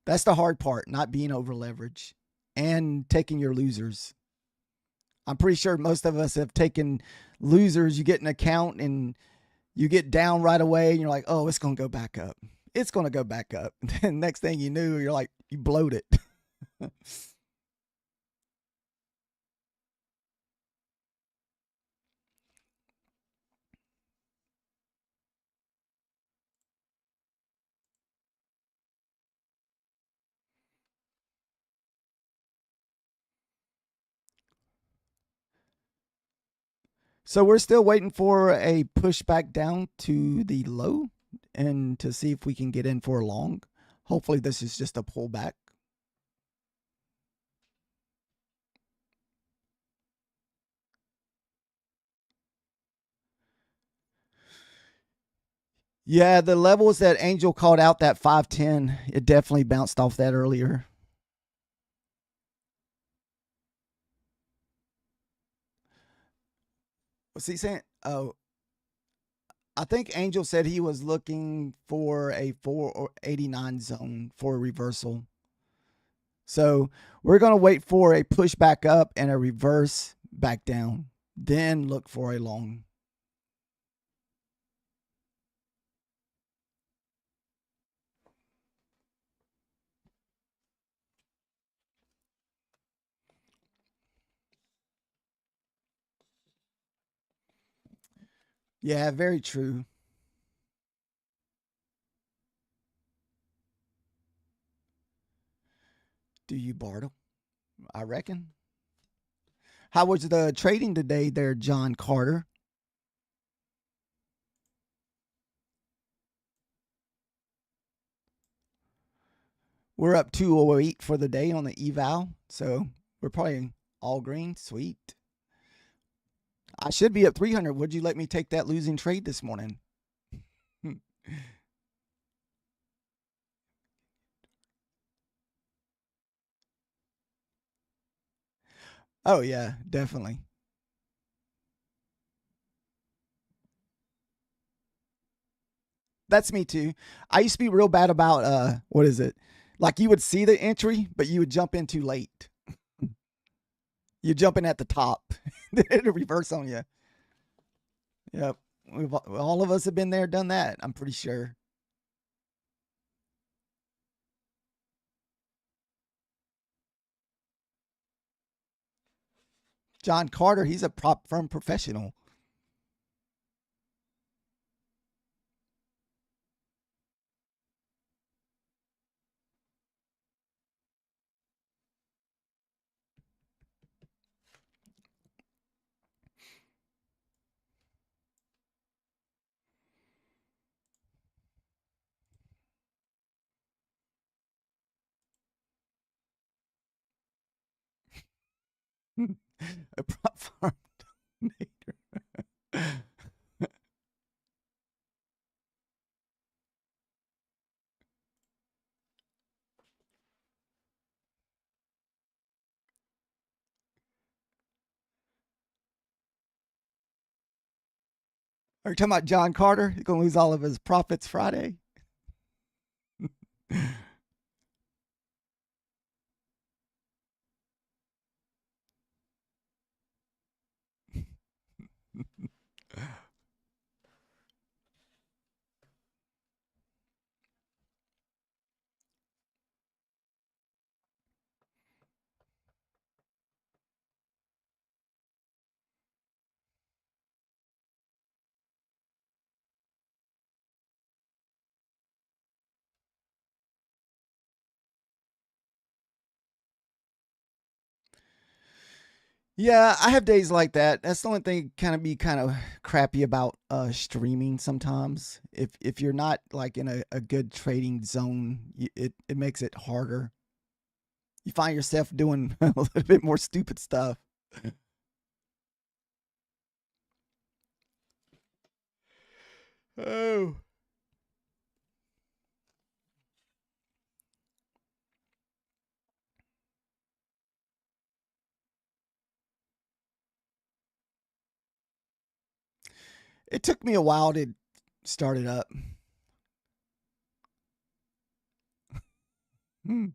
That's the hard part, not being over leverage and taking your losers. I'm pretty sure most of us have taken losers. You get an account and you get down right away and you're like, oh, it's going to go back up. It's going to go back up. And next thing you knew, you're like, you blowed it. So we're still waiting for a pushback down to the low and to see if we can get in for a long. Hopefully, this is just a pullback. Yeah, the levels that Angel called out, that 510, it definitely bounced off that earlier. What's he saying? Oh, I think Angel said he was looking for a 489 zone for a reversal. So we're going to wait for a push back up and a reverse back down. Then look for a long. Yeah, very true. Do you Bartle? I reckon. How was the trading today there, John Carter? We're up 208 for the day on the eval. So we're probably all green. Sweet. I should be up 300. Would you let me take that losing trade this morning? Oh, yeah, definitely. That's me too. I used to be real bad about what is it? Like you would see the entry, but you would jump in too late. You jump in at the top, it'll reverse on you. Yep, all of us have been there, done that. I'm pretty sure. John Carter, he's a prop firm professional. A prop firm donator. Are you talking about John Carter? He's gonna lose all of his profits Friday. Yeah, I have days like that. That's the only thing kind of crappy about streaming sometimes. If you're not like in a good trading zone, it makes it harder. You find yourself doing a little bit more stupid stuff. Oh. It took me a while to start it up. Hmm.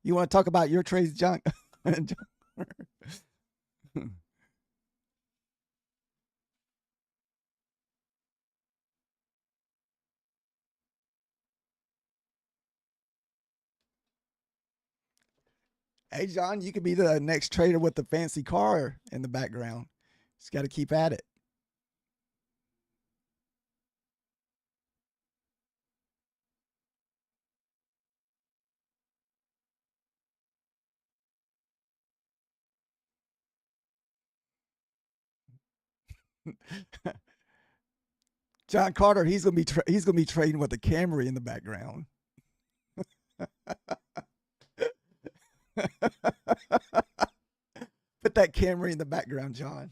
You want to talk about your trades, John? Hey, John, you could be the next trader with the fancy car in the background. Just got to keep at it. John Carter, he's gonna be trading with a Camry in the background. Put that Camry in the background, John.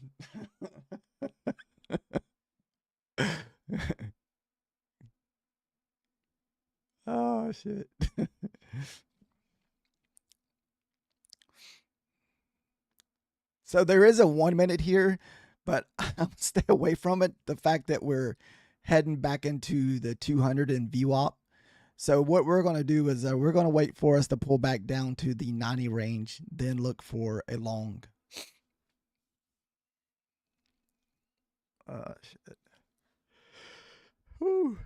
Oh shit. So there is a 1 minute here, but I'm stay away from it. The fact that we're heading back into the 200 in VWAP. So what we're going to do is we're going to wait for us to pull back down to the 90 range, then look for a long. Shit. Whew.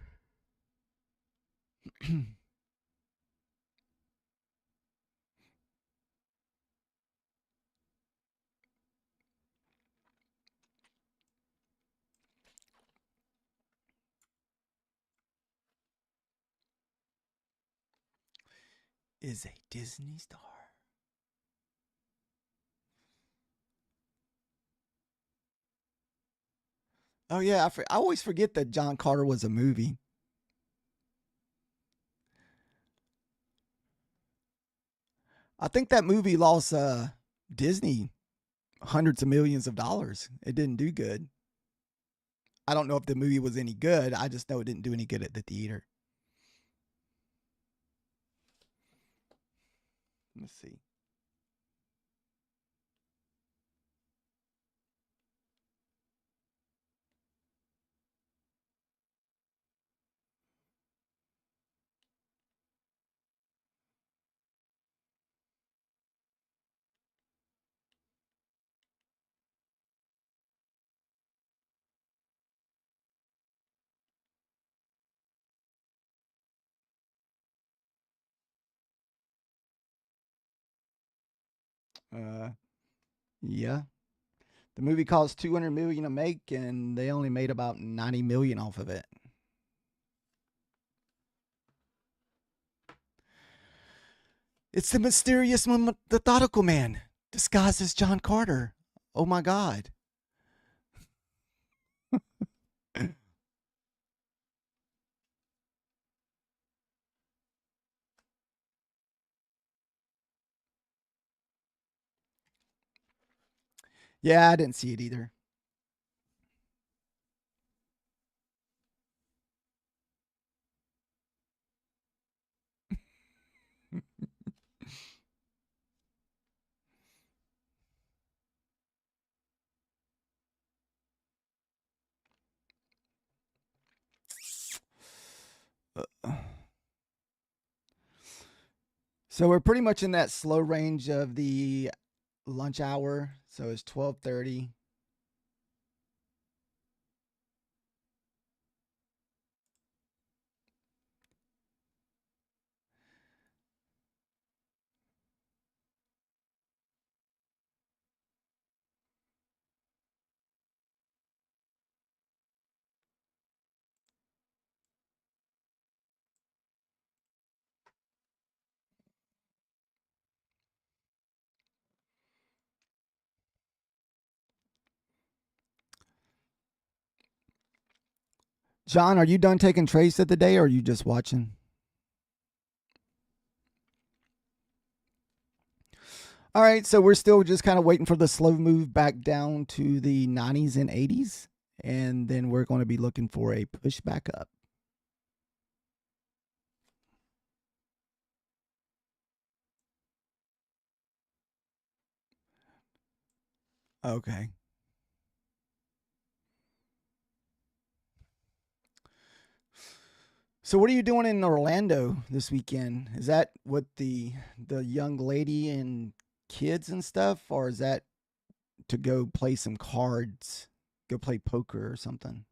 Is a Disney star. Oh yeah, I always forget that John Carter was a movie. I think that movie lost Disney hundreds of millions of dollars. It didn't do good. I don't know if the movie was any good. I just know it didn't do any good at the theater. Let's see. Yeah. The movie cost 200 million to make, and they only made about 90 million off of it. It's the mysterious methodical man disguised as John Carter. Oh my God. Yeah, I didn't see it either. So we're pretty much in that slow range of the lunch hour. So it's 12:30. John, are you done taking trades of the day, or are you just watching? All right, so we're still just kind of waiting for the slow move back down to the 90s and 80s, and then we're going to be looking for a push back up. Okay. So what are you doing in Orlando this weekend? Is that with the young lady and kids and stuff, or is that to go play some cards, go play poker or something?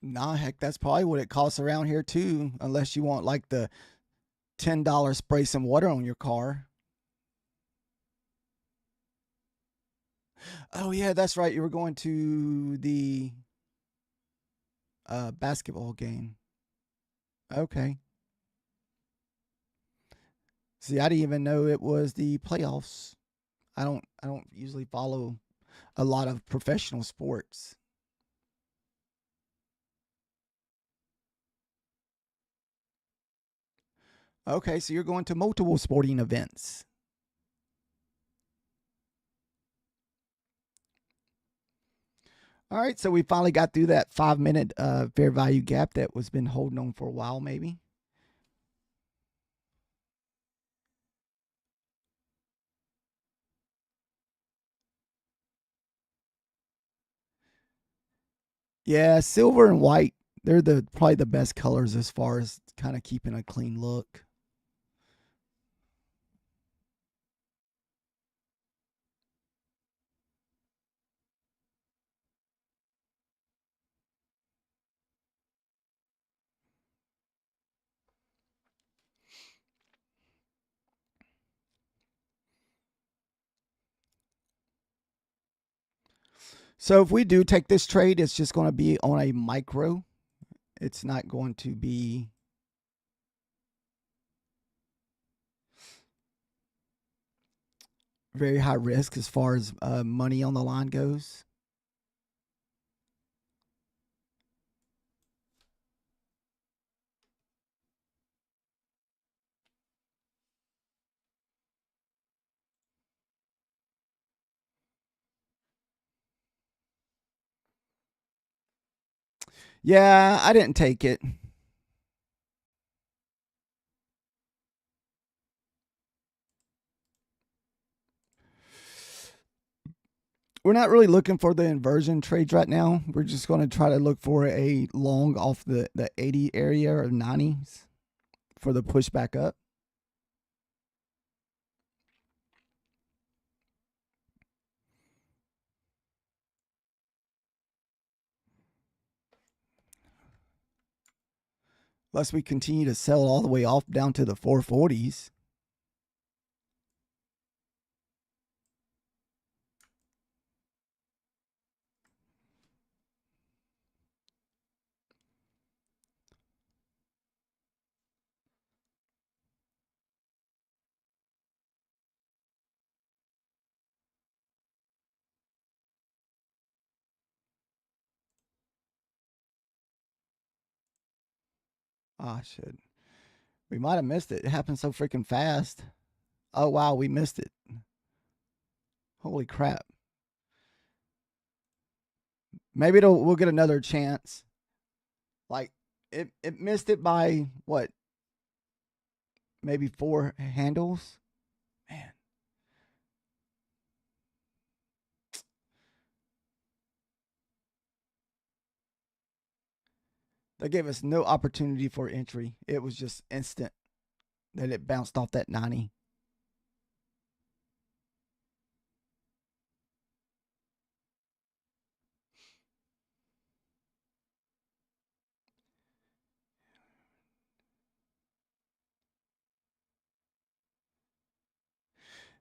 Nah, heck, that's probably what it costs around here too, unless you want like the $10 spray some water on your car. Oh yeah, that's right. You were going to the basketball game. Okay. See, I didn't even know it was the playoffs. I don't usually follow a lot of professional sports. Okay, so you're going to multiple sporting events. All right, so we finally got through that 5-minute fair value gap that was been holding on for a while, maybe. Yeah, silver and white, they're probably the best colors as far as kind of keeping a clean look. So if we do take this trade, it's just going to be on a micro. It's not going to be very high risk as far as money on the line goes. Yeah, I didn't take it. We're not really looking for the inversion trades right now. We're just going to try to look for a long off the 80 area or 90s for the push back up. Unless we continue to sell all the way off down to the 440s. Ah, shit. We might have missed it. It happened so freaking fast. Oh, wow, we missed it. Holy crap. Maybe we'll get another chance. Like, it missed it by, what, maybe 4 handles? Man. They gave us no opportunity for entry. It was just instant that it bounced off that 90.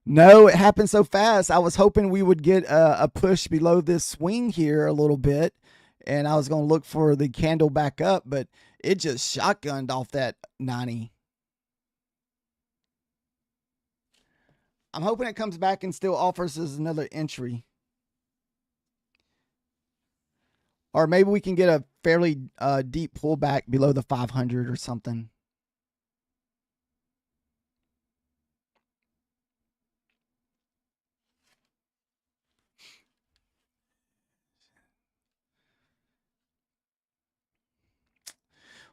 No, it happened so fast. I was hoping we would get a push below this swing here a little bit, and I was going to look for the candle back up, but it just shotgunned off that 90. I'm hoping it comes back and still offers us another entry. Or maybe we can get a fairly deep pullback below the 500 or something.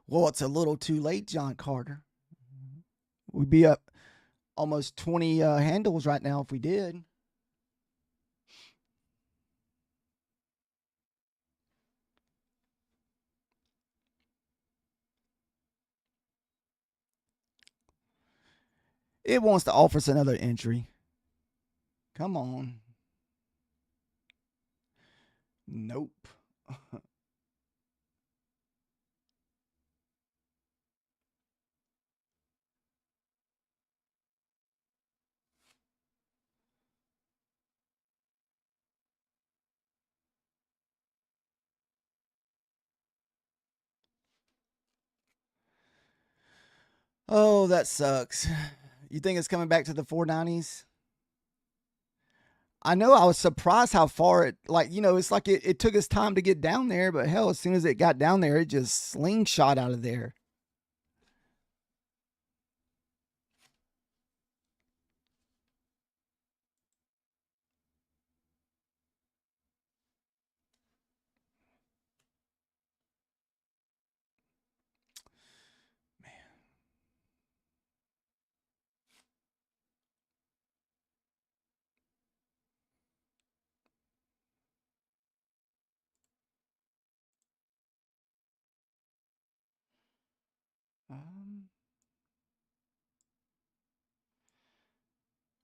Well, it's a little too late, John Carter. We'd be up almost 20 handles right now if we did. It wants to offer us another entry. Come on. Nope. Oh, that sucks. You think it's coming back to the 490s? I know I was surprised how far it, like, it's like it took us time to get down there, but hell, as soon as it got down there, it just slingshot out of there.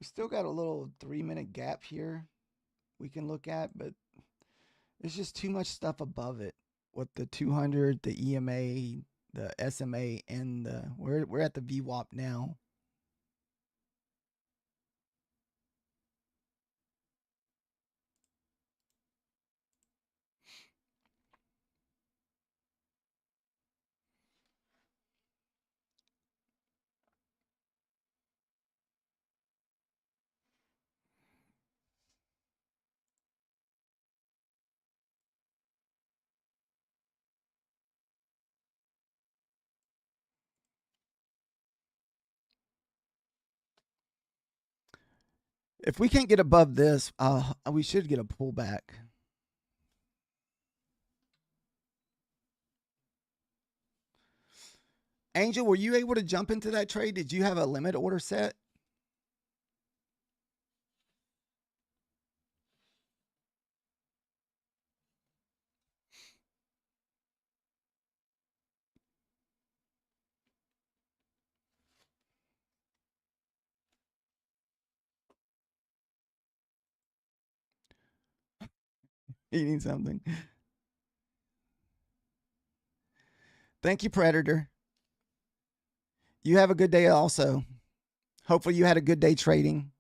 still got a little 3-minute gap here we can look at, but there's just too much stuff above it with the 200, the EMA, the SMA, and the we're at the VWAP now. If we can't get above this, we should get a pullback. Angel, were you able to jump into that trade? Did you have a limit order set? Eating something. Thank you, Predator. You have a good day also. Hopefully you had a good day trading.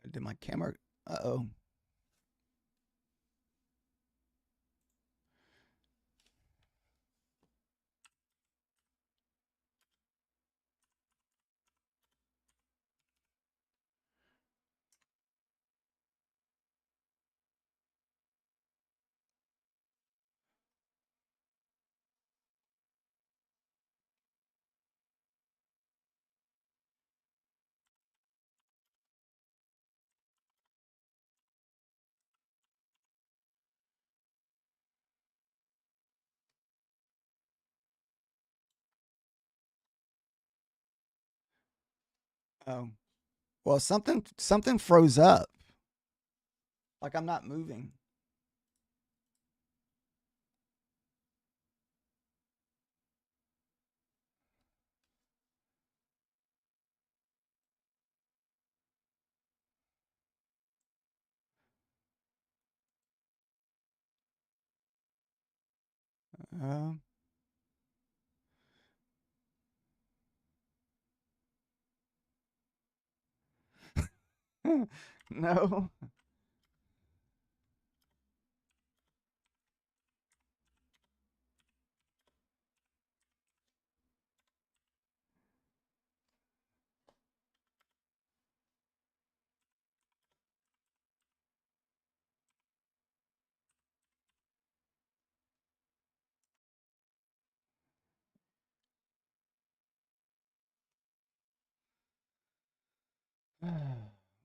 Did my camera? Uh-oh. Oh. Well, something froze up. Like I'm not moving. Um, no.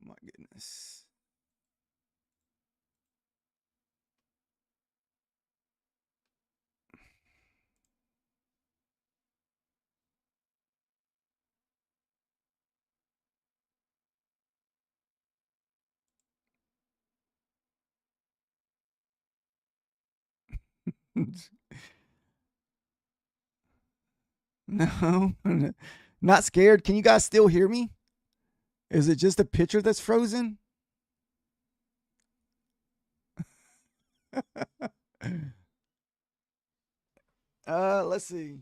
My goodness. No. Not scared. Can you guys still hear me? Is it just a picture that's frozen? Let's see.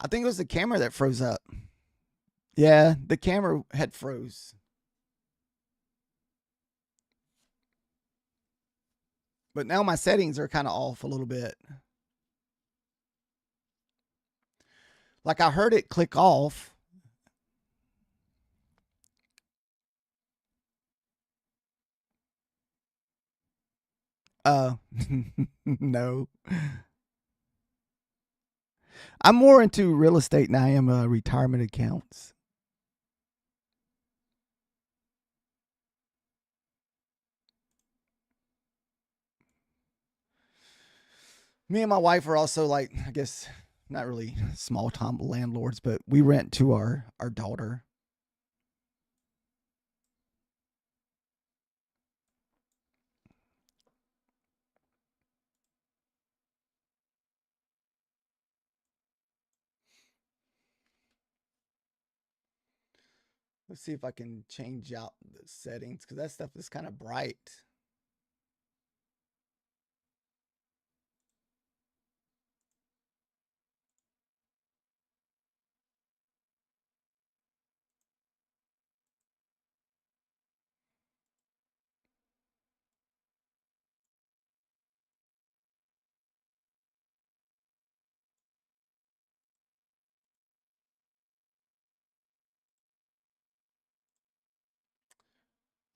I think it was the camera that froze up. Yeah, the camera had froze. But now my settings are kind of off a little bit. Like I heard it click off. No. I'm more into real estate than I am retirement accounts. Me and my wife are also like, I guess, not really small time landlords, but we rent to our daughter. Let's see if I can change out the settings because that stuff is kind of bright.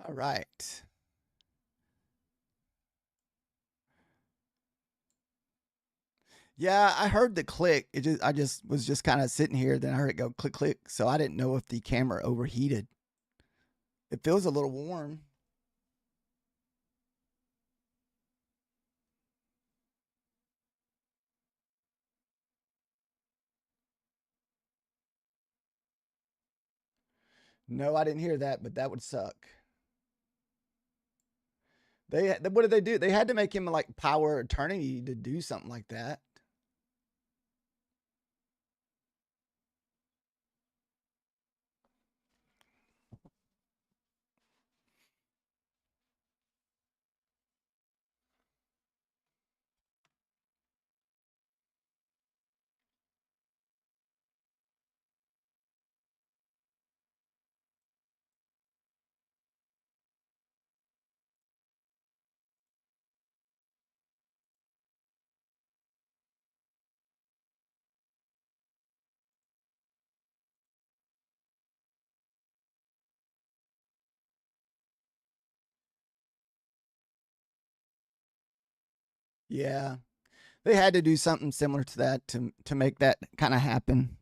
All right. Yeah, I heard the click. I just was just kind of sitting here, then I heard it go click click. So I didn't know if the camera overheated. It feels a little warm. No, I didn't hear that, but that would suck. What did they do? They had to make him like power attorney to do something like that. Yeah, they had to do something similar to that to make that kind of happen.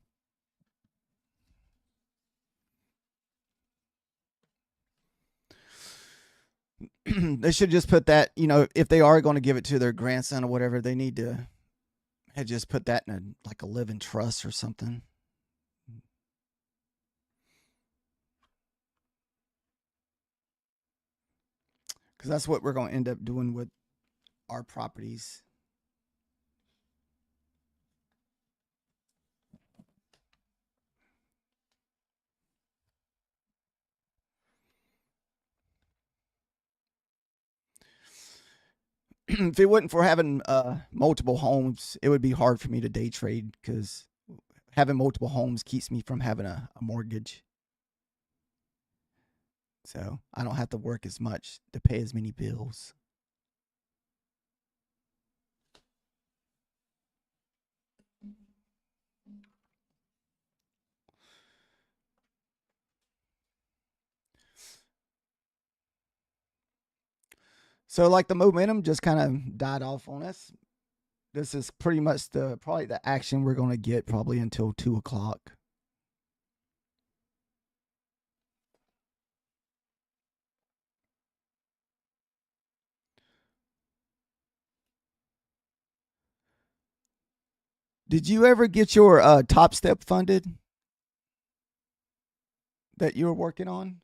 They should just put that. If they are going to give it to their grandson or whatever, they need to had just put that in like a living trust or something. Because that's what we're going to end up doing with our properties. If it wasn't for having multiple homes, it would be hard for me to day trade because having multiple homes keeps me from having a mortgage. So I don't have to work as much to pay as many bills. So like the momentum just kind of died off on us. This is pretty much probably the action we're going to get probably until 2 o'clock. Did you ever get your top step funded that you were working on?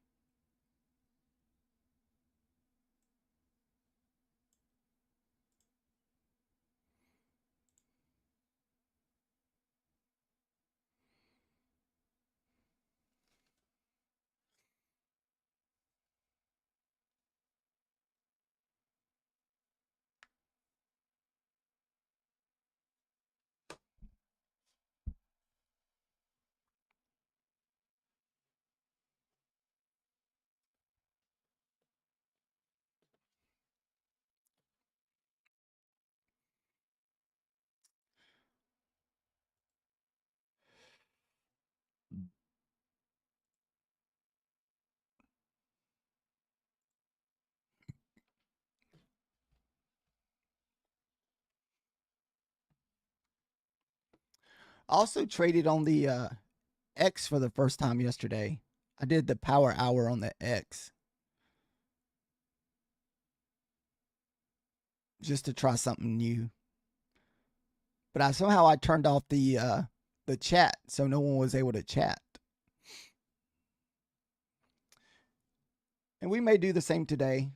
Also traded on the X for the first time yesterday. I did the power hour on the X just to try something new. But I turned off the chat, so no one was able to chat. And we may do the same today.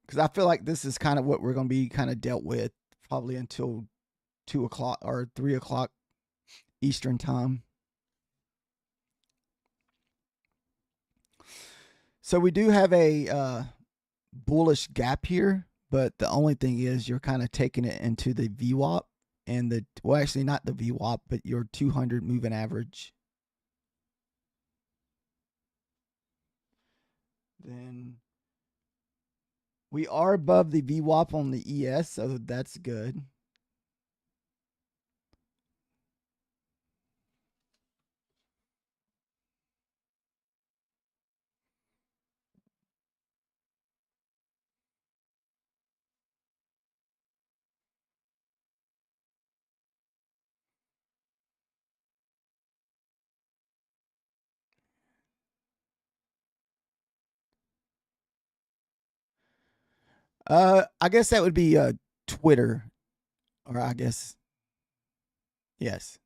Because I feel like this is kind of what we're going to be kind of dealt with probably until 2 o'clock or 3 o'clock Eastern time. So we do have a bullish gap here, but the only thing is you're kind of taking it into the VWAP and well, actually not the VWAP, but your 200 moving average. Then we are above the VWAP on the ES, so that's good. I guess that would be Twitter, or I guess yes.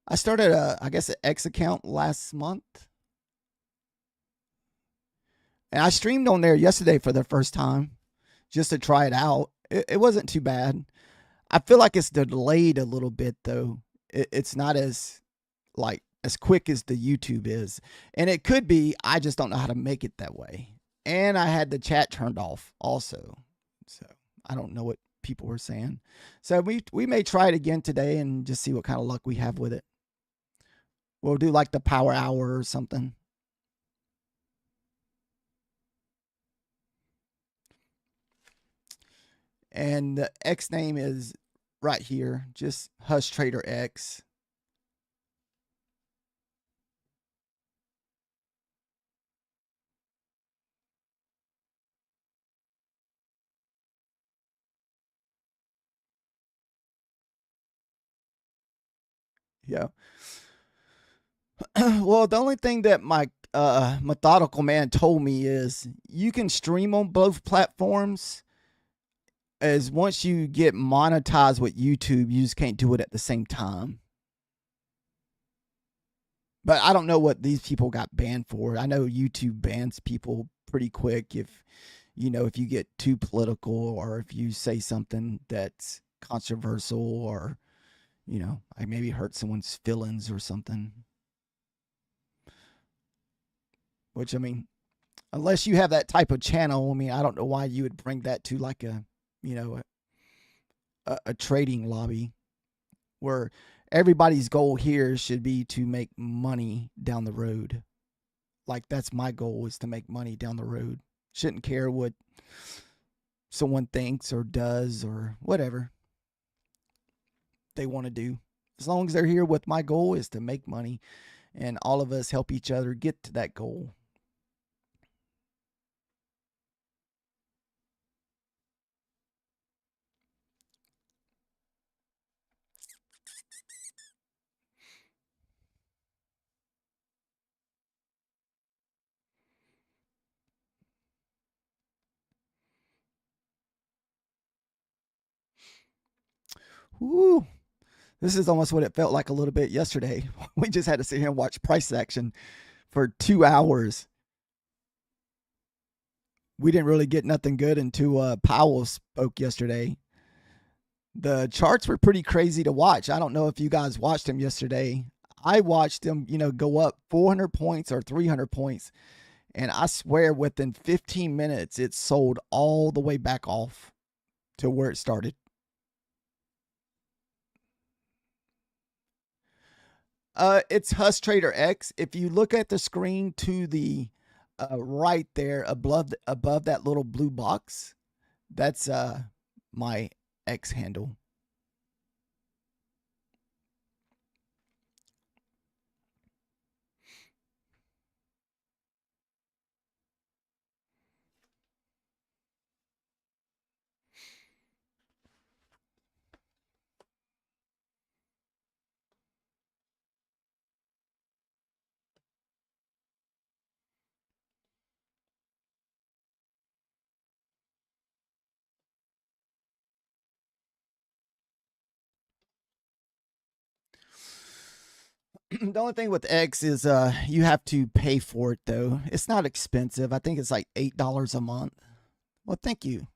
I started I guess an X account last month, and I streamed on there yesterday for the first time just to try it out. It wasn't too bad. I feel like it's delayed a little bit though. It's not as quick as the YouTube is, and it could be. I just don't know how to make it that way. And I had the chat turned off also, so I don't know what people were saying. So we may try it again today and just see what kind of luck we have with it. We'll do like the power hour or something. And the X name is right here, just Hush Trader X. Yeah. Well, the only thing that my methodical man told me is you can stream on both platforms. As once you get monetized with YouTube, you just can't do it at the same time. But I don't know what these people got banned for. I know YouTube bans people pretty quick if if you get too political or if you say something that's controversial or I maybe hurt someone's feelings or something. Which I mean, unless you have that type of channel, I mean, I don't know why you would bring that to like a trading lobby where everybody's goal here should be to make money down the road. Like that's my goal is to make money down the road. Shouldn't care what someone thinks or does or whatever they want to do. As long as they're here with my goal is to make money and all of us help each other get to that goal. Woo. This is almost what it felt like a little bit yesterday. We just had to sit here and watch price action for 2 hours. We didn't really get nothing good until Powell spoke yesterday. The charts were pretty crazy to watch. I don't know if you guys watched him yesterday. I watched him, go up 400 points or 300 points. And I swear within 15 minutes, it sold all the way back off to where it started. It's Hush Trader X. If you look at the screen to the right there above that little blue box, that's my X handle. The only thing with X is you have to pay for it though. It's not expensive. I think it's like $8 a month. Well, thank you.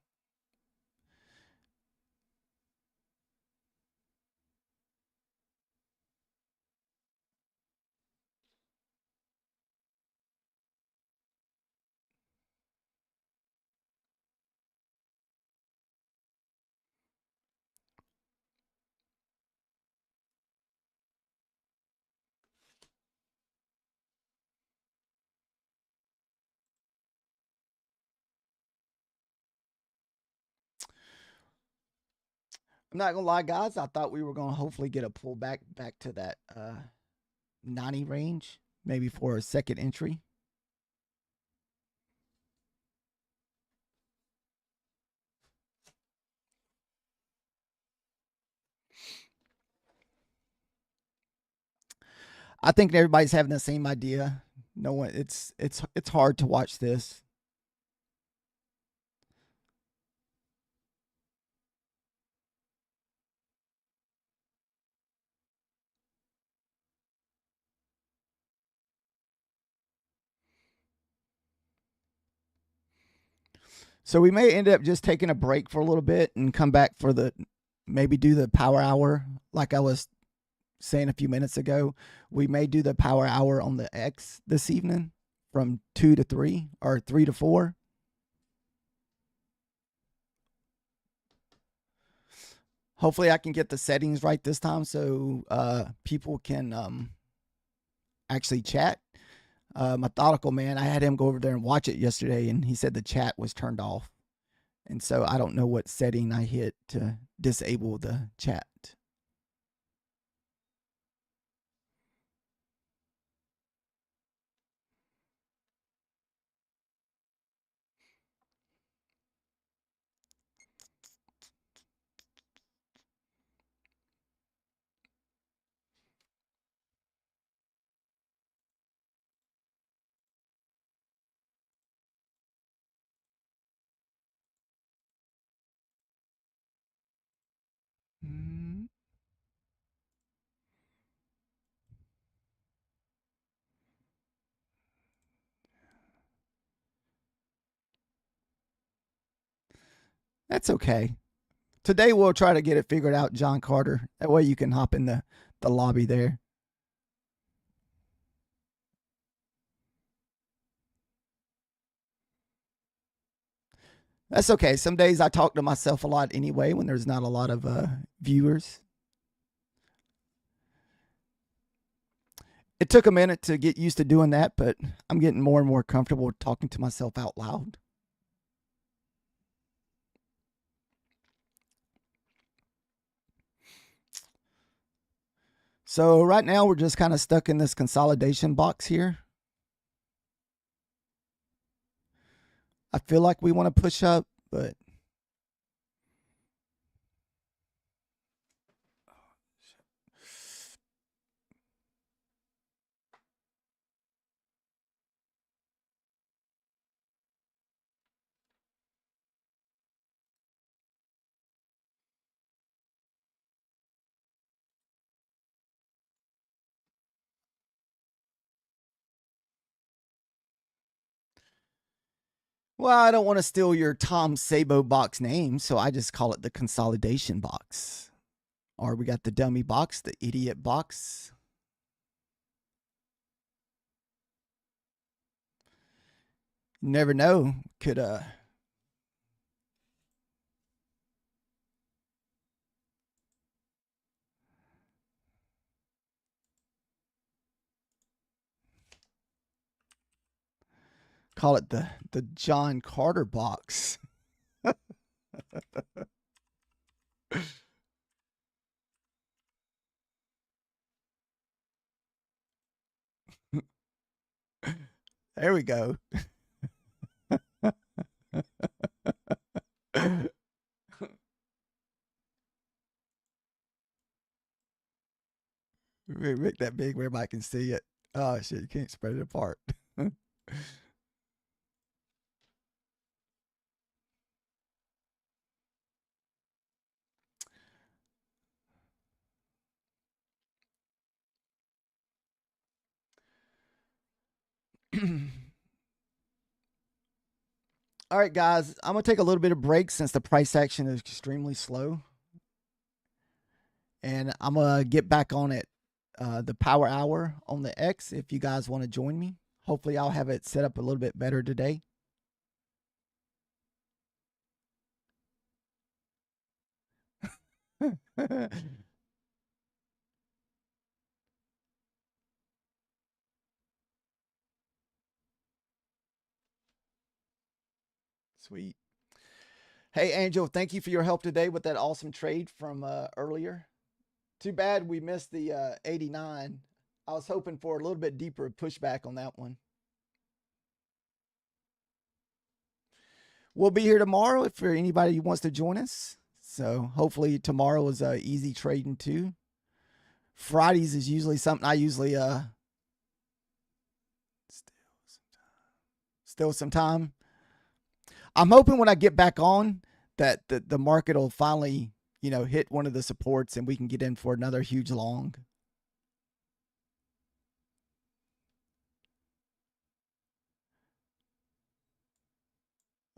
I'm not gonna lie, guys. I thought we were gonna hopefully get a pullback back to that 90 range, maybe for a second entry. I think everybody's having the same idea. No one. It's hard to watch this. So we may end up just taking a break for a little bit and come back for the maybe do the power hour like I was saying a few minutes ago. We may do the power hour on the X this evening from 2 to 3 or 3 to 4. Hopefully I can get the settings right this time so people can actually chat. Methodical man, I had him go over there and watch it yesterday, and he said the chat was turned off. And so I don't know what setting I hit to disable the chat. Mm, That's okay. Today we'll try to get it figured out, John Carter. That way you can hop in the lobby there. That's okay. Some days I talk to myself a lot anyway when there's not a lot of viewers. It took a minute to get used to doing that, but I'm getting more and more comfortable talking to myself out loud. So right now we're just kind of stuck in this consolidation box here. I feel like we want to push up, but well, I don't want to steal your Tom Sabo box name, so I just call it the consolidation box. Or we got the dummy box, the idiot box. You never know. Could call it the John Carter box. There we go. Make that big where everybody can see it. Oh shit, you can't spread it apart. All right, guys, I'm going to take a little bit of break since the price action is extremely slow. And I'm going to get back on it, the power hour on the X if you guys want to join me. Hopefully, I'll have it set up a little bit better today. Sweet. Hey, Angel, thank you for your help today with that awesome trade from earlier. Too bad we missed the 89. I was hoping for a little bit deeper pushback on that one. We'll be here tomorrow if for anybody who wants to join us. So hopefully tomorrow is easy trading too. Fridays is usually something I usually still some time. I'm hoping when I get back on that the market will finally, hit one of the supports and we can get in for another huge long.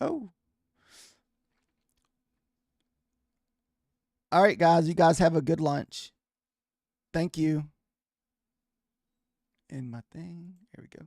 Oh. All right, guys. You guys have a good lunch. Thank you. In my thing. Here we go.